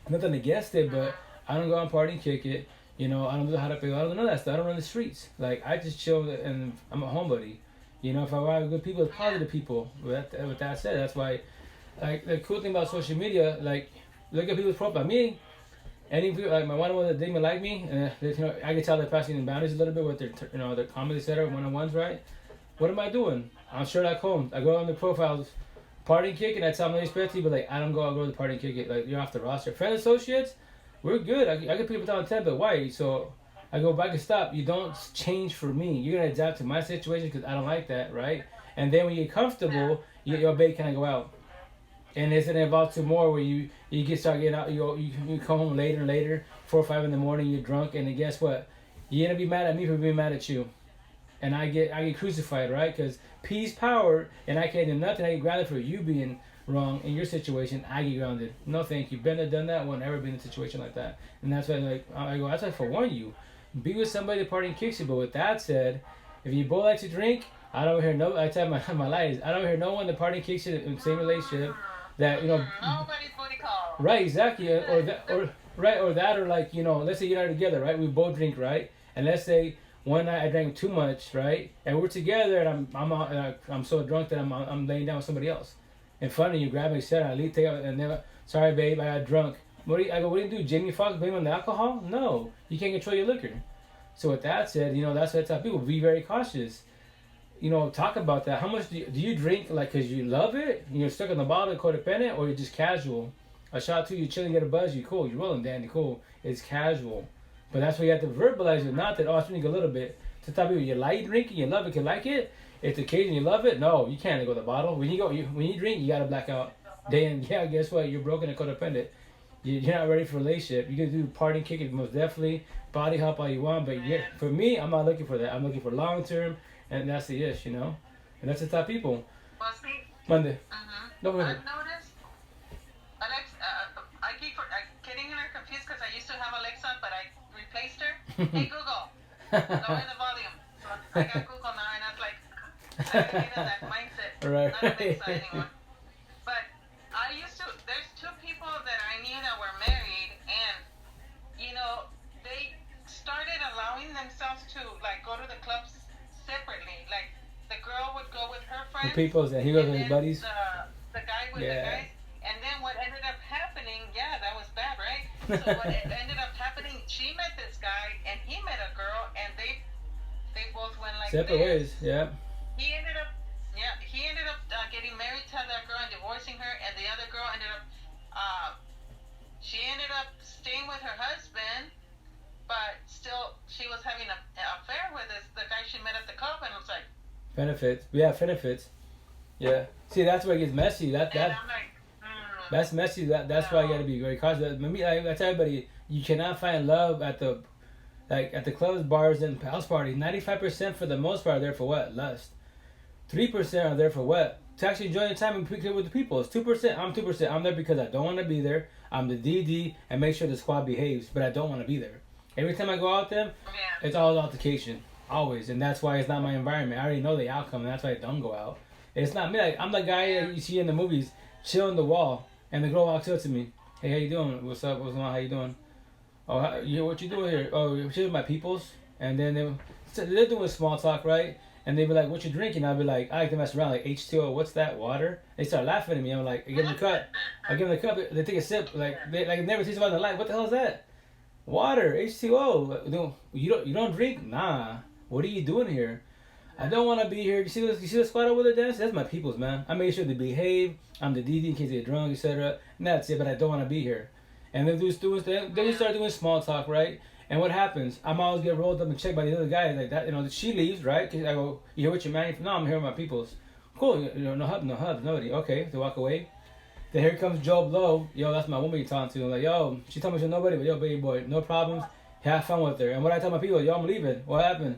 [SPEAKER 1] Nothing against it, but I don't go out and party and kick it. I don't do how to pay. I don't know that stuff. I don't run the streets. Like, I just chill and I'm a homebody. If I ride with good people, it's positive people. With that said, that's why, like, the cool thing about social media, like, look at people's profile. Me, any people, like, my one-on-ones that didn't even like me, I can tell they're passing the boundaries a little bit with their comedy center one-on-ones, right? What am I doing? I'm Sherlock Holmes. I go on the profiles, party and kick it. I tell them, respect you, but like, I'll go to the party and kick it. Like, you're off the roster. Friend associates, we're good. I can people down 10, but why? So I go back and stop. You don't change for me. You're gonna adapt to my situation because I don't like that, right? And then when you get comfortable, your bait kind of go out. And it's gonna evolve to more where you start getting out. You come home later and later, 4 or 5 in the morning. You're drunk, and then guess what? You're gonna be mad at me for being mad at you. And I get crucified, right? Because peace, power, and I can't do nothing. I get grounded for you being wrong in your situation. I get grounded. No, thank you. Been there, done that. Will never be in a situation like that. And that's why, I go. That's why I forewarn you. Be with somebody that party and kicks you. But with that said, if you both like to drink, I don't hear no. I tell my lies. I don't hear no one that party and kicks you in the same relationship. That
[SPEAKER 2] nobody's booty call.
[SPEAKER 1] Right, exactly. Or that, or like let's say you and I are together, right? We both drink, right? And let's say one night I drank too much, right? And we're together, and I'm so drunk that I'm laying down with somebody else. In front of you, grab me, etc. I leave, take out, and then, sorry, babe, I got drunk. What do you do? Jamie Foxx, blame on the alcohol? No, you can't control your liquor. So with that said, that's what I tell people. Be very cautious. Talk about that. How much do you drink? Like, cause you love it, and you're stuck in the bottle, codependent, or you're just casual? A shot two, you're chilling, get a buzz, you cool. You're rolling, Danny, cool. It's casual. But that's where you have to verbalize it. Not that, oh, I drink a little bit. To tell people you like drinking, you love it, you like it. If the occasion you love it, no, you can't let go of the bottle. When you drink, you gotta black out. Then, yeah, guess what? You're broken and codependent. You're not ready for a relationship. You can do partying, kicking, most definitely. Body hop all you want, but for me, I'm not looking for that. I'm looking for long term, and that's the ish, you know? And that's the type of people.
[SPEAKER 2] Well, see,
[SPEAKER 1] Monday. No, go ahead.
[SPEAKER 2] I've noticed, Alexa, I keep getting her confused because I used to have Alexa, but I replaced her. Hey, Google, lower the volume. So I got Google now, and I was like, I get in that mindset.
[SPEAKER 1] Right.
[SPEAKER 2] Not Alexa anymore. But I used to, there's two people that I knew that were married, and, you know, they started allowing themselves to, like, go to the clubs separately. Like, the girl would go with her friends.
[SPEAKER 1] The peoples, and he goes with his buddies.
[SPEAKER 2] The guy with the guys. And then what ended up happening, that was bad, right? So what ended up happening, she met this guy, and he met a girl, and they both went like
[SPEAKER 1] separate ways, yeah.
[SPEAKER 2] He ended up getting married to that girl and divorcing her, and the other girl ended up, she ended up staying with her husband, but still she was having an affair with the guy she met at the club, and it was like
[SPEAKER 1] benefits. Yeah. See, that's where it gets messy.
[SPEAKER 2] And I'm like,
[SPEAKER 1] that's messy. That's why you gotta be very cautious. I tell everybody, you cannot find love at the clubs, bars, and house parties. 95% for the most part are there for what? Lust. 3% are there for what? To actually enjoy the time and pick it with the people. It's 2%. I'm 2%. I'm there because I don't want to be there. I'm the DD and make sure the squad behaves, but I don't want to be there. Every time I go out with them, it's all altercation. Always. And that's why it's not my environment. I already know the outcome, and that's why I don't go out. It's not me. Like, I'm the guy that you see in the movies, chill on the wall, and the girl walks up to me. Hey, how you doing? What's up? What's going on? How you doing? Oh, what you doing here? Oh, she's with my peoples. And then they're doing small talk, right? And they be like, what you drinking? I'll be like, I like to mess around, like H2O, what's that, water? They start laughing at me. I'm like, I give them the cup. They take a sip. They never see somebody in their life. What the hell is that? Water, H2O. You don't drink? Nah. What are you doing here? I don't want to be here. You see the squad over there dancing? That's my peoples, man. I make sure they behave. I'm the DD in case they get drunk, etc. And that's it, but I don't want to be here. And then they start doing small talk, right? And what happens? I'm always get rolled up and checked by the other guy like that. You know, she leaves, right? Cause I go, you here with your man? No, I'm here with my peoples. Cool. You know, no hubs, nobody. Okay, they walk away. Then here comes Joe Blow. Yo, that's my woman you talking to. I'm like, yo, she told me she's nobody, but yo, baby boy, no problems. Have fun with her. And what I tell my people, yo, I'm leaving. What happened?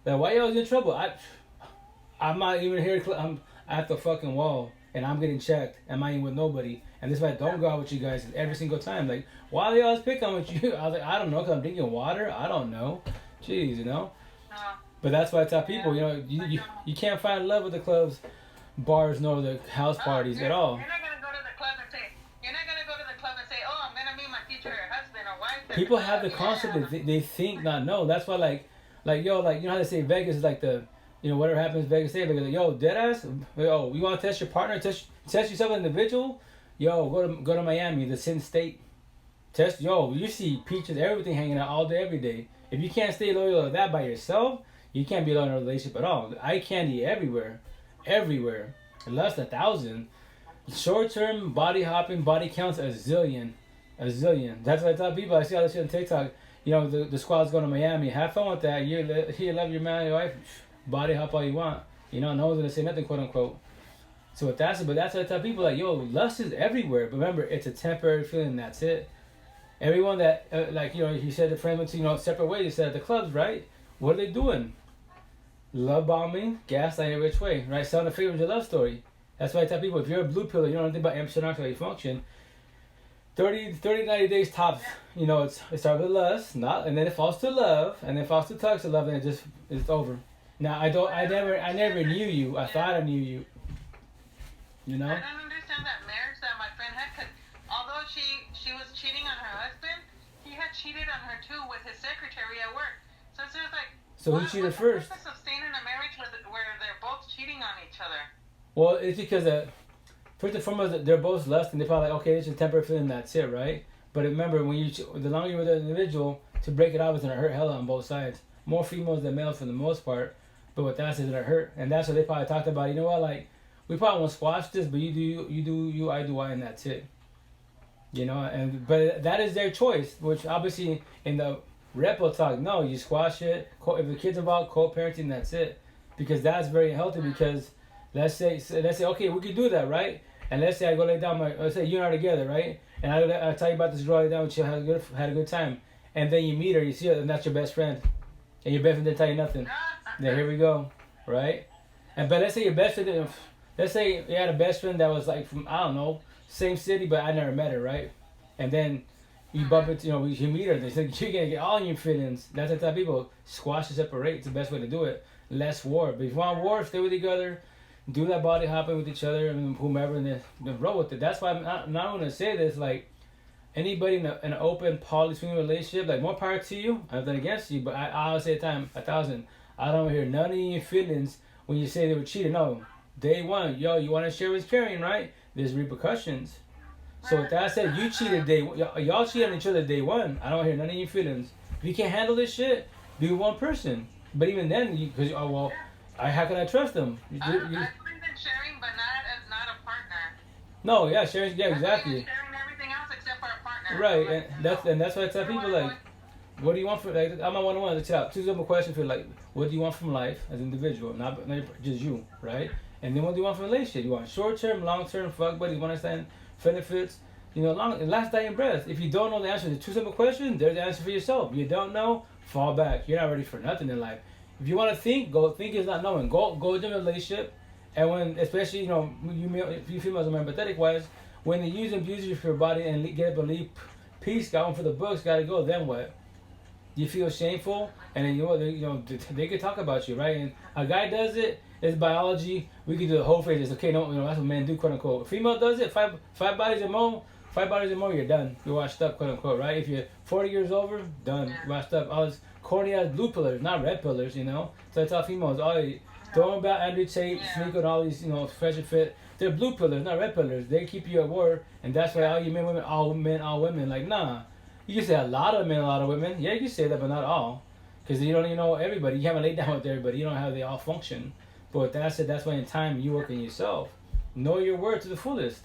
[SPEAKER 1] Like, why y'all in trouble? I'm not even here. I'm at the fucking wall, and I'm getting checked. And I ain't with nobody. And this is why I don't go out with you guys every single time. Like, why do y'all pick on with you? I was like, I don't know, because I'm drinking water. I don't know. Jeez, you know? But that's why I tell people, you know, you can't find love with the clubs, bars, nor the house parties at all.
[SPEAKER 2] You're not going to go to the club and say, oh, I'm going to meet my future husband or wife.
[SPEAKER 1] People have the concept that they think not know. That's why, like, yo, like, you know how they say Vegas is like the, you know, whatever happens in Vegas, say, like, yo, deadass? Yo, you want to test your partner, test yourself as an individual? Yo, go to Miami, the Sin State. You see peaches, everything hanging out all day, every day. If you can't stay loyal to that by yourself, you can't be loyal in a relationship at all. Eye candy everywhere. Less than 1,000. Short-term body hopping, body counts a zillion. That's what I tell people. I see all this shit on TikTok. You know, the squad's going to Miami. Have fun with that. You love your man, your wife. Body hop all you want. You know, no one's going to say nothing, quote unquote. So that's what I tell people, like, yo, lust is everywhere. But remember, it's a temporary feeling. That's it. Everyone that, like, you know, he said the friends went to, you know, separate ways. He said at the clubs, right? What are they doing? Love bombing, gaslighting, which way, right? Selling the figure of your love story. That's why I tell people, if you're a blue pill, you don't know anything about Amsterdam, how you function. 30, 90 days tops, you know, it starts with lust, and then it falls to love, and then falls to toxic love, and it's over. Now, I never knew you. I thought I knew you. You know?
[SPEAKER 2] I don't understand that marriage that my friend had, because although she was cheating on her husband, he had cheated on her too with his secretary at work. So it's just like,
[SPEAKER 1] so who cheated first?
[SPEAKER 2] What's the purpose of staying in a marriage where they're both cheating on each other?
[SPEAKER 1] Well, it's because first and foremost, they're both lust, and they're probably like, okay, it's a temporary feeling, that's it, right? But remember, the longer you're with an individual, to break it off is gonna hurt hell on both sides. More females than males for the most part, but what that's gonna hurt, and that's what they probably talked about. You know what? Like, we probably won't squash this, but you do you, I do I, and that's it. You know, but that is their choice, which obviously in the repo talk, no, you squash it. If the kid's involved, co-parenting, that's it, because that's very healthy. Because let's say okay, we could do that, right? And let's say I go lay down let's say you and I are together, right? And I tell you about this girl lay down, she had a good time, and then you meet her, you see her, and that's your best friend, and your best friend didn't tell you nothing. Then here we go, right? And but let's say your best friend, let's say you had a best friend that was like from, I don't know, same city, but I never met her, right? And then you bump into, you meet her, they think you're gonna get all your feelings. That's the type of people, squash and separate. It's the best way to do it. Less war. But if you want war, stay with each other, do that body hopping with each other and whomever, and then roll with it. That's why I'm not gonna say this, like, anybody in an open poly-swinging relationship, like, more power to you. I have nothing against you, but I always say 1,000. I don't hear none of your feelings when you say they were cheated. No, day one, you want to share with caring, right? There's repercussions. So with that said, you cheated y'all cheated on each other day one. I don't hear none of your feelings. If you can't handle this shit, be with one person. But even then, because how can I trust them?
[SPEAKER 2] I believe in sharing, but not a partner.
[SPEAKER 1] No, yeah, sharing, yeah, exactly.
[SPEAKER 2] Sharing everything else except for a partner.
[SPEAKER 1] Right, and that's why I tell people, like, what do you want from, like, I'm on one-on-one to tell 2 simple questions for, like, what do you want from life as an individual, not just you, right? And then what do you want from a relationship? You want short-term, long-term, fuck buddies, you want to understand benefits, last dying breath. If you don't know the answer to 2 simple questions, there's the answer for yourself. You don't know, fall back. You're not ready for nothing in life. If you want to think, go think is not knowing. Go into a relationship, and when, especially, if you females are more empathetic wise, when they use and abuse you for your body and get up and leave, peace, got one for the books, gotta go, then what? You feel shameful, and then they could talk about you, right? And a guy does it, it's biology. We can do the whole phrase. It's okay, no, that's what men do, quote unquote. A female does it, five bodies or more, you're done. You're washed up, quote unquote, right? If you're 40 years over, done, washed up. All this corny ass blue pillars, not red pillars, So that's how females don't worry about Andrew Tate, Sneaker, and all these, fresh and fit. They're blue pillars, not red pillars. They keep you at war, and that's why all you men, women, all women, like, nah. You can say a lot of men, a lot of women. Yeah, you can say that, but not all. Because you don't even know everybody. You haven't laid down with everybody. You don't know how they all function. But with that said, that's why in time you work on yourself. Know your word to the fullest.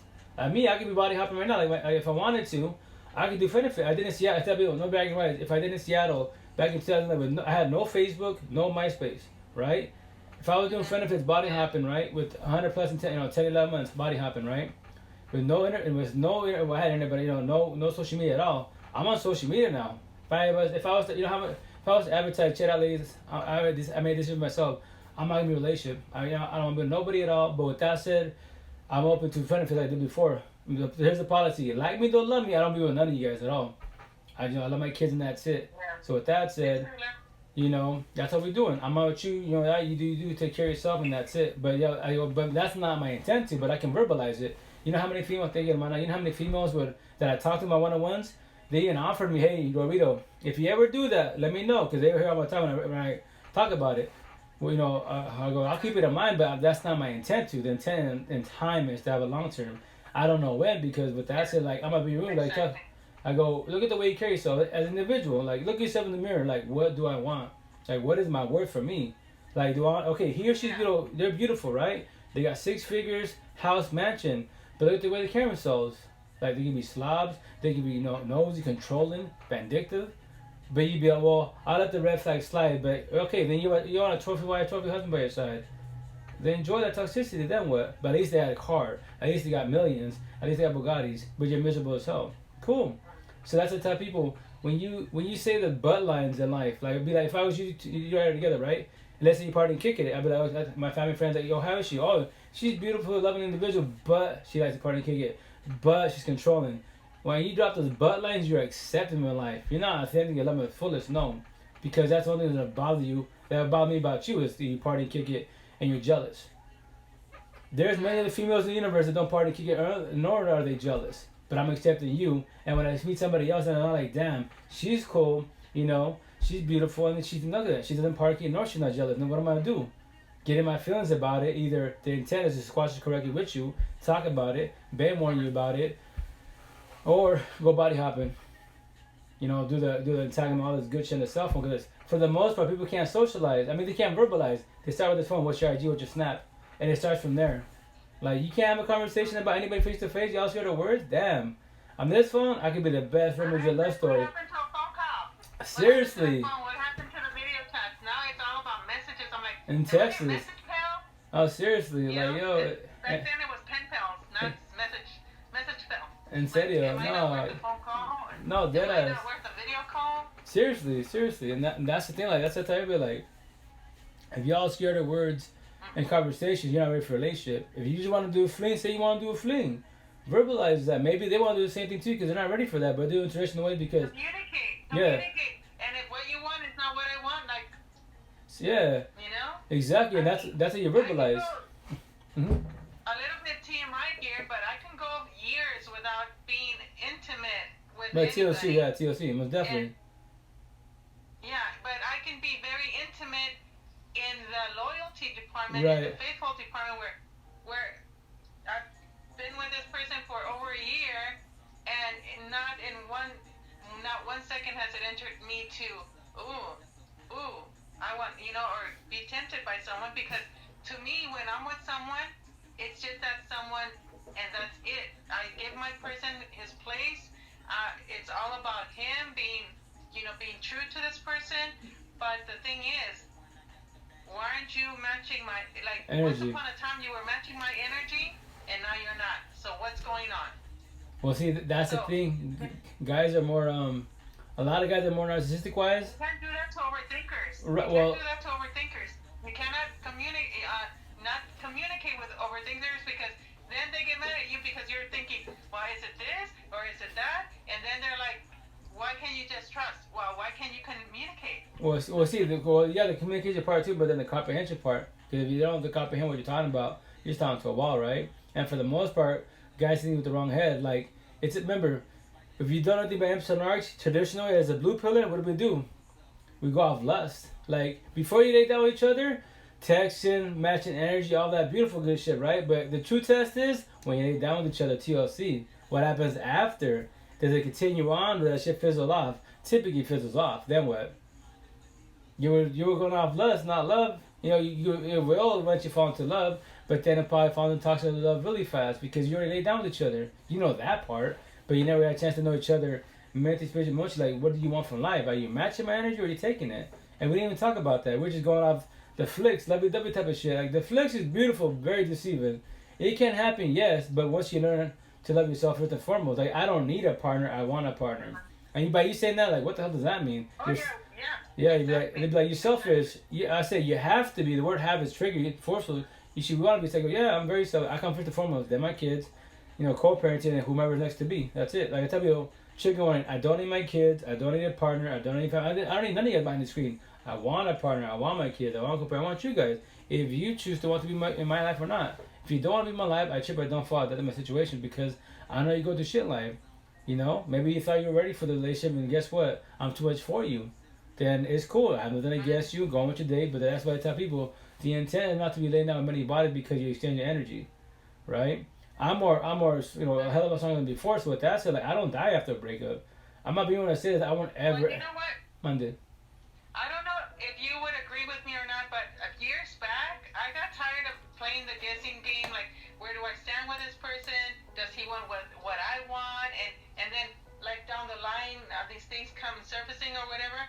[SPEAKER 1] Me, I could be body hopping right now. Like, if I wanted to, I could do benefit. I did in Seattle. I tell people, no bragging rights. If I did in Seattle back in 2011, I had no Facebook, no MySpace, right? If I was doing benefits, body hopping, right, with 100 plus in 10, 11 months, body hopping, right, with no internet, well, I had internet, but no social media at all. I'm on social media now. If I was to advertise, check out ladies, I made this with myself. I'm not gonna be in a relationship. I don't want to be with nobody at all. But with that said, I'm open to benefits like I did before. Here's the policy: like me, don't love me. I don't be with none of you guys at all. I love my kids and that's it. So with that said, that's what we're doing. I'm out with you. You do take care of yourself and that's it. But but that's not my intent to. But I can verbalize it. You know how many females think of mine? You know how many females that I talked to my one-on-ones? They even offered me, hey, Dorito, if you ever do that, let me know, because they were here all the time when I talk about it. Well, I go, I'll keep it in mind, but that's not my intent to. The intent in time is to have a long term. I don't know when, because with that said, like, I'm gonna be rude, like, tough. I go, look at the way you carry yourself as an individual. Like, look at yourself in the mirror. Like, what do I want? Like, what is my worth for me? Like, he or she's they're beautiful, right? They got 6 figures, house, mansion, but look at the way they carry themselves. Like, they can be slobs, they can be nosy, controlling, vindictive. But you'd be like, well, I'll let the red flag slide. But okay, then you want a trophy wife, trophy husband by your side. Then enjoy that toxicity. Then what? But at least they had a car. At least they got millions. At least they got Bugattis. But you're miserable as hell. Cool. So that's the type of people. When you say the butt lines in life, like, it'd be like, if I was you're already together, right? And let's say you party and kick it. I'd be like, my family friends like, yo, how is she? Oh, she's beautiful, loving individual, but she likes to party and kick it. But she's controlling. When you drop those butt lines, you're accepting in life. You're not authentic, you're loving the fullest, no. Because that's the only thing that'll bother you. That'll bother me about you is you party, kick it, and you're jealous. There's many of the females in the universe that don't party, kick it, nor are they jealous. But I'm accepting you. And when I meet somebody else and I'm like, damn, she's cool, she's beautiful, and she's none of that. She doesn't party, nor she's not jealous. Then what am I going to do? Get in my feelings about it. Either the intent is to squash it correctly with you, talk about it, Ben warn you about it, or go body hopping. Do the tagging all this good shit on the cell phone, because for the most part people can't socialize. I mean, they can't verbalize. They start with this phone, what's your IG, what's your snap, and it starts from there. Like, you can't have a conversation about anybody face to face. Y'all share the words. Damn, On this phone, I could be the best Romeo and love story.
[SPEAKER 2] What happened to a phone call?
[SPEAKER 1] Seriously.
[SPEAKER 2] What happened to the video text? Now it's all about messages. I'm like,
[SPEAKER 1] And texts.
[SPEAKER 2] message pal?
[SPEAKER 1] Oh, seriously,
[SPEAKER 2] You
[SPEAKER 1] like
[SPEAKER 2] know,
[SPEAKER 1] yo.
[SPEAKER 2] back then it was pen pals, now it's message pal.
[SPEAKER 1] En serio,
[SPEAKER 2] Am I not worth the phone call?
[SPEAKER 1] No, dead
[SPEAKER 2] Am I
[SPEAKER 1] ass.
[SPEAKER 2] not worth the video call?
[SPEAKER 1] Seriously, and that's the thing. Like that's the type of like, if y'all scared of words and conversations, you're not ready for a relationship. If you just want to do a fling, say you want to do a fling, verbalize that. Maybe they want to do the same thing too because they're not ready for that, but do it in traditional ways because
[SPEAKER 2] Communicate. And if what you want is not what I want, like
[SPEAKER 1] yeah,
[SPEAKER 2] you know.
[SPEAKER 1] exactly, and that's how you verbalize. Mm-hmm.
[SPEAKER 2] A little bit TMI here, but I can go years without being intimate with
[SPEAKER 1] But
[SPEAKER 2] anybody.
[SPEAKER 1] TLC, most definitely.
[SPEAKER 2] But I can be very intimate in the loyalty department,
[SPEAKER 1] right.
[SPEAKER 2] in the faithful department, where I've been with this person for over a year, and not one second has it entered me to, I want, or be tempted by someone, because to me, when I'm with someone, it's just that someone, and that's it. I give my person his place. It's all about him being true to this person. But the thing is, why aren't you matching my, like,
[SPEAKER 1] energy?
[SPEAKER 2] Once upon a time you were matching my energy, and now you're not. So what's going on?
[SPEAKER 1] Well, see, that's the thing. Guys are more, a lot of guys are more narcissistic wise.
[SPEAKER 2] You can't do that to overthinkers.
[SPEAKER 1] Right,
[SPEAKER 2] you can't do that to overthinkers. You cannot not communicate with overthinkers, because then they get mad at you because you're thinking, well, is it this or is it that? And then they're like, why can't you just trust? Well, why can't you communicate?
[SPEAKER 1] The communication part too, but then the comprehension part. Because if you don't comprehend what you're talking about, you're just talking to a wall, right? And for the most part, guys think with the wrong head. Like, remember, if you don't know anything about Empathists, traditionally as a blue pillar, what do? We go off lust. Like, before you lay down with each other, texting, matching energy, all that beautiful good shit, right? But the true test is when you lay down with each other, TLC. What happens after? Does it continue on, or that shit fizzle off? Typically fizzles off. Then what? You were going off lust, not love. It will eventually fall into love, but then it probably falls into toxic love really fast because you already laid down with each other. You know that part, but you never had a chance to know each other mentally, spiritually, emotionally. Like, what do you want from life? Are you matching my energy or are you taking it? And we didn't even talk about that. We're just going off the flicks, lovey-dovey type of shit. Like, the flicks is beautiful, very deceiving. It can happen, yes, but once you learn to love yourself first and foremost, like, I don't need a partner, I want a partner. And by you saying that, like, what the hell does that mean? Yeah, you'd be like, they'd be like, you're selfish. I say you have to be. The word "have" is trigger, forceful. You should want to be saying, yeah, I'm very selfish. I come first and foremost. They're my kids, co-parenting and whomever's next to be. That's it. Like I tell people, chicken going, I don't need my kids. I don't need a partner. I don't need family. I don't need none of you behind the screen. I want a partner. I want my kids. I want a co-parent. I want you guys. If you choose to want to be in my life or not. If you don't want to be in my life, I trip. I don't fall. That's my situation because I know you go through shit life. Maybe you thought you were ready for the relationship, and guess what? I'm too much for you. Then it's cool. I have nothing against you. Go on with your day. But that's why I tell people the intent is not to be laying down with many bodies because you exchange your energy, right? I'm more, a hell of a song than before. So with that said, like I don't die after a breakup. I'm not being when I say that I won't ever.
[SPEAKER 2] Well, you know what?
[SPEAKER 1] Monday.
[SPEAKER 2] I don't know if you would agree with me or not, but years back, I got tired of playing the guessing game. Like, where do I stand with this person? Does he want what I want? And then like down the line, these things come surfacing or whatever.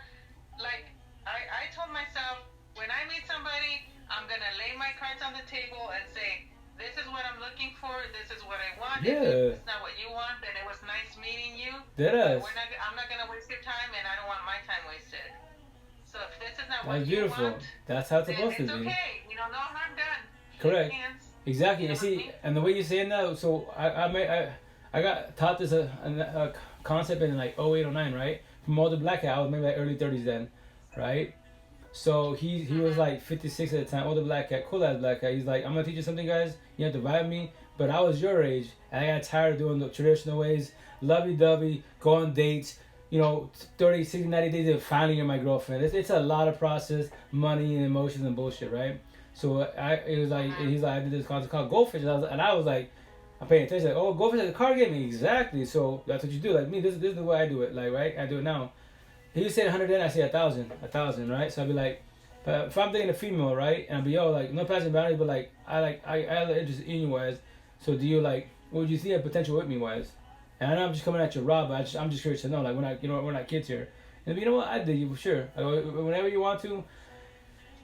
[SPEAKER 2] Like, I told myself, when I meet somebody, I'm going to lay my cards on the table and say, this is what I'm looking for, this is what I want.
[SPEAKER 1] Yeah.
[SPEAKER 2] If it's not what you want, then it was nice meeting you. I'm not going to waste your time, and I don't want my time wasted. So if this is not what you want,
[SPEAKER 1] that's how it's supposed to be.
[SPEAKER 2] It's okay. No harm done.
[SPEAKER 1] Correct. Exactly. You see, and the way you're saying that, so I got taught this a concept in like 08, 09, right? From older black guy. I was maybe like early 30s then, right? So he was like 56 at the time, older black guy, cool ass black guy. He's like, I'm gonna teach you something, guys. You have to vibe me. But I was your age, and I got tired of doing the traditional ways, lovey-dovey, go on dates, 30, 60, 90 days, and finally you're my girlfriend. It's a lot of process, money and emotions and bullshit, right? So he's like, I did this concept called Goldfish, and I was like, I'm paying attention. Like, oh, Goldfish is a card game. Exactly. So that's what you do. Like me, this is the way I do it. Like, right? I do it now. He say 100, then I say 1,000, right? So I'll be like, if I'm dating a female, right? And I'll be, like, no passing boundaries, but like, I have interest in you wise. So do you like, what would you see a potential with me wise? And I know I'm just coming at you raw, but I'm just curious to know, like, we're not kids here. And you know what? I did you, sure. I go, whenever you want to,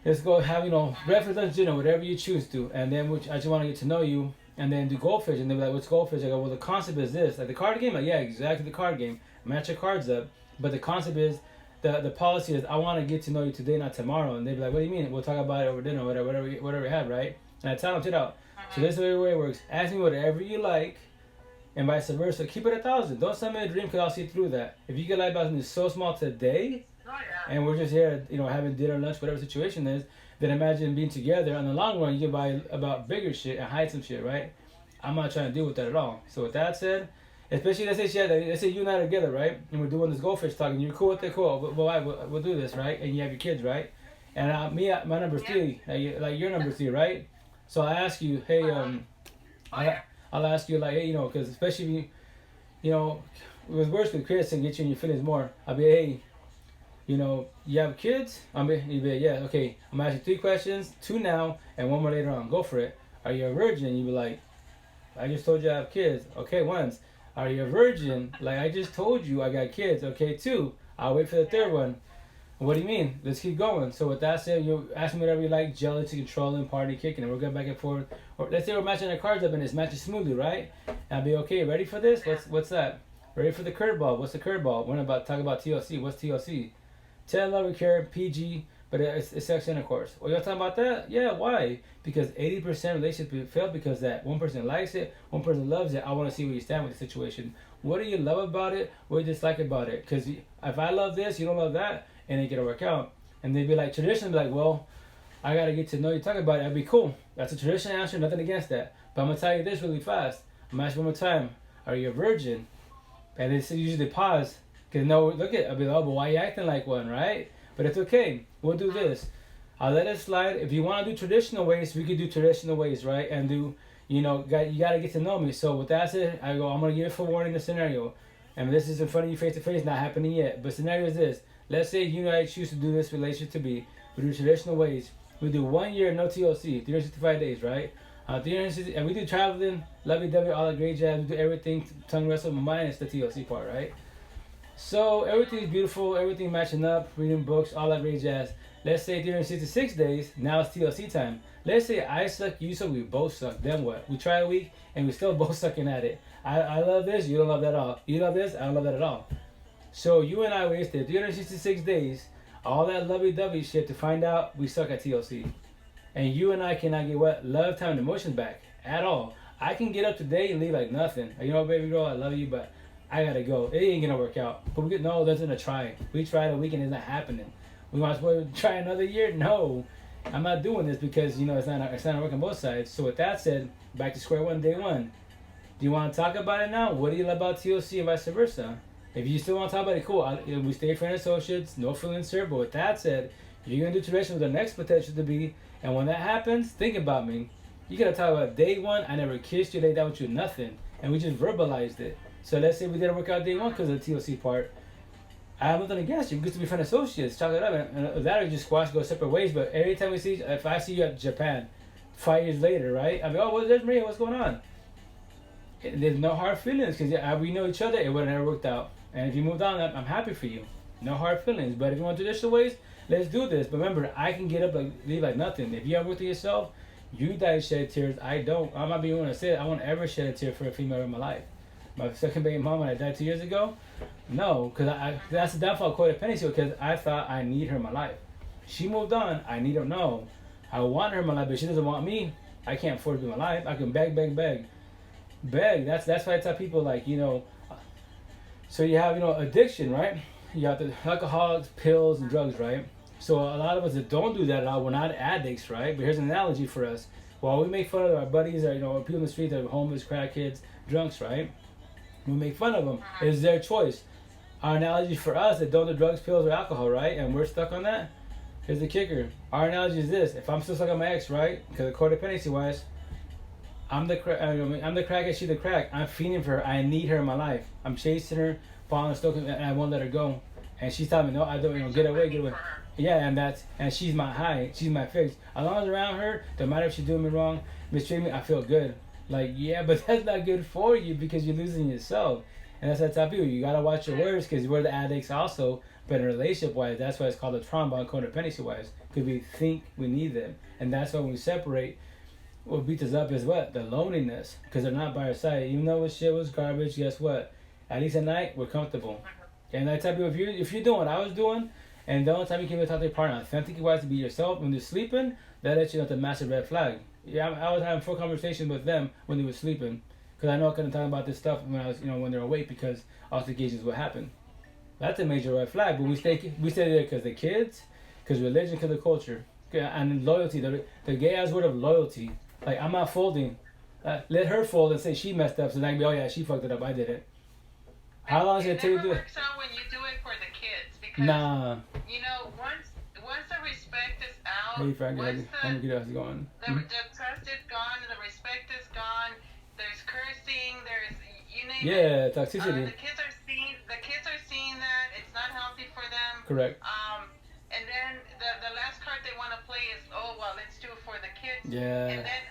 [SPEAKER 1] let's go have, breakfast, lunch, dinner, whatever you choose to. And then I just want to get to know you. And then do goldfish. And they're like, what's goldfish? I go, well, the concept is this. Like the card game? Like, yeah, exactly the card game. Match your cards up. But the concept is, the policy is, I want to get to know you today, not tomorrow. And they'd be like, what do you mean? We'll talk about it over dinner, whatever we have, right? And I tell them, check it out. So this is the way it works. Ask me whatever you like, and vice versa. Keep it 1,000. Don't send me a dream, because I'll see through that. If you get like about something so small today, and we're just here, having dinner, lunch, whatever the situation is, then imagine being together. In the long run, you can buy about bigger shit and hide some shit, right? I'm not trying to deal with that at all. So with that said, especially let's say you and I are together, right? And we're doing this goldfish talk, and you're cool with it, cool. We'll do this, right? And you have your kids, right? And my number 3, like your number 3, right? So I ask you, hey, I'll ask you, like, hey, because especially if it was worse with Chris and get you in your feelings more. I'll be, hey, you have kids? You'll be, yeah, okay. I'm asking 3 questions, 2 now, and 1 more later on. Go for it. Are you a virgin? You'll be like, I just told you I have kids. Okay, once. Are you a virgin? Like, I just told you I got kids. Okay, 2. I'll wait for the 3rd one. What do you mean? Let's keep going. So with that said, you ask me whatever you like, jealousy, controlling, party, kicking, and we'll go back and forth. Or let's say we're matching our cards up and it's matching smoothly, right? And I'll be, okay, ready for this? What's that? Ready for the curveball? What's the curveball? We're about to talk about TLC. What's TLC? 10, love, care, PG, but it's sex intercourse. Well, you're talking about that? Yeah, why? Because 80% relationships fail because that one person likes it, one person loves it. I want to see where you stand with the situation. What do you love about it? What do you dislike about it? Because if I love this, you don't love that, and it gonna work out. And they'd be like, tradition, be like, well, I gotta get to know you, talk about it. That'd be cool. That's a traditional answer, nothing against that. But I'm gonna tell you this really fast. I'm gonna ask you one more time. Are you a virgin? And they usually pause. Because no, look at, I'll be like, oh, but why you acting like one, right? But it's okay. We'll do this. I'll let it slide. If you want to do traditional ways, we could do traditional ways, right? And do, you got to get to know me. So with that said, I go, I'm going to give it forewarning the scenario. And this is in front of you face to face, not happening yet. But scenario is this. Let's say you and I choose to do this relationship to be. We do traditional ways. We do 1 year, no TLC, 365 days, right? 360, and we do traveling, lovey-dovey, all the great jazz. We do everything, tongue wrestle, minus the TLC part, right? So everything's beautiful, everything matching up, reading books, all that great jazz. Let's say 366 days, now it's TLC time. Let's say I suck, you suck, we both suck. Then what? We try a week and we still both sucking at it. I love this, you don't love that at all. You love this, I don't love that at all. So you and I wasted 366 days, all that lovey-dovey shit to find out we suck at TLC. And you and I cannot get what? Love, time, and emotions back at all. I can get up today and leave like nothing. You know, baby girl, I love you, but I gotta go. It ain't gonna work out. But there's gonna try. We tried a weekend, it's not happening. We might as well try another year. No, I'm not doing this because it's not working both sides. So with that said, back to square one, day 1. Do you want to talk about it now? What do you love about TLC and vice versa? If you still want to talk about it, cool. We stay friends, associates, no feelings hurt. But with that said, if you're gonna do tradition with the next potential to be, and when that happens, think about me. You gotta talk about day 1. I never kissed you, laid down with you, nothing, and we just verbalized it. So let's say we didn't work out day 1 because of the TLC part. I have nothing against you. We get to be friend associates. Chalk it up. And that or just squash, go separate ways. But every time if I see you at Japan 5 years later, right? I'll be, oh, there's Maria. What's going on? There's no hard feelings because we know each other. It would have never worked out. And if you moved on, I'm happy for you. No hard feelings. But if you want traditional ways, let's do this. But remember, I can get up, leave like nothing. If you have worked with yourself, you die shed tears. I don't. I'm not being one to say it. I won't ever shed a tear for a female in my life. My second baby mom when I died 2 years ago, no, because that's the downfall of codependency because I thought I need her in my life. She moved on, I need her, no. I want her in my life, but she doesn't want me. I can't afford to be in my life. I can beg. That's why I tell people so you have, addiction, right? You have the alcohol, pills, and drugs, right? So a lot of us that don't do that at all, we're not addicts, right? But here's an analogy for us. While we make fun of our buddies or, people in the street that are homeless, crackheads, drunks, right? We make fun of them. It's their choice. Our analogy for us that don't do drugs, pills, or alcohol, right? And we're stuck on that. Here's the kicker. Our analogy is this. If I'm still stuck on my ex, right? Because of codependency-wise, I'm the crackhead, she's the crack. I'm feeding for her. I need her in my life. I'm chasing her, falling, stoking, and I won't let her go. And she's telling me, no, I don't, get away. Yeah, and she's my high. She's my fix. As long as around her, no matter if she's doing me wrong, mistreating me, I feel good. Like, yeah, but that's not good for you because you're losing yourself. And that's that type of people. You gotta watch your words because we're the addicts also. But in relationship wise, that's why it's called a trauma and codependency wise. Because we think we need them. And that's why when we separate, what beats us up is what? The loneliness. Because they're not by our side. Even though shit was garbage, guess what? At least at night, we're comfortable. And I tell people, if you're doing what I was doing, and the only time you can talk to your partner authentically wise to be yourself when they're sleeping, that lets you know it's a massive red flag. Yeah, I was having full conversation with them when they were sleeping. Because I know I couldn't talk about this stuff when I was, when they're awake because altercations what happened. That's a major red flag. But we stay there because the kids, because religion, because the culture, and loyalty. The gay ass word of loyalty. Like, I'm not folding. Let her fold and say she messed up, so then I can be, oh yeah, she fucked it up. I did it. How long is it take to do it?
[SPEAKER 2] It never works out when you do it for the kids because once the respect is out,
[SPEAKER 1] hey, Frank,
[SPEAKER 2] once
[SPEAKER 1] going.
[SPEAKER 2] The trust is gone, the respect is gone. There's cursing. There's you name
[SPEAKER 1] it.
[SPEAKER 2] Yeah,
[SPEAKER 1] toxicity.
[SPEAKER 2] The kids are seeing that it's not healthy for them.
[SPEAKER 1] Correct.
[SPEAKER 2] And then the last card they want to play is, oh well, let's do it for the kids.
[SPEAKER 1] Yeah.
[SPEAKER 2] And then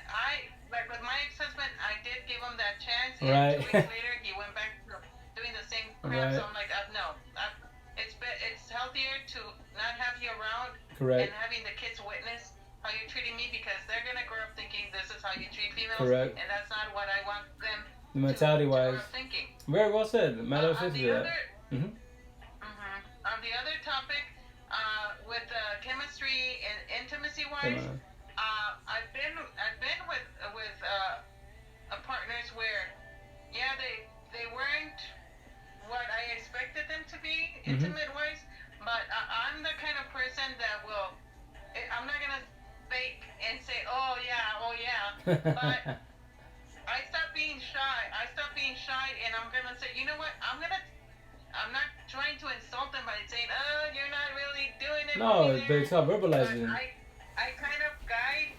[SPEAKER 2] like with my ex-husband, I did give him that chance. And
[SPEAKER 1] right.
[SPEAKER 2] 2 weeks later, he went back to doing the same crap.
[SPEAKER 1] Right.
[SPEAKER 2] So I'm like, no, it's healthier to not have you around.
[SPEAKER 1] Correct.
[SPEAKER 2] And having the kids witness how you're treating me because they're gonna grow up thinking this is how you treat females.
[SPEAKER 1] Correct.
[SPEAKER 2] And that's not what I want them.
[SPEAKER 1] Mentality wise.
[SPEAKER 2] To grow up thinking.
[SPEAKER 1] Very well said. Matter of fact, that.
[SPEAKER 2] On the other topic, with chemistry and intimacy wise, I've been with partners where, yeah, they weren't what I expected them to be intimate wise, but I'm the kind of person that I'm not gonna fake and say, oh yeah, but I stopped being shy, and I'm gonna say, you know what, I'm not trying to insult them by saying, oh, you're not really doing it.
[SPEAKER 1] No, but it's not verbalizing.
[SPEAKER 2] I kind of guide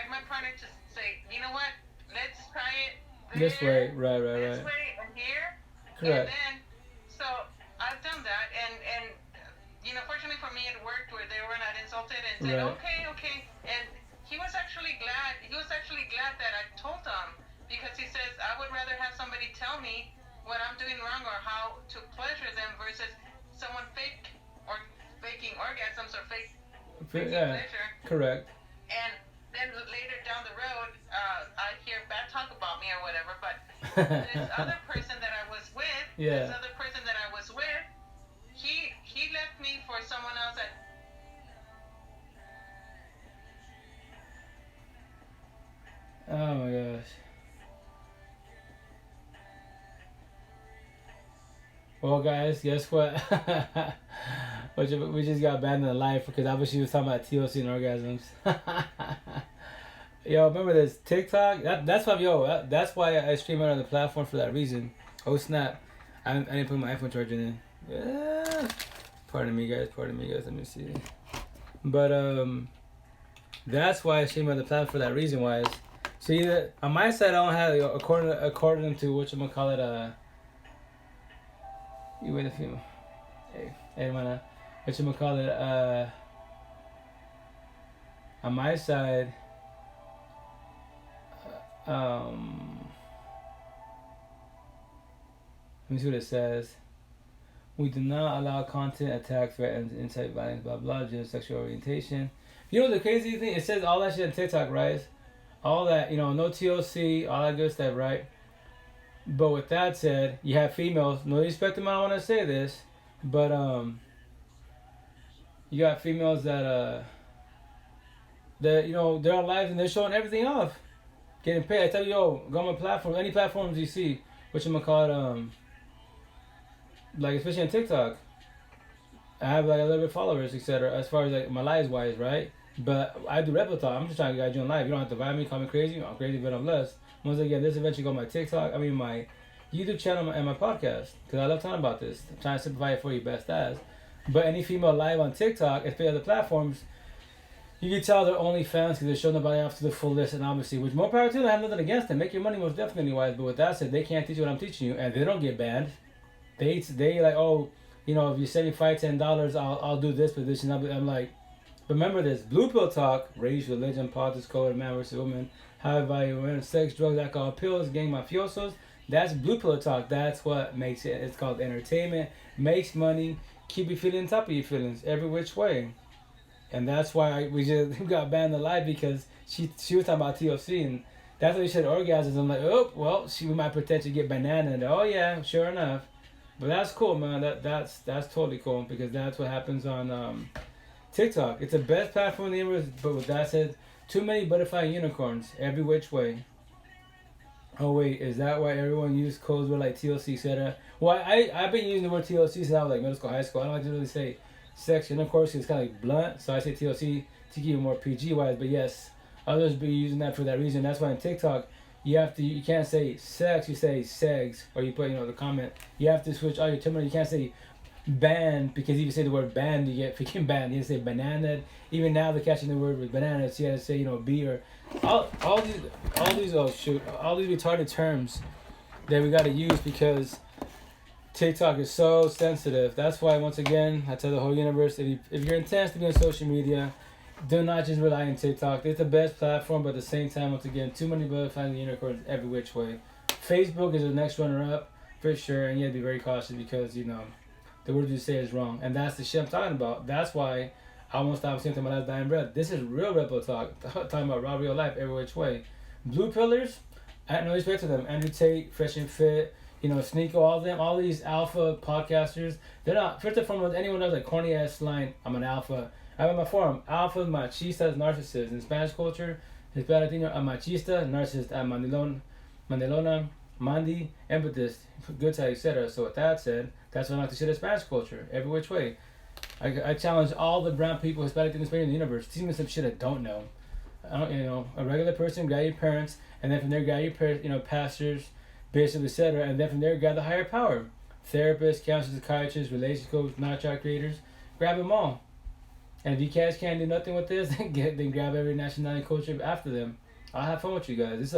[SPEAKER 2] my partner to say, you know what, let's try it
[SPEAKER 1] this way, right.
[SPEAKER 2] This way and here.
[SPEAKER 1] Correct.
[SPEAKER 2] And then, so I've done that, and fortunately for me, it worked where they were not insulted and said, okay, and he was actually glad that I told him, because he says, I would rather have somebody tell me what I'm doing wrong or how to pleasure them versus someone faking orgasms or faking pleasure.
[SPEAKER 1] Correct.
[SPEAKER 2] And then later down the road, I hear bad talk about me or whatever, but this other person that I was with, he left me for someone else that.
[SPEAKER 1] Oh my gosh. Well, guys, guess what? We just got banned in the live because obviously we was talking about TLC and orgasms. Yo, remember this TikTok? That's why I stream it on the platform for that reason. Oh snap! I didn't put my iPhone charger in. Yeah. Pardon me, guys. Let me see. But that's why I stream on the platform for that reason. Why is see that on my side I don't have according to whatchamacallit. You wait a few. Hey, man, whatchamacallit. On my side, let me see what it says. We do not allow content, attacks, threats, incite violence, blah blah, just sexual orientation. You know the crazy thing? It says all that shit on TikTok, right? All that, no TLC, all that good stuff, right? But with that said, you have females. No respect to them, I don't want to say this, but you got females that they're on live and they're showing everything off, getting paid. I tell you, go on my platform, any platforms you see, like especially on TikTok, I have like a little bit of followers, etc. As far as like my lives wise, right? But I do Rebel Talk. I'm just trying to guide you on live. You don't have to vibe me, call me crazy. I'm crazy, but I'm less. Once again, this eventually go on my TikTok. I mean my YouTube channel and my podcast, because I love talking about this. I'm trying to simplify it for you best as. But any female live on TikTok, especially other platforms, you can tell they're only fans because they're showing nobody off to the fullest, and obviously, which more power to them. I have nothing against them. Make your money most definitely wise. But with that said, they can't teach you what I'm teaching you, and they don't get banned. They like, oh, if you send me $10, I'll do this position. I'm like, remember this: Blue Pill Talk, race, religion, politics, code, man versus woman, how I value women, sex, drugs, alcohol, pills, gang mafiosos. That's blue pill talk. That's what makes it. It's called entertainment, makes money, keep you feeling on top of your feelings every which way. And that's why we got banned alive because she was talking about TLC and that's what we said orgasms. I'm like, oh well, we might potentially get banana. And oh yeah, sure enough. But that's cool, man. That's totally cool because that's what happens on TikTok. It's the best platform in the universe. But with that said, too many butterfly unicorns every which way. Oh wait, is that why everyone used codes with like TLC, etc.? Well, I've been using the word TLC since I was like middle school, high school. I don't like to really say sex, and of course it's kind of like blunt, so I say TLC to keep it more PG wise. But yes, others be using that for that reason. That's why in TikTok you can't say sex, you say segs, or you put the comment. You have to switch all your terminology. You can't say banned because if you say the word banned, you get freaking banned. You say banana. Even now they're catching the word with banana. So you have to say B or all these all these retarded terms that we got to use because TikTok is so sensitive. That's why once again I tell the whole universe if you're intense to be on social media, do not just rely on TikTok. It's the best platform, but at the same time, once again, too many butterflies and unicorns every which way. Facebook is the next runner up for sure, and you have to be very cautious because the word you say is wrong, and that's the shit I'm talking about. That's why I won't stop saying to my last dying breath. This is real rebel talk, talking about raw real life every which way. Blue pillars, I have no respect to them. Andrew Tate, Fresh and Fit, Sneeko, all of them, all these alpha podcasters. They're not first and foremost. Anyone knows that corny ass line. I'm an alpha. I have on my forum. Alpha, machistas, narcissists. In Spanish culture, Hispanic Latino, a machista, narcissist, a mandilona, mandi, empathists, good side, etc. So with that said, that's what I like to shit at Spanish culture, every which way. I challenge all the brown people, Hispanic and Hispanic in the universe. Teach me some shit I don't know. A regular person, grab your parents, and then from there, grab your pastors, bishops, etc. And then from there, grab the higher power. Therapists, counselors, psychiatrists, relationship coaches, non-child creators. Grab them all. And if you guys can't do nothing with this, then grab every nationality culture after them. I'll have fun with you guys.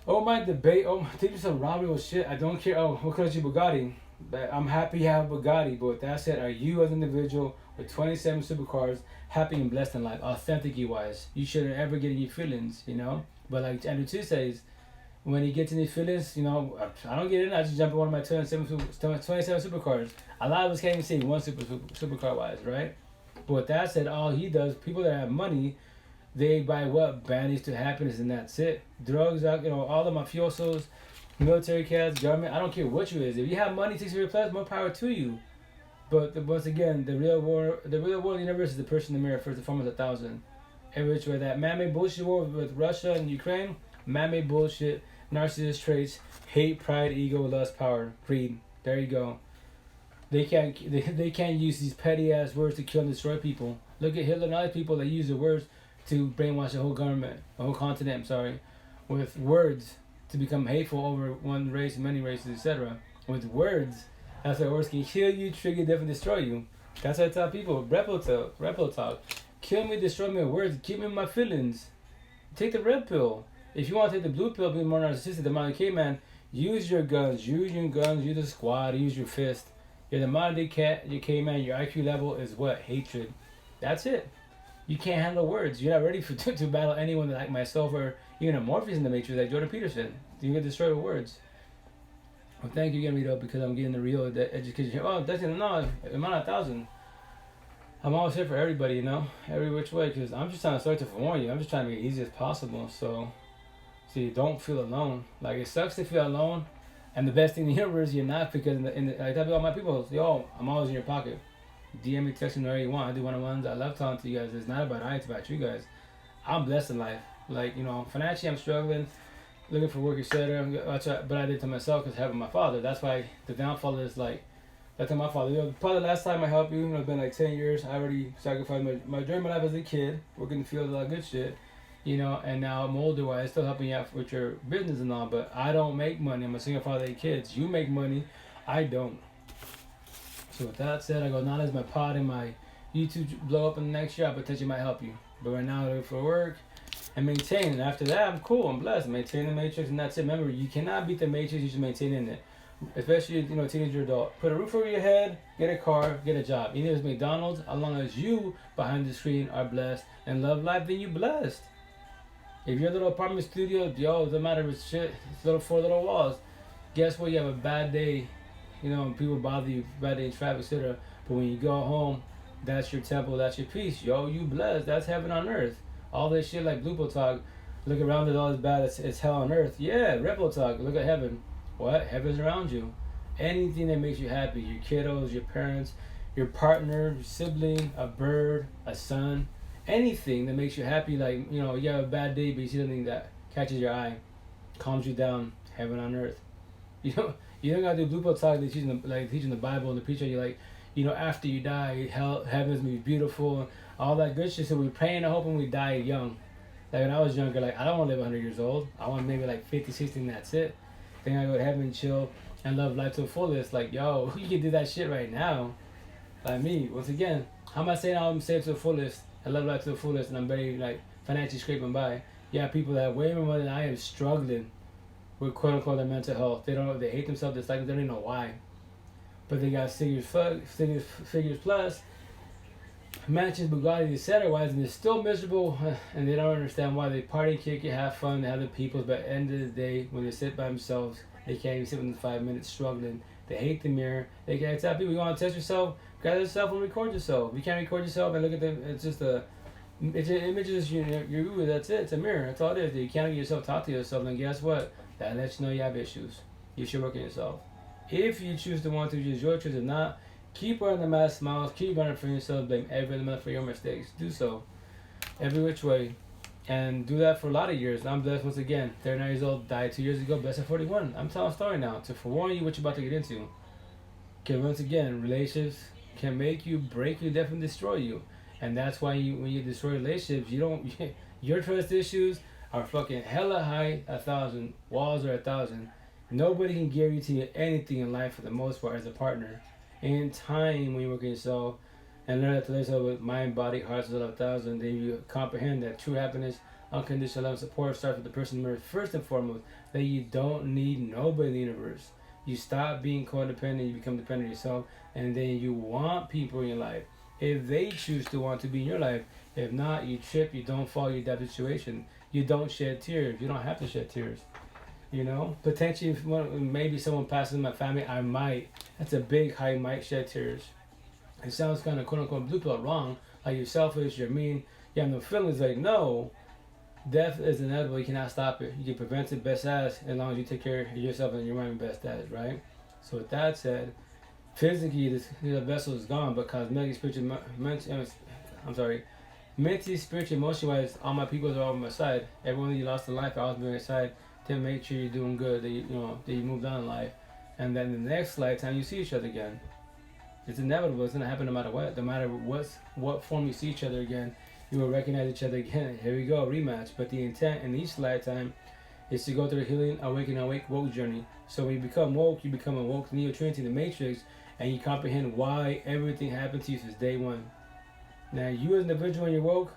[SPEAKER 1] My debate. Take me some robbery with shit. I don't care. What color is your Bugatti? But I'm happy you have a Bugatti. But with that said, are you as an individual with 27 supercars happy and blessed in life, authentically wise? You shouldn't ever get in your feelings, But like Andrew 2 says, when he gets in his feelings, I don't get in. I just jump in one of my 27 supercars. A lot of us can't even say one supercar wise, right? But with that said, all he does, people that have money, they buy what? Bandage to happiness, and that's it. Drugs, all the mafiosos, military cats, government, I don't care what you is. If you have money, 600 plus, more power to you. But once again, the real war of the universe is the person in the mirror, first and foremost, 1,000. Every which way. That man-made bullshit war with Russia and Ukraine, man-made bullshit, narcissist traits, hate, pride, ego, lust, power, greed. There you go. They can't use these petty ass words to kill and destroy people. Look at Hitler and other people that use the words to brainwash the whole government, the whole continent. With words to become hateful over one race, many races, etc. With words, that's why words can kill you, trigger, death, and destroy you. That's what I tell people. Rebel talk. Kill me, destroy me with words. Keep me in my feelings. Take the red pill. If you want to take the blue pill, be more narcissistic, the modern caveman, use your guns. Use the squad. Use your fist. You're the modern day cat, your caveman, your IQ level is what? Hatred. That's it. You can't handle words. You're not ready to battle anyone like myself or even a Morpheus in the Matrix like Jordan Peterson. You get destroyed with words. Well, thank you again, Rito, because I'm getting the real education. Oh, that's I'm not 1,000. I'm always here for everybody, every which way, because I'm just trying to forewarn you. I'm just trying to make it easy as possible, so you don't feel alone. Like, it sucks to feel alone. And the best thing in the universe, you're not, because I tell all my people, I'm always in your pocket. DM me, text me wherever you want. I do one-on-ones. I love talking to you guys. It's not about it's about you guys. I'm blessed in life. Like, financially, I'm struggling, looking for work, etc. But I did to myself because having my father. That's why the downfall is like, that's my father. Probably the last time I helped you, it's been like 10 years. I already sacrificed my during my life as a kid, working in the field, a lot of good shit. And now I'm older, I still helping you out with your business and all, but I don't make money. I'm a single father of 8 kids. You make money, I don't. So with that said, I go, not as my pod and my YouTube blow up in the next year, I potentially might help you. But right now, I look for work and maintain. And after that, I'm cool, I'm blessed. Maintain the matrix, and that's it. Remember, you cannot beat the matrix, you just maintain in it. Especially, teenager adult. Put a roof over your head, get a car, get a job. Even if it's McDonald's, as long as you behind the screen are blessed and love life, then you blessed. If your little apartment studio, yo, it doesn't matter if it's shit, it's little 4 little walls. Guess what? You have a bad day, people bother you, bad day in traffic, etc. But when you go home, that's your temple, that's your peace. Yo, you blessed. That's heaven on earth. All this shit like Bluepo talk, look around, it's all as bad, it's hell on earth. Yeah, Rebel talk, look at heaven. What? Heaven's around you. Anything that makes you happy, your kiddos, your parents, your partner, your sibling, a bird, a son, anything that makes you happy, like, you have a bad day, but you see something that catches your eye, calms you down, heaven on earth. You don't gotta do Bluepo talk teaching the Bible and the preacher, you like, after you die, heaven's gonna be beautiful, all that good shit. So we're praying and hoping we die young. Like when I was younger, like I don't want to live 100 years old. I want maybe like 50, 60, and that's it. Then I go to heaven, chill, and love life to the fullest. Like, yo, you can do that shit right now. Like me, once again, how am I saying I'm saved to the fullest and love life to the fullest, and I'm very like financially scraping by? Yeah, people that have way more money than I am struggling with quote unquote their mental health. They hate themselves, dislike them, they don't even know why. But they got figures plus, mansions, Bugatti, etc. Wise, and they're still miserable, and they don't understand why they party, kick it, have fun, they have the peoples. But at the end of the day, when they sit by themselves, they can't even sit within 5 minutes struggling. They hate the mirror. They can't tell people, you want to test yourself? Grab yourself and record yourself. You can't record yourself and look at them. It's just images. You. That's it. It's a mirror. That's all it is. You can't get yourself, talk to yourself. Then guess what? That lets you know you have issues. You should work on yourself. If you choose to want to, just your choice. If not, keep wearing the mask, smiles, keep running for yourself, blame every other for your mistakes. Do so. Every which way. And do that for a lot of years. I'm blessed once again. 39 years old, died 2 years ago, blessed at 41. I'm telling a story now to forewarn you what you're about to get into. Because once again, relationships can make you, break you, definitely destroy you. And that's why when you destroy relationships, your trust issues are fucking hella high, 1,000. Walls are 1,000. Nobody can guarantee you anything in life for the most part as a partner. In time, when you work on yourself and learn to live yourself with mind, body, heart, soul, 1,000, then you comprehend that true happiness, unconditional love, and support starts with the person first and foremost. That you don't need nobody in the universe. You stop being codependent, you become dependent on yourself, and then you want people in your life. If they choose to want to be in your life, if not, you trip, you don't fall, you adapt to the situation. You don't shed tears. You don't have to shed tears. Potentially, maybe someone passes in my family, I might. That's a big high might shed tears. It sounds kind of quote unquote blue pill wrong, like you're selfish, you're mean, you have no feelings. Like, no, death is inevitable. You cannot stop it. You can prevent it best as long as you take care of yourself and your mind best as, right? So with that said, physically the vessel is gone, but cosmetic, spiritual, mentally, spiritually, emotion wise, all my people are all on my side. Everyone that you lost in life, I always be on your side to make sure you're doing good, that you moved on in life, and then the next lifetime you see each other again. It's inevitable. It's gonna happen no matter what. No matter what form you see each other again, you will recognize each other again. Here we go, rematch. But the intent in each lifetime is to go through the healing, awakening, woke journey. So when you become woke, you become a woke Neo Trinity, the Matrix, and you comprehend why everything happened to you since day one. Now you as an individual, when you're woke,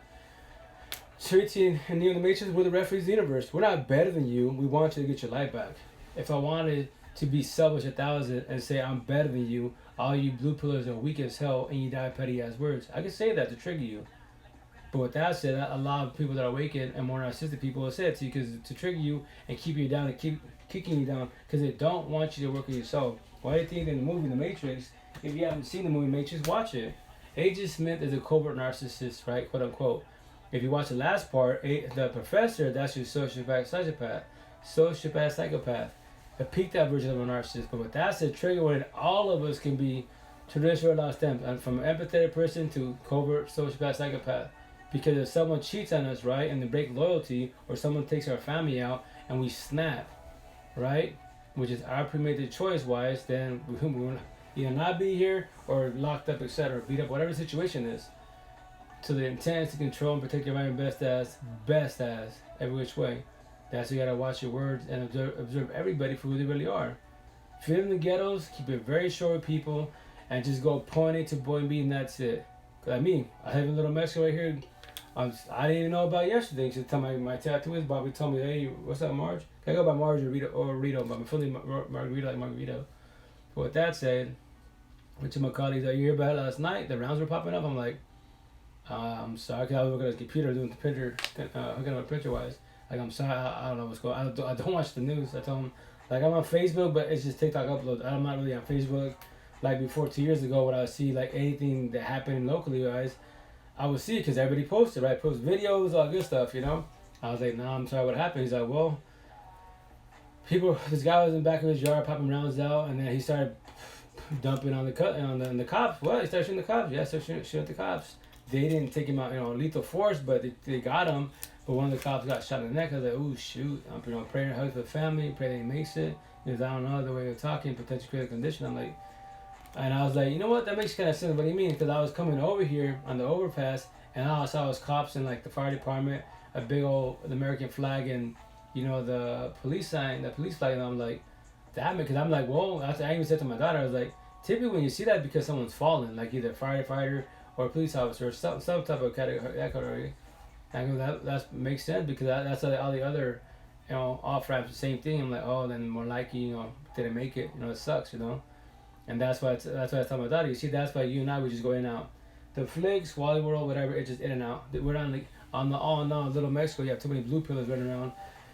[SPEAKER 1] Trinity and Neo the Matrix, we're the referees of the universe. We're not better than you. We want you to get your life back. If I wanted to be selfish 1,000 and say I'm better than you, all you blue pillars are weak as hell, and you die petty ass words, I can say that to trigger you. But with that said, a lot of people that are awakened and more narcissistic people will say it to you to trigger you and keep you down and keep kicking you down because they don't want you to work on yourself. Why do you think in the movie The Matrix, if you haven't seen the movie Matrix, watch it. Agent Smith is a covert narcissist, right? Quote unquote. If you watch the last part, the professor, that's your sociopath, psychopath. A peaked out version of a narcissist. But with that said, trigger warning, all of us can be traditional lost them, and from an empathetic person to covert sociopath, psychopath. Because if someone cheats on us, right, and they break loyalty, or someone takes our family out and we snap, right, which is our premeditated choice wise, then we will either not be here or locked up, etc., beat up, whatever the situation is. So the intent is to control and protect your mind best as, every which way. That's why you gotta watch your words and observe everybody for who they really are. If you live in the ghettos, keep it very short with people and just go point A to point B and that's it. Cause I have a little Mexico right here. I didn't even know about yesterday. She told my tattooist, Bobby told me, hey, what's up, Marge? Can I go by Marge or Rito? But I'm feeling Margarita like Margarita. But with that said, which of my colleagues, you hear about it last night? The rounds were popping up. I'm like, I'm sorry, because I was looking at the computer doing the printer, hooking up my printer wise. Like, I'm sorry, I don't know what's going on. I don't watch the news. I tell them, like, I'm on Facebook, but it's just TikTok uploads. I'm not really on Facebook. Like, before 2 years ago, when I would see, like, anything that happened locally, guys, I would see it because everybody posted, right? Post videos, all good stuff, you know? I was like, nah, I'm sorry, what happened? He's like, well, this guy was in the back of his yard popping rounds out, and then he started dumping on the cops. What? He started shooting the cops. Yeah, started shooting at the cops. They didn't take him out, lethal force, but they got him. But one of the cops got shot in the neck. I was like, ooh, shoot. I'm praying hard for the family, pray that he makes it. Because I don't know the way they're talking, potential critical condition. And I was like, you know what? That makes kind of sense. What do you mean? Because I was coming over here on the overpass, and all I saw was cops and like the fire department, a big old American flag, and the police sign, the police flag. And I'm like, damn it, because I'm like, whoa. I even said to my daughter, I was like, typically when you see that, because someone's fallen, like either a firefighter or a police officer, or some type of category. I go, that makes sense, because that's all the other, off ramps the same thing. I'm like, oh, then more likely, didn't make it. It sucks, And that's why I tell my daughter, you see, that's why you and I would just go in and out. The flicks, Wally World, whatever, it's just in and out. We're on the all-in-all Little Mexico. You have too many blue pillars running around.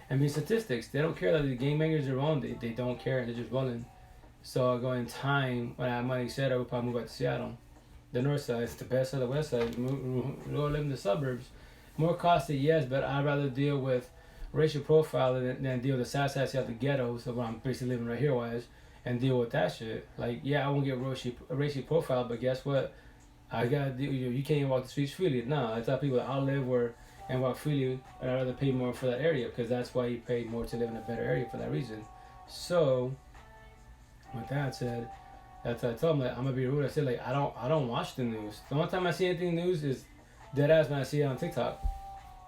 [SPEAKER 1] And being statistics, they don't care that the gang bangers are on. They don't care. They're just rolling. So I go in time, when I have money set, I would probably move out to Seattle. The north side, it's the best of the west side. Go live in the suburbs. More costly, yes, but I'd rather deal with racial profiling than deal with the south side, the ghetto, so where I'm basically living right here, wise, and deal with that shit. Like, yeah, I won't get racial profile, but guess what? I gotta do. You can't even walk the streets freely. No, I tell people that I'll live where and walk freely, and I'd rather pay more for that area, because that's why you pay more to live in a better area for that reason. So, with that said, that's what I told them. Like, I'm gonna be rude. I said, like, I don't watch the news. The only time I see anything news is dead ass when I see it on TikTok.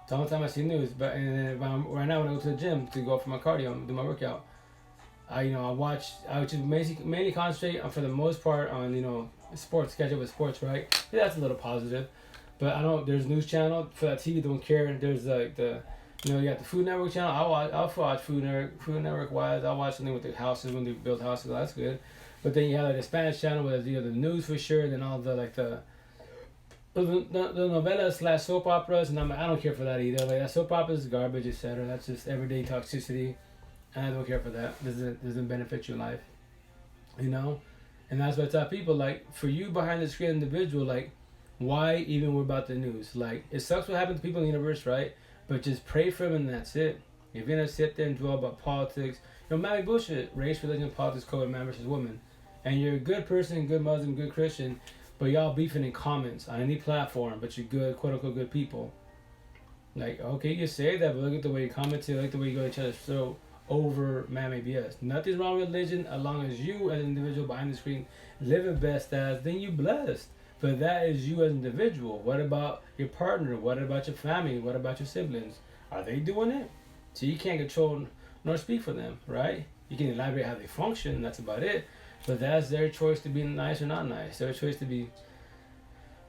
[SPEAKER 1] The only time I see news. But right now when I go to the gym to go for my cardio and do my workout, I would just mainly concentrate on, for the most part, on sports, catch up with sports, right? Yeah, that's a little positive. But I know there's news channel for that TV, don't care. There's like you got the Food Network channel. I'll watch Food Network wise. I'll watch something with the houses when they build houses. That's good. But then you have like the Spanish channel with the news for sure. Then all the novelas / soap operas, and I don't care for that either. Like, that soap opera is garbage, etc. That's just everyday toxicity, and I don't care for that. Doesn't benefit your life, And that's why I tell people, like, for you behind the screen individual, like, why even worry about the news? Like, it sucks what happened to people in the universe, right? But just pray for them, and that's it. If you're gonna sit there and dwell about politics, man, bullshit, race, religion, politics, COVID, man versus woman, and you're a good person, good Muslim, good Christian, but y'all beefing in comments on any platform, but you're good, quote unquote, good people. Like, okay, you say that, but look at the way you comment, look at the way you go to each other's throat over man-made BS. Nothing's wrong with religion, as long as you as an individual behind the screen live your best as, then you blessed. But that is you as an individual. What about your partner? What about your family? What about your siblings? Are they doing it? So you can't control nor speak for them, right? You can elaborate how they function, and that's about it. But that's their choice to be nice or not nice. Their choice to be,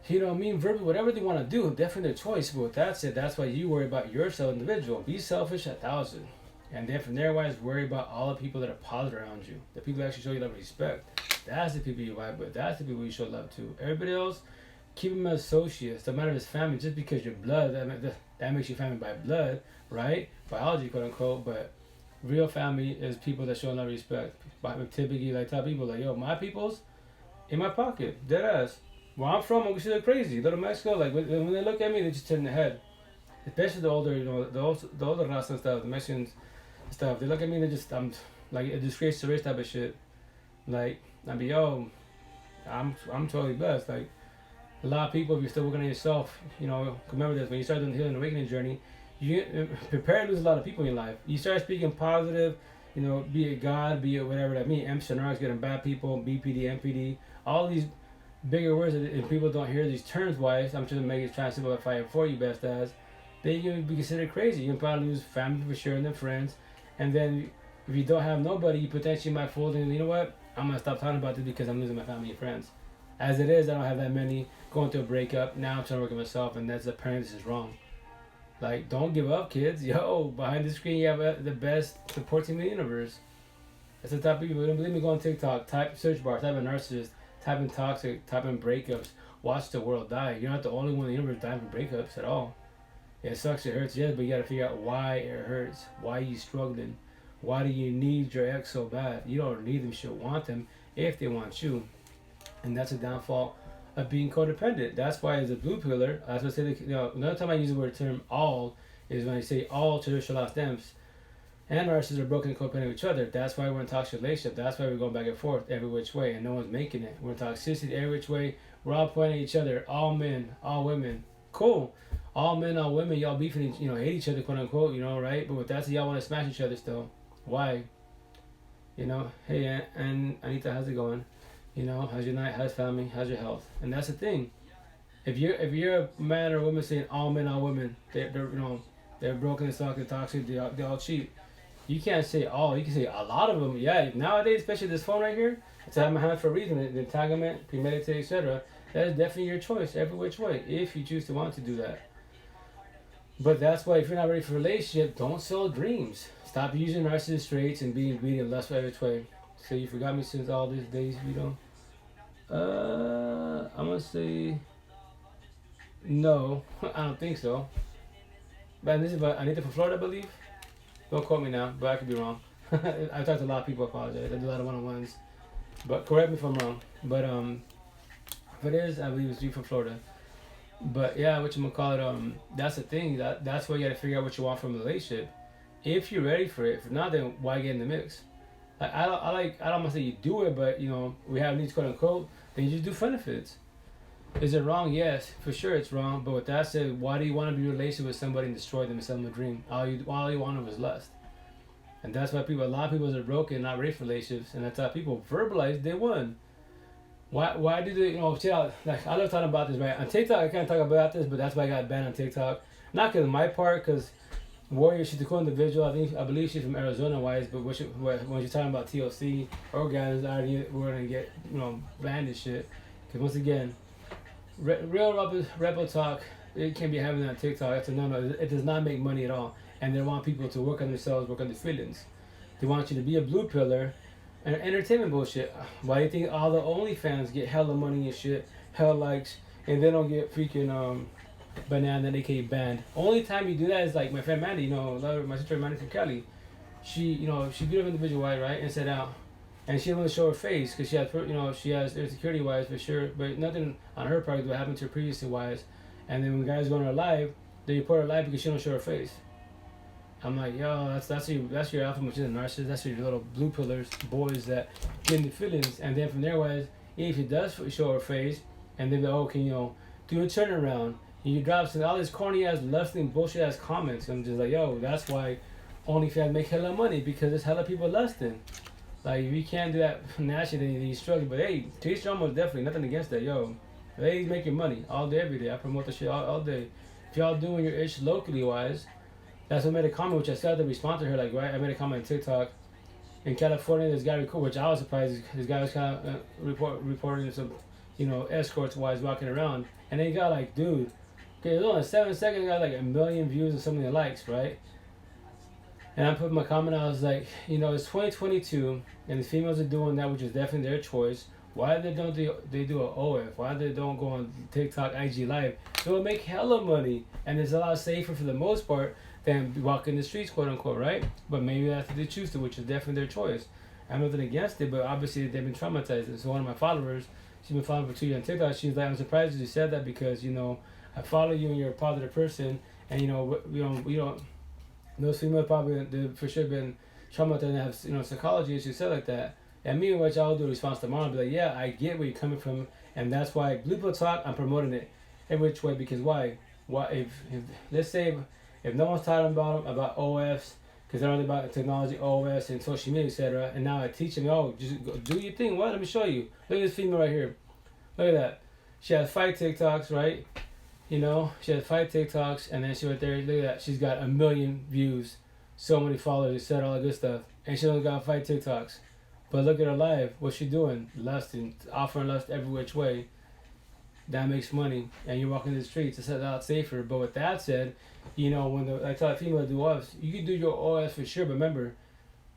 [SPEAKER 1] verbal, whatever they want to do. Definitely their choice. But with that said, that's why you worry about yourself, individual. Be selfish 1,000. And then from there, wise, worry about all the people that are positive around you. The people that actually show you love and respect. That's the people you vibe with. That's the people you show love to. Everybody else, keep them as associates. No matter if it's family, just because you're blood, that makes you family by blood, right? Biology, quote unquote. But real family is people that show love and respect. But typically, like, tell people, like, yo, my people's in my pocket. Dead ass. Where I'm from, I'm going to see crazy. Little Mexico, like, when they look at me, they just turn their head. Especially the older, the older Rasta stuff, the Mexicans stuff. They look at me, they just, I'm like a disgrace to race type of shit. Like, I be, yo, I'm totally blessed. Like, a lot of people, if you're still working on yourself, remember this, when you start doing the healing and awakening journey, you prepare to lose a lot of people in your life. You start speaking positive, be it God, be it whatever that means. MC getting bad people, BPD, MPD, all these bigger words that if people don't hear these terms wise, I'm trying to make it try to simplify it for you best as, then you can be considered crazy. You can probably lose family for sure and then friends. And then if you don't have nobody, you potentially might fold in, you know what? I'm going to stop talking about this because I'm losing my family and friends. As it is, I don't have that many going through a breakup. Now I'm trying to work on myself, and that's apparently this is wrong. Like, don't give up, kids. Yo, behind the screen, you have the best support team in the universe. That's the type of people. If you don't believe me, go on TikTok, type search bar, type in narcissist, type in toxic, type in breakups. Watch the world die. You're not the only one in the universe dying from breakups at all. It sucks, it hurts, yes, but you gotta figure out why it hurts. Why you struggling? Why do you need your ex so bad? You don't need them, she'll want them if they want you. And that's a downfall of being codependent. That's why as a blue pillar, as I say, another time I use the word term all is when I say all traditional stems and narcissists are broken and codependent with each other. That's why we're in toxic relationship. That's why we're going back and forth every which way, and no one's making it. We're in toxicity every which way. We're all pointing at each other. All men, all women. Cool. All men, all women. Y'all beefing, hate each other, quote unquote. Right? But with that said, y'all want to smash each other still. Why? Hey, and Anita, how's it going? How's your night? How's family? How's your health? And that's the thing. If you're a man or a woman saying all men, all women, they're broken and suck, they're toxic, they all cheat. You can't say all. You can say a lot of them. Yeah, nowadays, especially this phone right here, it's out of my hand for a reason. The entanglement, premeditated, etc. That is definitely your choice, every which way, if you choose to want to do that. But that's why if you're not ready for a relationship, don't sell dreams. Stop using narcissist traits and being greedy and lust every which way. So you forgot me since all these days, I'm gonna say no. I don't think so. But this is Anita from Florida, I believe. Don't quote me now, but I could be wrong. I've talked to a lot of people. I apologize. I do a lot of one-on-ones, but correct me if I'm wrong. But if it is, I believe it's you from Florida. But yeah, that's the thing. That's why you gotta figure out what you want from a relationship. If you're ready for it. If not, then why get in the mix? I don't want to say you do it, but we have needs, quote unquote. Then you just do benefits. Is it wrong? Yes, for sure it's wrong. But with that said, why do you want to be in a relationship with somebody and destroy them and sell them a dream? All you wanted was lust. And that's why a lot of people are broken, not ready for relationships, and that's how people verbalize they won. Why do they, like I love talking about this, right? On TikTok, I can't talk about this, but that's why I got banned on TikTok. Not because of my part, because Warrior, she's a cool individual. I believe she's from Arizona, wise, but when she's talking about TLC or guys, we're gonna get banned and shit. Because once again, real rebel talk, it can't be having on TikTok. That's a no. It does not make money at all, and they want people to work on themselves, work on their feelings. They want you to be a blue pillar, and entertainment bullshit. Why do you think all the OnlyFans get hella money and shit, hella likes, and they don't get freaking banana, aka banned? Only time you do that is like my friend Mandy, my sister Mandy from Cali. She beautiful individual, right? And said out, and she didn't want to show her face because she has insecurity wise for sure, but nothing on her part what happened to her previously wise. And then when guys go on her live, they report her live because she don't show her face. I'm like, yo, that's your alpha, which is a narcissist. That's your little blue pillars, boys that get in the feelings. And then from there wise, if she does show her face, and then do a turnaround. And you drop all these corny ass, lusting bullshit ass comments. I'm just like, yo, that's why OnlyFans make hella money, because there's hella people lusting. Like, if you can't do that naturally, then you struggle. But hey, Taste Your Almost definitely nothing against that, yo. They making money all day, every day. I promote the shit all day. If y'all doing your ish locally wise, that's what I made a comment, which I still had to respond to her. Like, right, I made a comment on TikTok. In California, this guy recorded, which I was surprised. This guy was kind of reporting some, escorts wise walking around, and they got like, dude. Okay, it was only 7 seconds, got like 1 million views and so many likes, right? And I put my comment, I was like, it's 2022, and the females are doing that, which is definitely their choice. Why don't they do an OF? Why they don't go on TikTok, IG Live? It will make hella money, and it's a lot safer for the most part than walking the streets, quote unquote, right? But maybe that's what they choose to, which is definitely their choice. I'm nothing against it, but obviously they've been traumatized. And so one of my followers, she's been following for 2 years on TikTok, she's like, I'm surprised you said that because, I follow you and you're a positive person, and we don't. Those females probably they've for sure been traumatized and have psychology issues, said like that. And me and which I'll do a response tomorrow, and be like, yeah, I get where you're coming from, and that's why Blue Pill Talk, I'm promoting it every which way, because why if let's say if no one's talking about OFs, because they're only about technology, OS, and social media, etc. And now I teach them, just go, do your thing. What? Let me show you. Look at this female right here. Look at that. She has 5 TikToks, right? She has 5 TikToks, and then she right there, look at that. She's got 1 million views, so many followers, said all that good stuff. And she only got 5 TikToks. But look at her live. What's she doing? Lusting, offering lust every which way. That makes money. And you're walking the streets. It's a lot safer. But with that said, when I tell a female to do OS, you can do your OS for sure, but remember,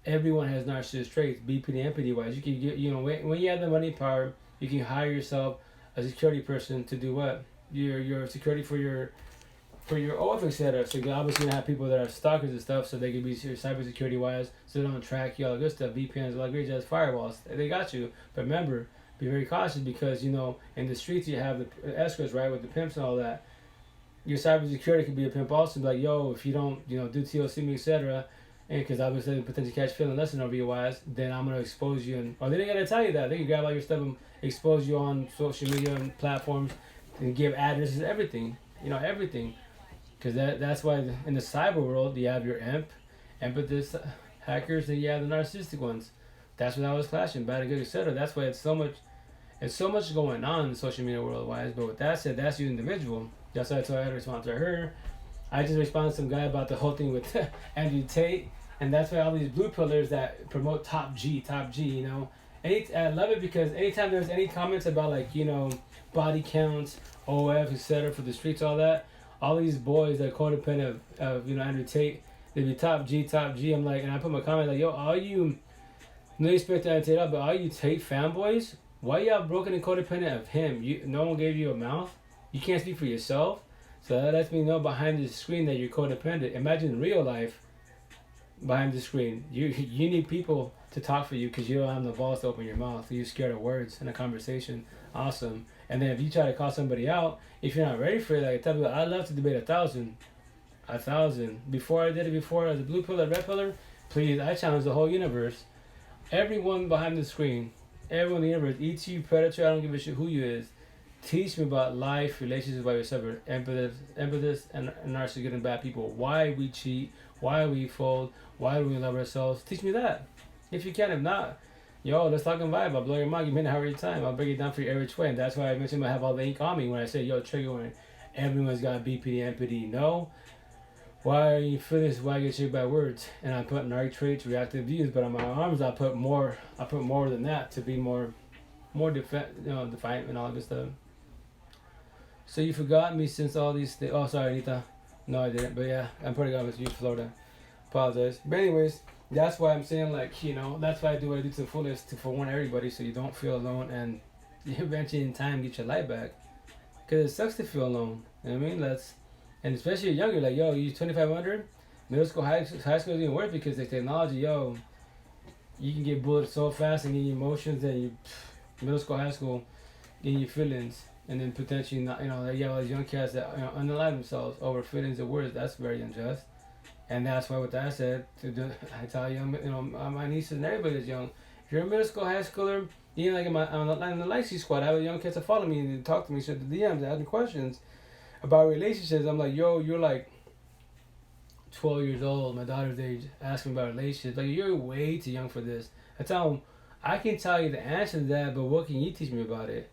[SPEAKER 1] everyone has narcissist traits, BPD, empathy wise. You can get, when you have the money power, you can hire yourself a security person to do what? Your security for your for your oath, etc. So you're obviously gonna have people that are stalkers and stuff, so they can be your cybersecurity wise, so they don't track you, all the good stuff. VPNs, all great just firewalls, they got you. But remember, be very cautious because in the streets you have the escorts, right, with the pimps and all that. Your cybersecurity could be a pimp also, be like, yo, if you don't, do TOC me, etc. And because obviously potentially catch feeling lesson over your wise, then I'm gonna expose you, or they didn't gotta tell you that. They can grab all your stuff and expose you on social media and platforms, and give addresses, everything, everything. Because that's why in the cyber world you have your empathists, hackers, and you have the narcissistic ones. That's what I was clashing, bad and good, etc. That's why it's so much going on in the social media world wise. But with that said, that's your individual. That's why I told her to respond to her. I just responded to some guy about the whole thing with Andrew Tate, and that's why all these blue pillars that promote top G, I love it because anytime there's any comments about body counts, OF, etc. for the streets, all that, all these boys that are codependent of Andrew Tate, they be top G. I'm like, and I put my comment like, yo, all you, no respect to Andrew Tate up, but all you Tate fanboys, why y'all broken and codependent of him? No one gave you a mouth. You can't speak for yourself. So that lets me know behind the screen that you're codependent. Imagine real life behind the screen. You need people to talk for you because you don't have the balls to open your mouth. You're scared of words in a conversation. Awesome. And then if you try to call somebody out, if you're not ready for it, like tell people, I'd love to debate 1,000. Before I did it before as a blue pillar, red pillar, please, I challenge the whole universe. Everyone behind the screen, everyone in the universe, ET, Predator, I don't give a shit who you is. Teach me about life, relationships by yourself, empathists, and narcissists, good and bad people. Why we cheat, why we fold, why do we love ourselves. Teach me that. If you can, if not, let's talk and vibe. I'll blow your mind, give me an hour of your time. I'll break it down for you every which way. And that's why I mentioned I have all the ink on me when I say, trigger warning. Everyone's got BPD, MPD. No. Why are you feeling this? Why get tricked by words? And I put narc traits, reactive views, but on my arms I put more than that to be more defiant and all that good stuff. So you forgot me since all these things. Oh, sorry, Anita. No, I didn't. But yeah, I'm pretty good with you, Florida. Apologize. But anyways, that's why I'm saying, that's why I do what I do to the fullest, to forewarn everybody so you don't feel alone and eventually in time get your life back. Because it sucks to feel alone. You know what I mean? And especially younger, like, you 2,500, middle school, high school is even worse because the technology, you can get bullied so fast and get your emotions and middle school, high school, getting your feelings. And then potentially, not, you have all these young cats that unalive themselves over feelings and words. That's very unjust. And that's why, with that said, I tell my nieces and everybody that's young, if you're a middle school, high schooler, like in the Lexi squad, I have young kids that follow me and they talk to me, so the DMs, they ask me questions about relationships. I'm like, you're like 12 years old, my daughter's age, asking about relationships. Like, you're way too young for this. I tell them, I can tell you the answer to that, but what can you teach me about it?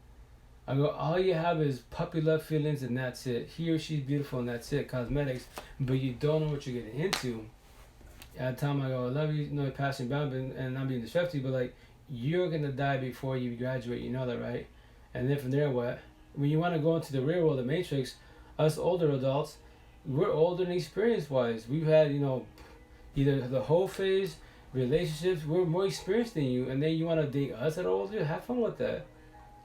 [SPEAKER 1] I go, all you have is puppy love feelings and that's it. He or she's beautiful and that's it, cosmetics, but you don't know what you're getting into. I tell them, I go, I love you, passing bound and not being disruptive, but you're going to die before you graduate, you know that, right? And then from there, what? When you want to go into the real world, the matrix, us older adults, we're older and experience-wise. We've had, either the whole phase, relationships, we're more experienced than you, and then you want to date us that are older? Have fun with that.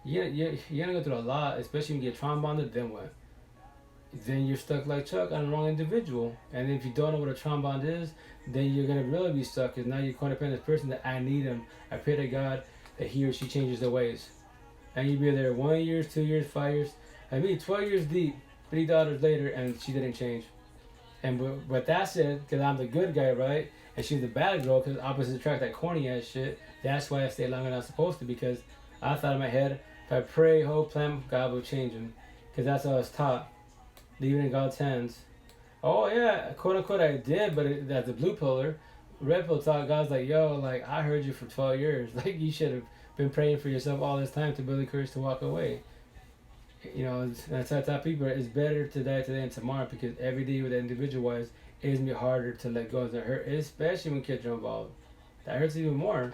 [SPEAKER 1] You're gonna go through a lot, especially when you get trauma bonded, then what? Then you're stuck like Chuck on the wrong individual. And if you don't know what a trauma bond is, then you're gonna really be stuck because now you're codependent person that I need him. I pray to God that he or she changes their ways. And you'd be there 1 year, 2 years, 5 years. I mean 12 years deep, 3 daughters later, and she didn't change. And but that said, because I'm the good guy, right? And she's the bad girl because opposites attract, that corny ass shit. That's why I stay longer than I'm supposed to, because I thought in my head, if I pray, hope, plan, God will change him. Because that's how I was taught. Leave it in God's hands. Oh yeah, quote unquote I did, but that's the blue pillar. Red pill taught God's like, I heard you for 12 years. You should have been praying for yourself all this time to build the courage to walk away. That's how I tell people, it's better to die today and tomorrow, because every day with that individual wise, it's going to be harder to let go of the hurt, especially when kids are involved. That hurts even more.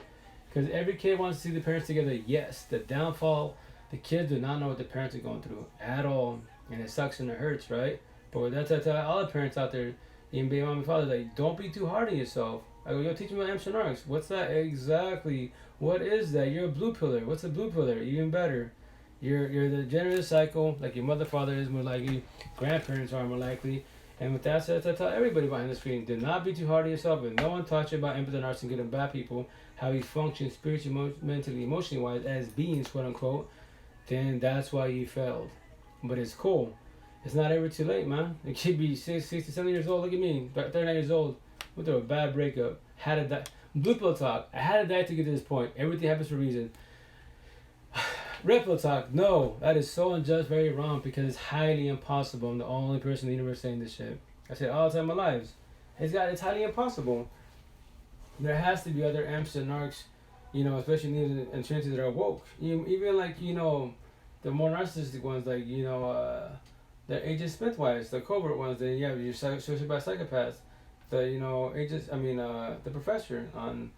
[SPEAKER 1] Because every kid wants to see the parents together. Yes, the downfall, the kids do not know what the parents are going through at all. And it sucks and it hurts, right? But that's I tell all the parents out there, even baby mom and father, don't be too hard on yourself. I go, teach me about Amsterdam Narcs. What's that exactly? What is that? You're a blue pillar. What's a blue pillar? Even better. You're the generous cycle, like your mother, father is more likely, grandparents are more likely. And with that said, I tell everybody behind the screen, do not be too hard on yourself. If no one taught you about empathy, narcissism, good and bad people, how you function spiritually, mentally, emotionally wise as beings, quote unquote, then that's why you failed. But it's cool. It's not ever too late, man. It could be 60, 70 years old. Look at me, 39 years old. Went through a bad breakup. Had to die. Blue pill talk. I had to die to get to this point. Everything happens for a reason. Red pill talk. No, that is so unjust, very wrong, because it's highly impossible. I'm the only person in the universe saying this shit. I say it all the time in my lives. It's highly impossible. There has to be other amps and narcs, especially in the Trinity that are woke. Even like, the more narcissistic ones, like, the Agent Smith wise, the covert ones, then you have your sociopath psychopaths. The professor on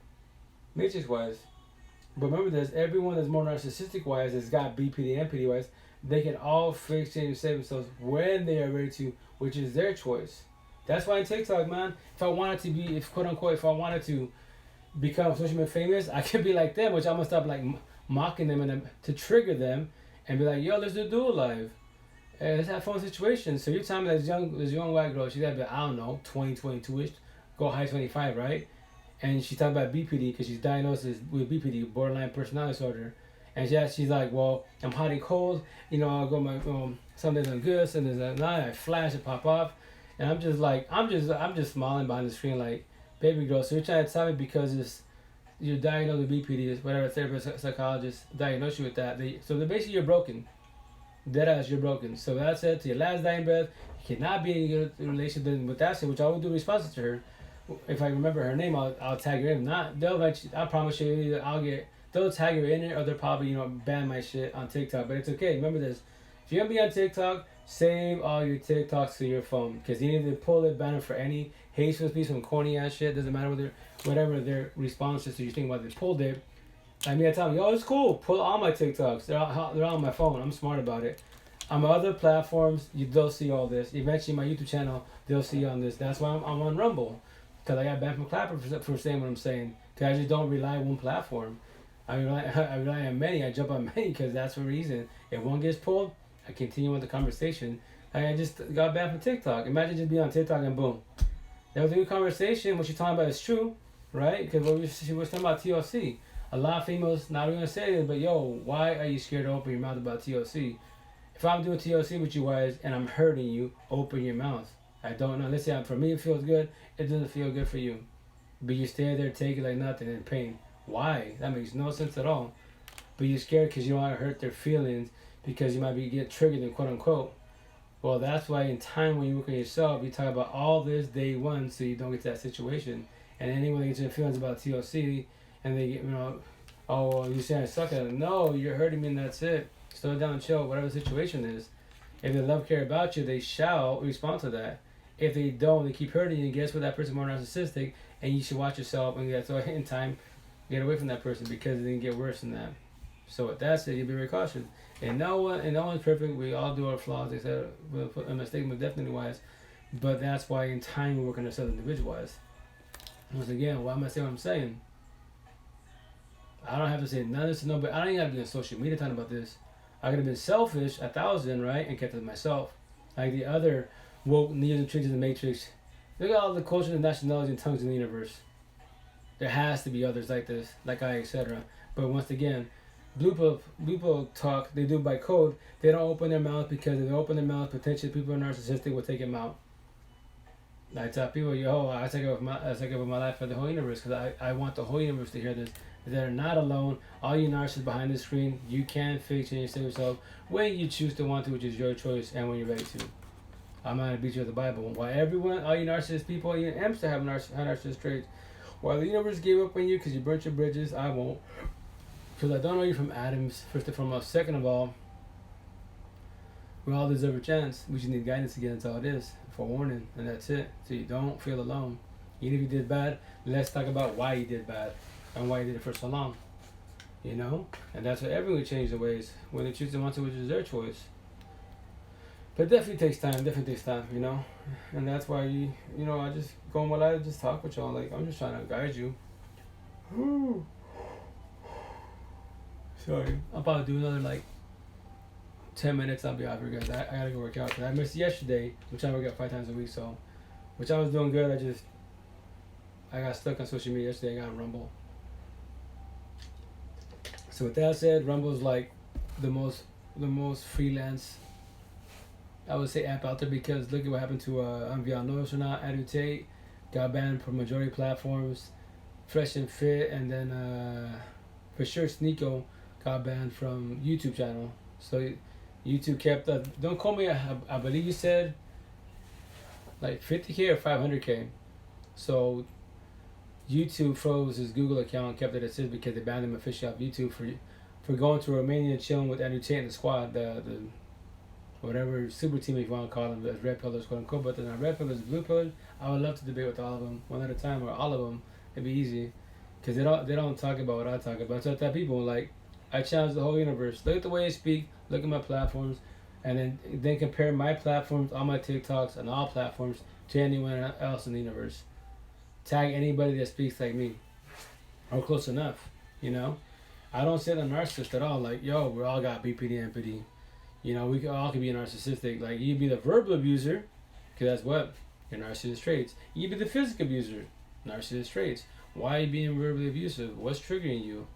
[SPEAKER 1] Matrix wise. But remember this, everyone that's more narcissistic wise has got BPD and PD wise, they can all fix, change, and save themselves when they are ready to, which is their choice. That's why in TikTok, man, if I wanted to be, if quote unquote, if I wanted to become social media famous, I could be like them, which I'm gonna stop like mocking them and to trigger them and be like, yo, let's do Duo Live. And let's have fun situations. So you're telling me this young white girl, she's gotta be, I don't know, 20, 22-ish, go high 25, right? And she's talking about BPD because she's diagnosed with BPD, borderline personality disorder. And she's like, well, I'm hot and cold. I'll go some days I'm good, some days I'm not. I flash and pop off. And I'm just like, I'm just smiling behind the screen like, baby girl, so you're trying to tell me because you're diagnosed with BPD, whatever therapist, psychologist diagnosed you with that. So basically you're broken. Deadass, you're broken. So that said, to your last dying breath, you cannot be in a good relationship with that shit, which I will do responses to her. If I remember her name, I'll tag her in. Not they'll I promise you, they'll tag her in it, or they'll probably ban my shit on TikTok. But it's okay. Remember this: if you're gonna be on TikTok, save all your TikToks to your phone, because you need to pull it, ban it for any hateful speech, some corny ass shit. Doesn't matter whatever their response is to you think about. They pulled it. I tell them, yo, it's cool. Pull all my TikToks. They're on my phone. I'm smart about it. On my other platforms, they'll see all this. Eventually, my YouTube channel, they'll see on this. That's why I'm on Rumble. Because I got banned from Clapper for saying what I'm saying. Because I just don't rely on one platform. I rely on many. I jump on many because that's the reason. If one gets pulled, I continue with the conversation. I just got banned from TikTok. Imagine just being on TikTok and boom. That was a good conversation. What you're talking about is true, right? Because we were talking about TLC. A lot of females, not even going to say this, but yo, why are you scared to open your mouth about TLC? If I'm doing TLC with you guys and I'm hurting you, open your mouth. I don't know. Let's say for me it feels good. It doesn't feel good for you. But you stay there, take it like nothing in pain. Why? That makes no sense at all. But you're scared because you don't want to hurt their feelings because you might get triggered and quote unquote. Well, that's why in time when you work on yourself, you talk about all this day one so you don't get to that situation. And anyone that gets your feelings about TLC and they get, oh, well, you're saying I suck at it. No, you're hurting me and that's it. Slow down, chill, whatever the situation is. If they love, care about you, they shall respond to that. If they don't, they keep hurting you, guess what? That person's more narcissistic, and you should watch yourself, and that's why in time, get away from that person because it didn't get worse than that. So with that said, you be very cautious. And no one's perfect. We all do our flaws. They said a mistake, but definitely wise. But that's why in time we work on ourselves individualized. Once again, why am I saying what I'm saying? I don't have to say none of this to nobody. I don't even have to be on social media talking about this. I could have been selfish 1,000, right, and kept it to myself. Like the other woke neos and triggers in the Matrix. Look at all the cultures and nationalities and tongues in the universe. There has to be others like this, like I, etc. But once again, blue pill talk, they do by code. They don't open their mouth because if they open their mouth, potentially people who are narcissistic will take them out. I tell people, yo, I take up my life for the whole universe because I want the whole universe to hear this. They're not alone. All you narcissists behind the screen, you can fix and save yourself when you choose to want to, which is your choice, and when you're ready to. I'm not going to beat you with the Bible. Why all you narcissist people, even Emps have narcissist traits. While the universe gave up on you because you burnt your bridges, I won't. Because I don't know you from Adam's, first and foremost. Second of all, we all deserve a chance. We just need guidance again. That's all it is. Forewarning, and that's it. So you don't feel alone. Even if you did bad, let's talk about why you did bad and why you did it for so long. And that's why everyone change their ways when they choose to want to, which is their choice. But it definitely takes time, and that's why I just go on my life, just talk with y'all. Like, I'm just trying to guide you. Sorry, I'll probably do another 10 minutes, I'll be off here, guys. I gotta go work out. Cause I missed yesterday. I'm trying to work out 5 times a week, so which I was doing good. I got stuck on social media yesterday. I got Rumble. So with that said, Rumble's like the most freelance, I would say, app out there, because look at what happened to I don't know if y'all know this or not. Andrew Tate got banned from majority platforms. Fresh and Fit, and then for sure Sneeko got banned from YouTube channel. So YouTube kept don't call me, I believe you said like 50K or 500K. So YouTube froze his Google account, kept it as is, because they banned him officially off YouTube for going to Romania and chilling with Andrew Tate and the squad, the whatever super team, if you want to call them, the red pillars, quote unquote. But then the red pillars, blue pillars, I would love to debate with all of them one at a time, or all of them. It'd be easy, because they don't talk about what I talk about. So that people, like, I challenge the whole universe. Look at the way I speak. Look at my platforms, and then compare my platforms, all my TikToks, and all platforms to anyone else in the universe. Tag anybody that speaks like me, or close enough. You know, I don't say the narcissist at all. Like, yo, we all got BPD, empathy. You know, we all can be narcissistic. Like, you be the verbal abuser, because that's what your narcissist traits. You be the physical abuser, narcissist traits. Why are you being verbally abusive? What's triggering you?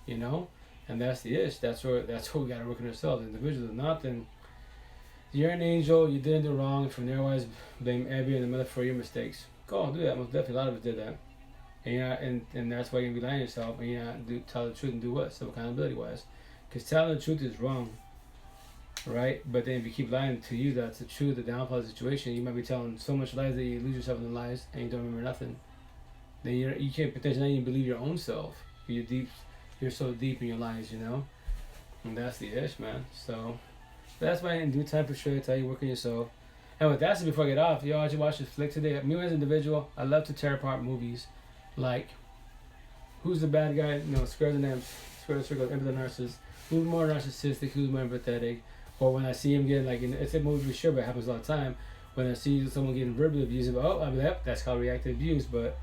[SPEAKER 1] You know, and that's the ish. That's what we gotta work on ourselves individually. If not, then you're an angel. You didn't do wrong. From there, always blame every and the mother for your mistakes. Go on, do that. Most definitely, a lot of us did that. And you're not, and that's why you're gonna be lying to yourself. And you're not tell the truth and do what? So accountability wise, because telling the truth is wrong, right? But then if you keep lying to you, that's the truth. The downfall of the situation. You might be telling so much lies that you lose yourself in the lies and you don't remember nothing. Then you can't potentially not even believe your own self. You're so deep in your lies, you know. And that's the ish, man. So that's why in due time for sure, tell you work on yourself. And with that said, before I get off, yo, I just watched this flick today. Me as an individual, I love to tear apart movies. Like, who's the bad guy? No, square the circle, empathy, the narcissist. Who's more narcissistic? Who's more empathetic? Or when I see him getting, like, it's a movie for sure, but it happens all the time. When I see someone getting verbally abused, I'll be like, that's called reactive abuse. But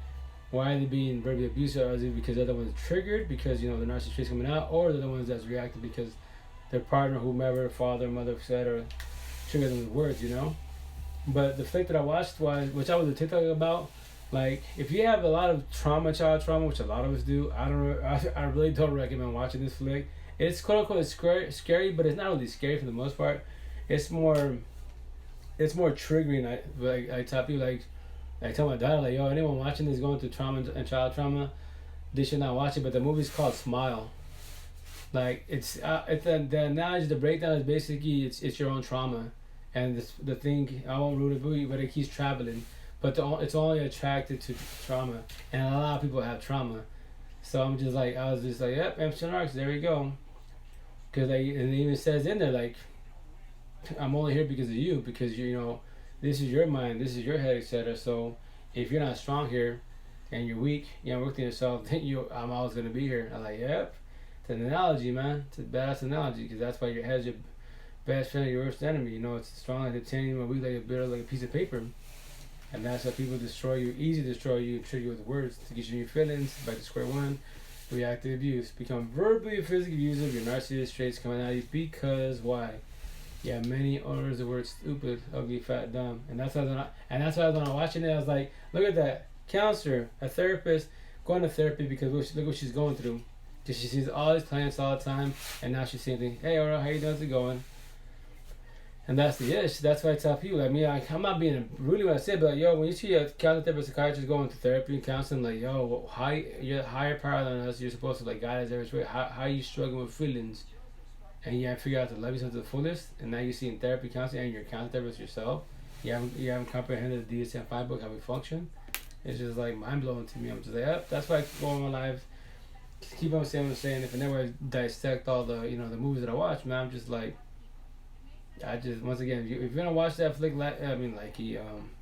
[SPEAKER 1] why are they being verbally abusive? Or is it because they're the ones triggered because, you know, the narcissist traits coming out, or they're the ones that's reacting because their partner, whomever, father, mother, etc., triggered them with words, you know? But the flick that I watched was, which I was a TikTok about, like, if you have a lot of child trauma, which a lot of us do, I really don't recommend watching this flick. It's quote unquote scary, but it's not really scary for the most part. It's more triggering. I tell people, like, I tell my daughter, like, yo, anyone watching this going through trauma and child trauma, they should not watch it. But the movie's called Smile. Like, the analogy, the breakdown is basically it's your own trauma. And the thing, I won't ruin it for you, but it keeps traveling. But it's only attracted to trauma. And a lot of people have trauma. So I was just like, yep, Narcs, there we go. Because and it even says in there, like, I'm only here because of you. Because, you know, this is your mind, this is your head, etc. So if you're not strong here and you're weak, you know, work on yourself, then I'm always going to be here. I'm like, yep. It's an analogy, man. It's a badass analogy. Because that's why your head's your best friend, your worst enemy. You know, it's strong like a titanium, weak like a bitter, like a piece of paper. And that's how people destroy you, easy to destroy you, and trigger you with words to get you in your feelings. Back to square one, reactive abuse. Become verbally or physically abusive, your narcissist traits coming out of you because why? Yeah, many owners the word stupid, ugly, fat, dumb. And that's why when I was watching it, I was like, look at that. Counselor, a therapist, going to therapy because look what she's going through. Because she sees all these clients all the time, and now she's saying, hey, Aura, how you doing? How's it going? And that's the ish. That's why I tell people, like me, I'm not being rude when I say, but like, yo, when you see a counselor, therapist, psychiatrist going to therapy and counseling, like, yo, you're higher power than us. You're supposed to, like, guide us every way. How are you struggling with feelings? And you have to figure out to love yourself to the fullest. And now you're seeing therapy, counseling, and you're a counselor therapist yourself. You haven't comprehended the DSM-5 book, how we function. It's just, like, mind-blowing to me. I'm just like, yep, that's why I keep going on my lives. Keep on saying what I'm saying. If I never dissect all the, you know, the movies that I watch, man, I'm just like, once again, if you're gonna watch that flick,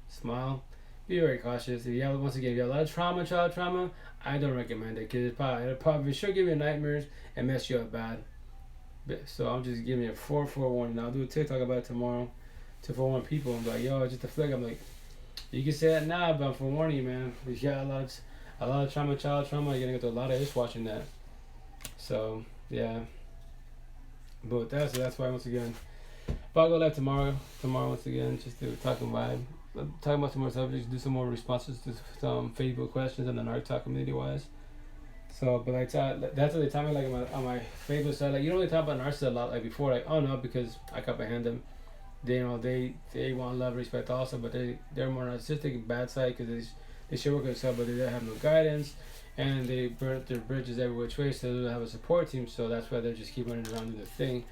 [SPEAKER 1] Smile, be very cautious. If you have a lot of child trauma, I don't recommend it because it'll probably sure give you nightmares and mess you up bad. So I'm just giving you a forewarning. I'll do a TikTok about it tomorrow to forewarn people. I'm like, yo, it's just a flick. I'm like, you can say that now, but I'm forewarning you, man. You got a lot of trauma, child trauma. You're gonna get to a lot of ish watching that. So yeah, but that's why once again, But I'll go live tomorrow. Tomorrow once again, just to talk and vibe. Talk about some more subjects. Do some more responses to some Facebook questions and the Narc Talk community wise. So, but like that's what they tell me like on my Facebook side. Like you don't really talk about narcissists a lot like before. Like oh no, because I comprehend them. They want love, respect also, but they're more narcissistic bad side because they should work themselves, but they don't have no guidance, and they burn their bridges every which way, so they don't have a support team. So that's why they just keep running around doing their thing.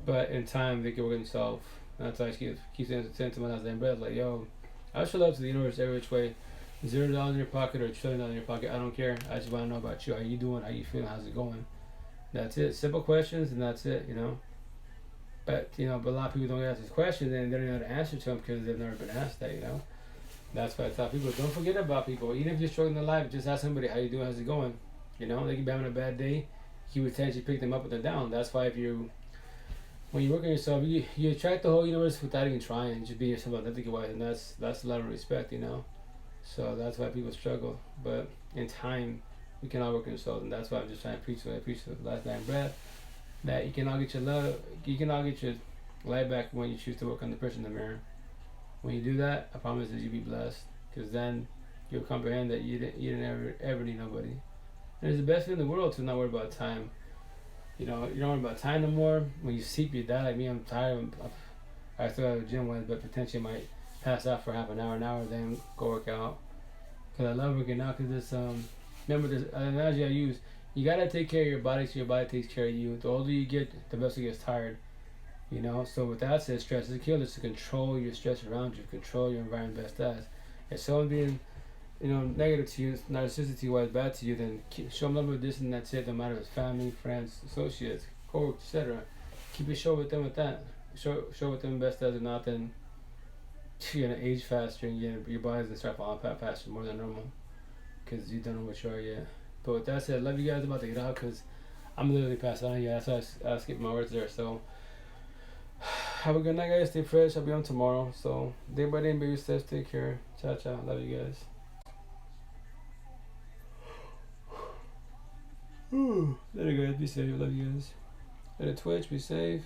[SPEAKER 1] But in time, they can work themselves. That's why I keep saying to my damn breath like, yo, I show love to the universe every which way. $0 in your pocket or $1 trillion in your pocket, I don't care. I just want to know about you. How you doing? How you feeling? How's it going? That's it. Simple questions, and that's it. But but a lot of people don't ask these questions, and they don't know how to answer to them because they've never been asked that. That's why I tell people don't forget about people. Even if you're struggling in life, just ask somebody how you doing, how's it going. They can be having a bad day. You would potentially pick them up when they're down. That's why when you work on yourself, you attract the whole universe without even trying. Just be yourself authentic-wise, and that's a lot of respect. So that's why people struggle. But in time, we can all work on ourselves, and that's why I'm just trying to preach what I preach the last night, breath. That you can all get your love, you can all get your life back when you choose to work on the person in the mirror. When you do that, I promise that you'll be blessed, because then you'll comprehend that you didn't ever need nobody. And it's the best thing in the world to not worry about time. You don't worry about time no more. When you sleep, you die. Like me, I'm tired. I still have a gym one, but potentially might pass out for half an hour, then go work out. Because I love working out, because it's, remember this analogy I use, you gotta take care of your body so your body takes care of you. The older you get, the less you get tired. So with that said, stress is a killer. It's to control your stress around you, control your environment best as. If someone being, negative to you, narcissistic wise bad to you, then show them love with this and that's it. No matter if it's family, friends, associates, co-workers, etc. Keep it short with them with that. Show with them best as, if not, then you're gonna age faster and your body's gonna start falling apart faster, more than normal, because you don't know what you are yet. But with that said, I love you guys. About to get out because I'm literally passed on. Yeah, that's why I skipped my words there. So have a good night, guys. Stay fresh. I'll be on tomorrow. So day by day, baby steps. Take care. Ciao, ciao. Love you guys. Later, guys. Be safe. Love you guys. Later, Twitch. Be safe.